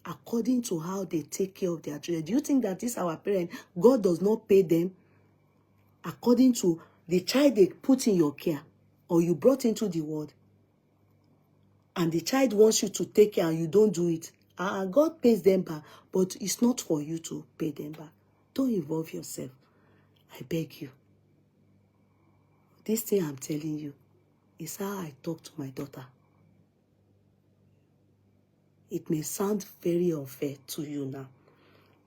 according to how they take care of their children. Do you think that this our parents, God does not pay them according to the child they put in your care or you brought into the world? And the child wants you to take care and you don't do it. God pays them back, but it's not for you to pay them back. Don't involve yourself. I beg you. This thing I'm telling you is how I talk to my daughter. It may sound very unfair to you now,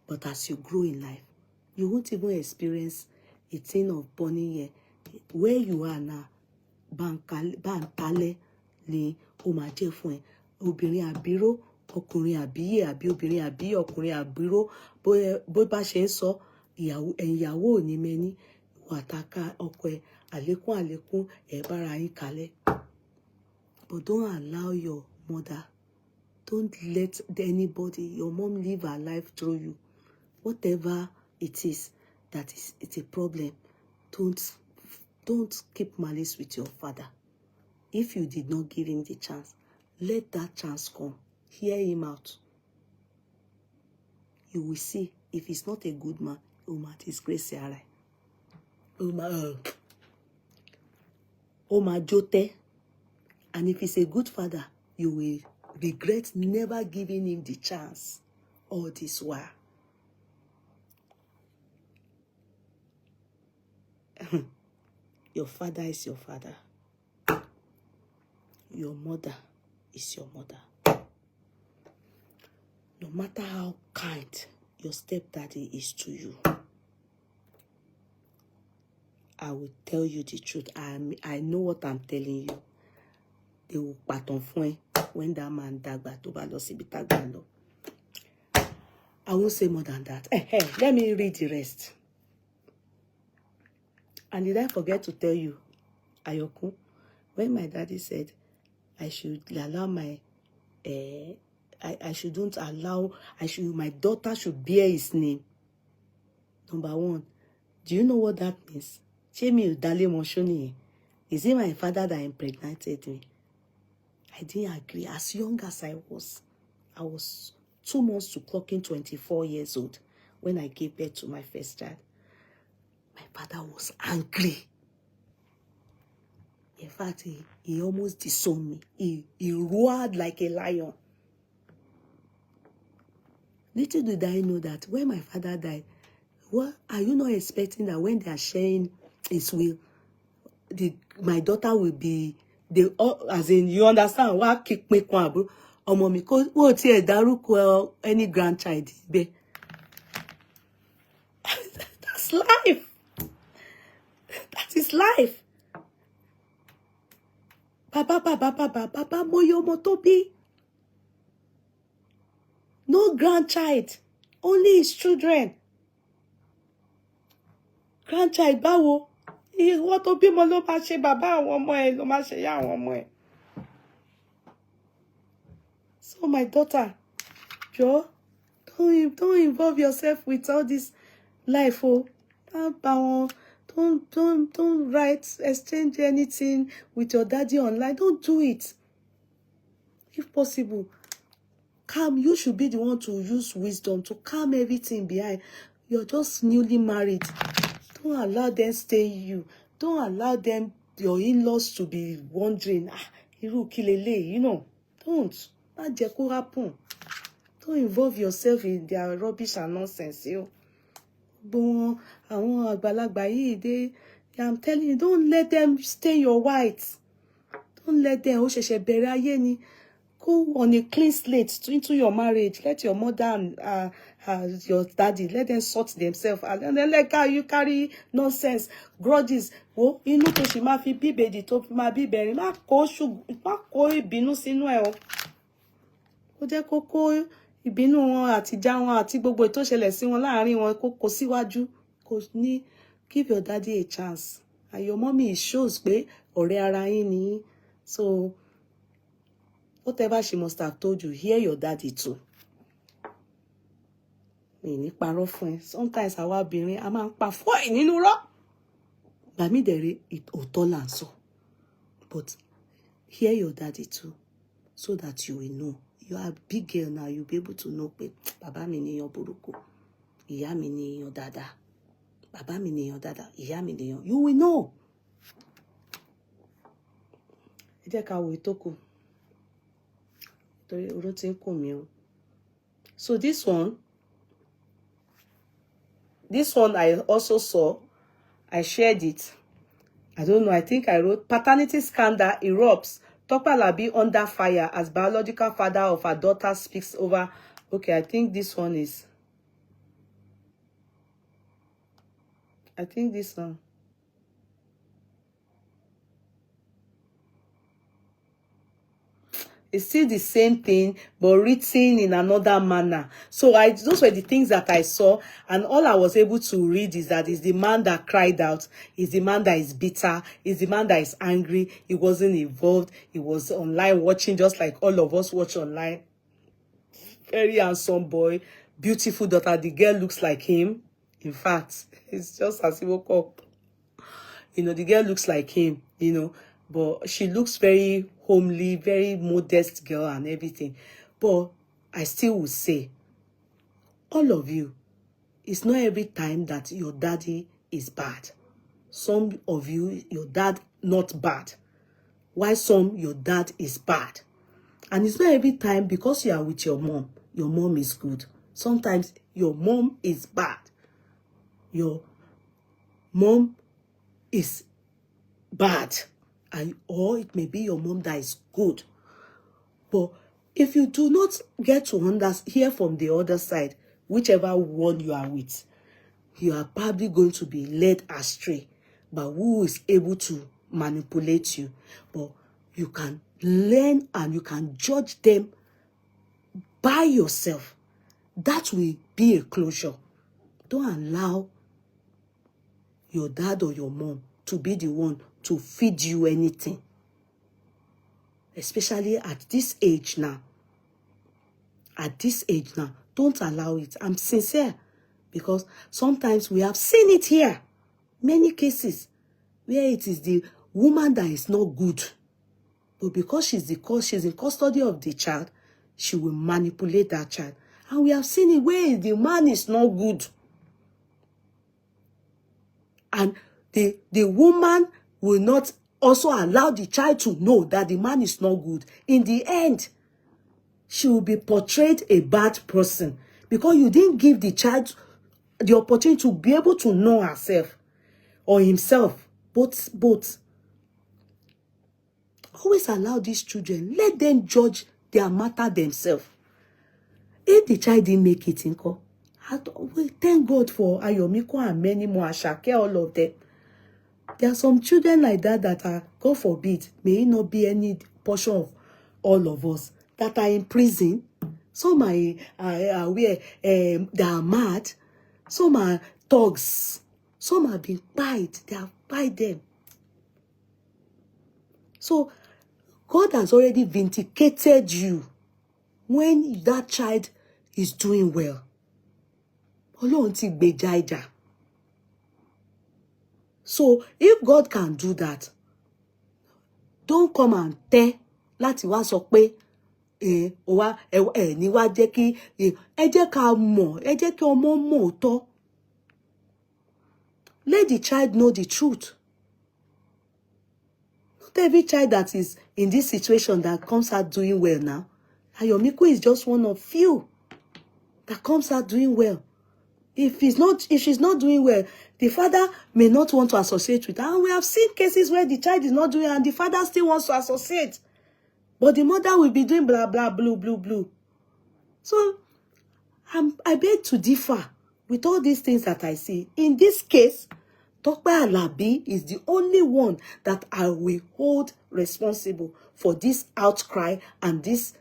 but as you grow in life, you won't even experience a thing of burning here. Where you are now, bàǹtálẹ́ ni ó máa jẹ́ fún ẹ. Obìnrin àbíró, ọkùnrin àbíyè, àbí obìnrin àbíyè, ọkùnrin àbíró, bó bá ṣe ń sọ, ìyàwó ò ní mẹ́ni, wàtàkà ọkọ ẹ, àlékún, ẹ bára yín kalẹ̀. But don't allow your mother, don't let anybody, your mom live her life through you. Whatever it is, it's a problem. Don't keep malice with your father. If you did not give him the chance, let that chance come. Hear him out. You will see, if he's not a good man, he will disgrace your life. Jote. And if he's a good father, you will regret never giving him the chance all this while. Your father is your father. Your mother is your mother. No matter how kind your stepdaddy is to you, I will tell you the truth. I know what I'm telling you. They will pattern fún when that man dagba tó bá lọ síbi tágbà lọ. I won't say more than that. Let me read the rest. And did I forget to tell you, Ayoku, when my daddy said I should allow my, my daughter should bear his name. Number one, do you know what that means? Is it my father that impregnated me? I didn't agree. As young as I was 2 months to clocking 24 years old when I gave birth to my first child. My father was angry. In fact, he almost disowned me. He roared like a lion. Little did I know that when my father died, what are you not expecting that when they are sharing his will, my daughter will be as in, you understand? What kick me bro? Mommy, cause what here daruko any grandchild be. That's life. That is life. Papa, moyo motobi. No grandchild, only his children. Grandchild, báwo? Ìwọ tó bímọ ló máa ṣe bàbá àwọn ọmọ ẹ, ló máa ṣe ìyá àwọn ọmọ ẹ. So my daughter, Joe, don't involve yourself with all this life. Oh, don't write, exchange anything with your daddy online. Don't do it. If possible, calm. You should be the one to use wisdom to calm everything behind. You're just newly married. Don't allow them stay you. Don't allow them, your in-laws, to be wondering, irú kí leléyìí, you know. Don't. Má jẹ́ kó happen. Don't involve yourself in their rubbish and nonsense, you. Bon, àwọn àgbàlagbà yìí, I'm telling you, don't let them stain your white. Don't let them, ó ṣẹ̀ṣẹ̀ bẹ̀rẹ̀ ayé ni. Go on a clean slate into your marriage. Let your mother and your daddy, let them sort themselves out. And then let you carry nonsense, grudges. Oh, inú tó ṣì máa fi bíbèdì tó fi máa bíbẹ̀rin. Má kó ìbínú sínú ẹ o. Ó jẹ́ kó kó ìbínú wọn àti ìjà wọn àti gbogbo ètò ṣẹlẹ̀ sí wọn láàárín wọn kó síwájú. Kò ní, give your daddy a chance. And your mommy shows pé ọ̀rẹ́ ara yín ni. So whatever she must have told you, hear your daddy too. Ní parọ́ fún ẹ. Sometimes àwa obìnrin a máa ń pa fọ́ì nínú rọ́. Bà mí dẹ̀rẹ̀ òótọ́ là ń sọ. But hear your daddy too, so that you will know. You are a big girl now, you'll be able to know pé bàbá mi ni èèyàn burúkú, ìyá mi ni èèyàn dáadáa. Bàbá mi ni èèyàn dáadáa, ìyá mi ni èèyàn. You will know. Ẹ jẹ́ ká wo ìtókù. Torí oró tí ń kùn mí o. So this one, This one I also saw. I shared it. I don't know. I think I wrote, paternity scandal erupts. Tope Alabi under fire as biological father of her daughter speaks over. Okay, I think this one is. I think this one. It's still the same thing, but written in another manner. So those were the things that I saw, and all I was able to read is that it's the man that cried out, is the man that is bitter, is the man that is angry. He wasn't involved. He was online watching, just like all of us watch online. Very handsome boy, beautiful daughter. The girl looks like him. In fact, it's just as he woke up. You know, the girl looks like him, you know, but she looks very homely, very modest girl and everything. But I still would say, all of you, it's not every time that your daddy is bad. Some of you, your dad not bad. Why some, your dad is bad. And it's not every time because you are with your mom is good. Sometimes your mom is bad. Your mom is bad, or it may be your mom that is good. But if you do not get to hear from the other side, whichever one you are with, you are probably going to be led astray by who is able to manipulate you. But you can learn and you can judge them by yourself. That will be a closure. Don't allow your dad or your mom to be the one to feed you anything. Especially at this age now. At this age now, don't allow it. I'm sincere. Because sometimes we have seen it here. Many cases where it is the woman that is not good. But because she's in custody of the child, she will manipulate that child. And we have seen it where the man is not good. And the woman will not also allow the child to know that the man is not good. In the end, she will be portrayed a bad person because you didn't give the child the opportunity to be able to know herself or himself. Both. Always allow these children. Let them judge their matter themselves. If the child didn't make it, thank God for Ayomiko and many more, Ashake, all of them. There are some children like that are, God forbid, may it not be any portion of all of us, that are in prison. Some are where they are mad. Some are thugs. Some have been bite. They have bite them. So God has already vindicated you when that child is doing well. So if God can do that, don't come and tell láti wá sọ pé ní wá jẹ́ kí ẹ jẹ́ ká mọ̀, ẹ jẹ́ kí ọmọ mọ̀ òótọ́. Let the child know the truth. Not every child that is in this situation that comes out doing well now. Ayomiko is just one of few that comes out doing well. If she's not doing well, the father may not want to associate with her. And we have seen cases where the child is not doing and the father still wants to associate. But the mother will be doing blah, blah, blue. So, I beg to differ with all these things that I see. In this case, Tope Alabi is the only one that I will hold responsible for this outcry and this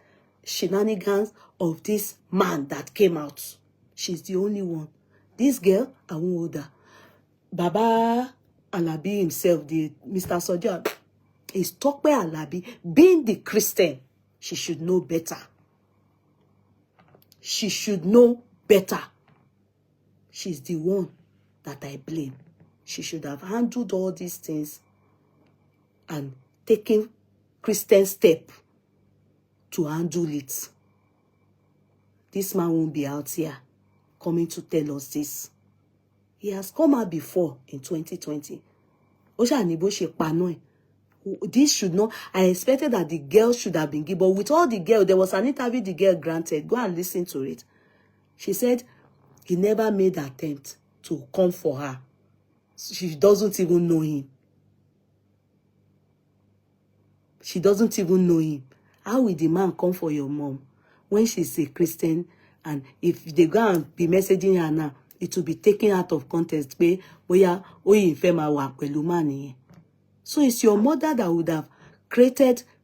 shenanigans of this man that came out. She's the only one. This girl, I won't hold her. Baba Alabi himself, the Mr. Soja, is Tope Alabi. Being the Christian, she should know better. She should know better. She's the one that I blame. She should have handled all these things and taken Christian step to handle it. This man won't be out here coming to tell us this. He has come out before in 2020. This should not. I expected that the girl should have been given. But with all the girl, there was an interview the girl granted. Go and listen to it. She said he never made an attempt to come for her. She doesn't even know him. She doesn't even know him. How will the man come for your mom when she's a Christian? And if they go and be messaging her now, it will be taken out of context. So it's your mother that would have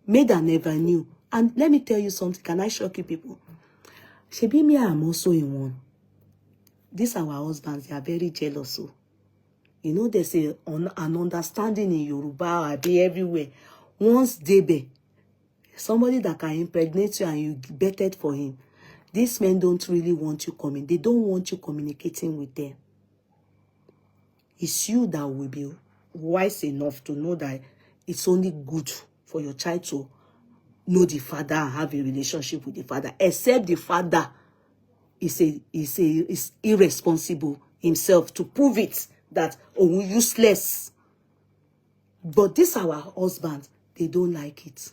made an avenue. And let me tell you something. Can I shock you people? Shebi me, I'm also in one. These our husbands, they are very jealous. So, you know, there's an understanding in Yoruba, I be everywhere. Once they be somebody that can impregnate you and you betted for him, these men don't really want you coming. They don't want you communicating with them. It's you that will be wise enough to know that it's only good for your child to know the father and have a relationship with the father, except the father is irresponsible himself to prove it that useless. But this our husband, they don't like it.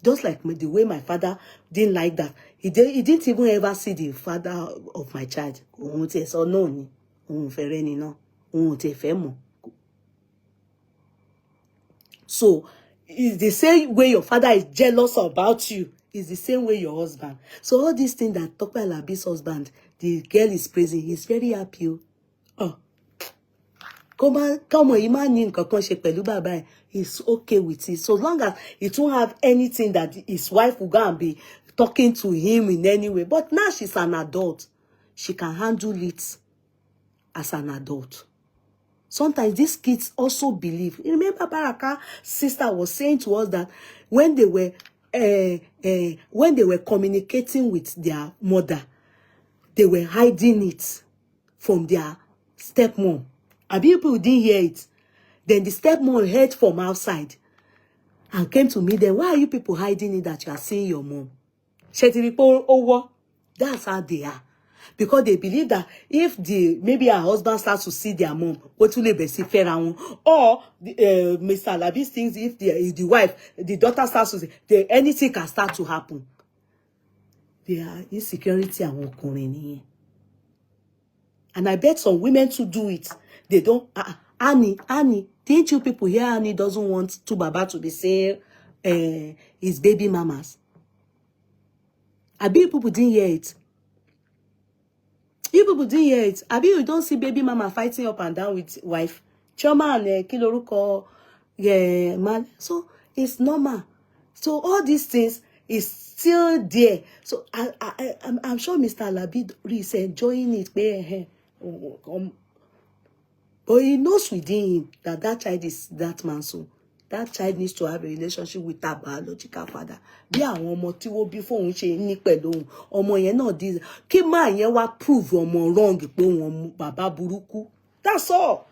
Just like the way my father didn't like that. He didn't even ever see the father of my child. So no. So it's the same way your father is jealous about you. It's the same way your husband. So all these things that Tope Alabi's husband, the girl is praising, he's very happy. Oh. Come on, he's okay with it. So long as he don't have anything that his wife will go and be talking to him in any way. But now she's an adult. She can handle it as an adult. Sometimes these kids also believe. Remember, Baraka's sister was saying to us that when they were communicating with their mother, they were hiding it from their stepmom. And people didn't hear it. Then the stepmom heard from outside and came to me. Then why are you people hiding it that you are seeing your mom? That's how they are. Because they believe that if maybe her husband starts to see their mom, what will they be see fair or Mr. Alabi thinks if the wife, the daughter starts to see, anything can start to happen. Their insecurity and one. And I bet some women to do it. They don't. Annie, didn't you people hear Annie doesn't want to Baba to be saying his baby mamas? I bet people didn't hear it. You people didn't hear it. I bet you don't see baby mama fighting up and down with wife. Choma and Kiloruko, man. So it's normal. So all these things is still there. So I'm sure Mr. Alabi is enjoying it. But he knows within him that child is that man. So that child needs to have a relationship with that biological father. Bí àwọn ọmọ tí wọ́n bí fóun ṣe ní pẹ̀lú òun. Ọmọ yẹn náà di kí máa yẹn wá prove ọmọ wrong pé òun bàbá burúkú. That's all.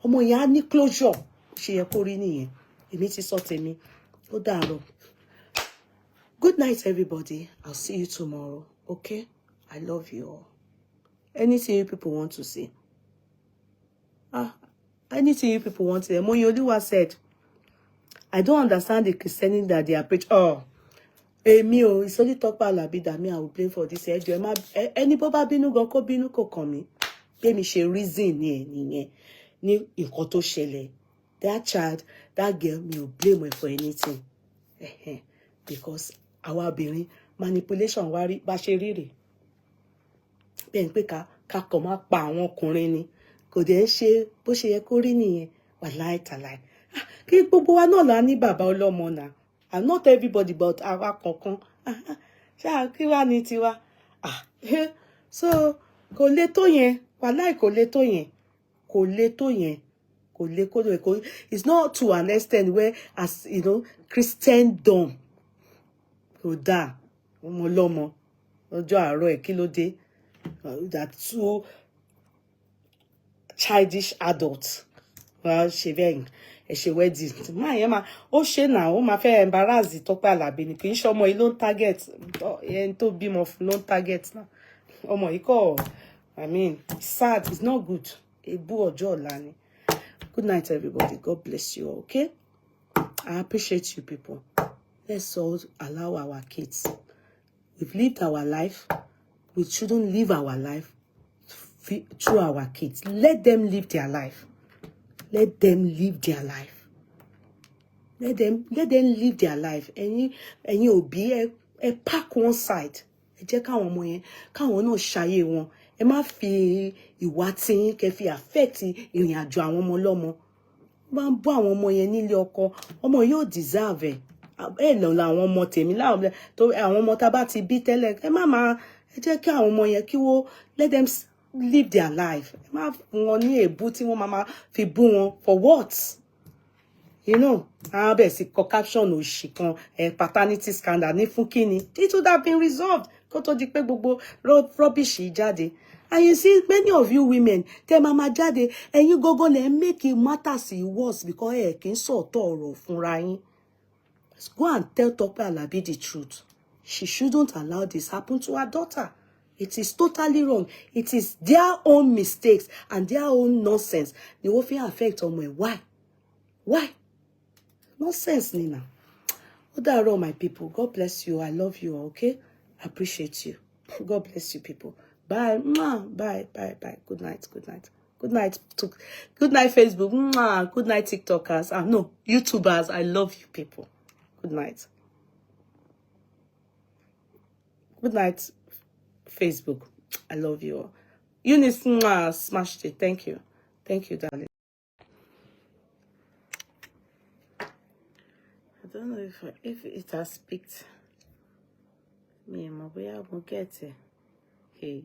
Ọmọ yẹn á ní closure. Ṣé yẹ kó rí nìyẹn. Èmi ti sọ tèmi. Ó dàárọ̀. Good night, everybody. I'll see you tomorrow. Okay? I love you all. Anything you people want to say? Anything you people want to say? Moyoluwa said, I don't understand the Christianity that they are preaching. Oh, it's only Tope Alabi that I will blame for this. Any baba binu gan ko binu ko kàn mí. Pé mi ṣe reason ní nǹkan tó ṣẹlẹ̀. That child, that girl, me will blame her for anything. Because our obìnrin manipulation wa rí bá ṣe rí rè. Bẹ́ẹ̀ pé ká kàn máa pa àwọn ọkùnrin ni. Kò dẹ̀ ṣe bó ṣe yẹ kó rí nìyẹn. Wàláì tàláì. Kí gbogbo wa náà la ní bàbá ọlọ́mọ náà. And not everybody but àwa kọ̀ọ̀kan. Ṣá kí wá ní tiwa. So kò lè tó yẹn. Wàláì kò lè tó yẹn. Kò lè tó yẹn. Kò lè kó lè. It's not to an extent where, as you know, Christendom. Kò dáa. Ọmọ ọlọ́mọ. Ọjọ́ àárọ̀ ẹ̀ kí ló dé? That two childish adults. Well, she wedding. Ma, ó ṣe náà, ó máa fẹ́ embarrass Tope Alabi ni. Kì í ṣe ọmọ yìí ló ń target. Ẹni tó bímọ fún ló ń target náà. Ọmọ yìí kọ́, I mean, it's sad. It's not good. Ebu ọjọ́ ọ̀la ni. Good night, everybody. God bless you all, okay? I appreciate you people. Let's all allow our kids. We've lived our life. We shouldn't live our life through our kids. Let them live their life. Let them live their life. Let them live their life. Ẹ̀yin òbí ẹ pack one side. Ẹ jẹ́ káwọn ọmọ yẹn káwọn náà ṣayé wọn. Ẹ má fi ìwà tí yín kẹ́ fi affect ìrìn àjò àwọn ọmọ lọ́mọ. Bá ń bọ́ àwọn ọmọ yẹn nílé ọkọ, ọmọ yóò deserve ẹ̀ lọ làwọn ọmọ tèmi láwọn tó àwọn ọmọ tá bá ti bí tẹ́lẹ̀ ẹ jẹ́ kí àwọn ọmọ yẹn kí wọ́n let them live their life. Ẹ má fún wọn ní èébú tí wọ́n máa fi bú wọn for what? You know, àwọn bẹ̀ sí kọ caption òṣì kan paternity scandal ní fún kíni. It would have been resolved kó tó di pé gbogbo rubbish yìí jáde. And you see, many of you women, tẹ mama jáde, ẹ̀yin gógó lẹ make it matters worse because ẹ kì í sọ̀tọ̀ ọ̀rọ̀ fúnra yín. Go and tell Tope Alabi the truth. She shouldn't allow this happen to her daughter. It is totally wrong. It is their own mistakes and their own nonsense. They will feel affect ọmọ ẹ̀. Why? Why? Nonsense, Nina. What are all my people? God bless you. I love you, okay? I appreciate you. God bless you, people. Bye. Bye. Good night. Good night. Good night. Good night, Facebook. Good night, TikTokers. No, YouTubers. I love you, people. Good night. Good night, Facebook. I love you all. Eunice, smashed it. Thank you. Thank you, darling. I don't know if it has picked me, but I will get it. Hey.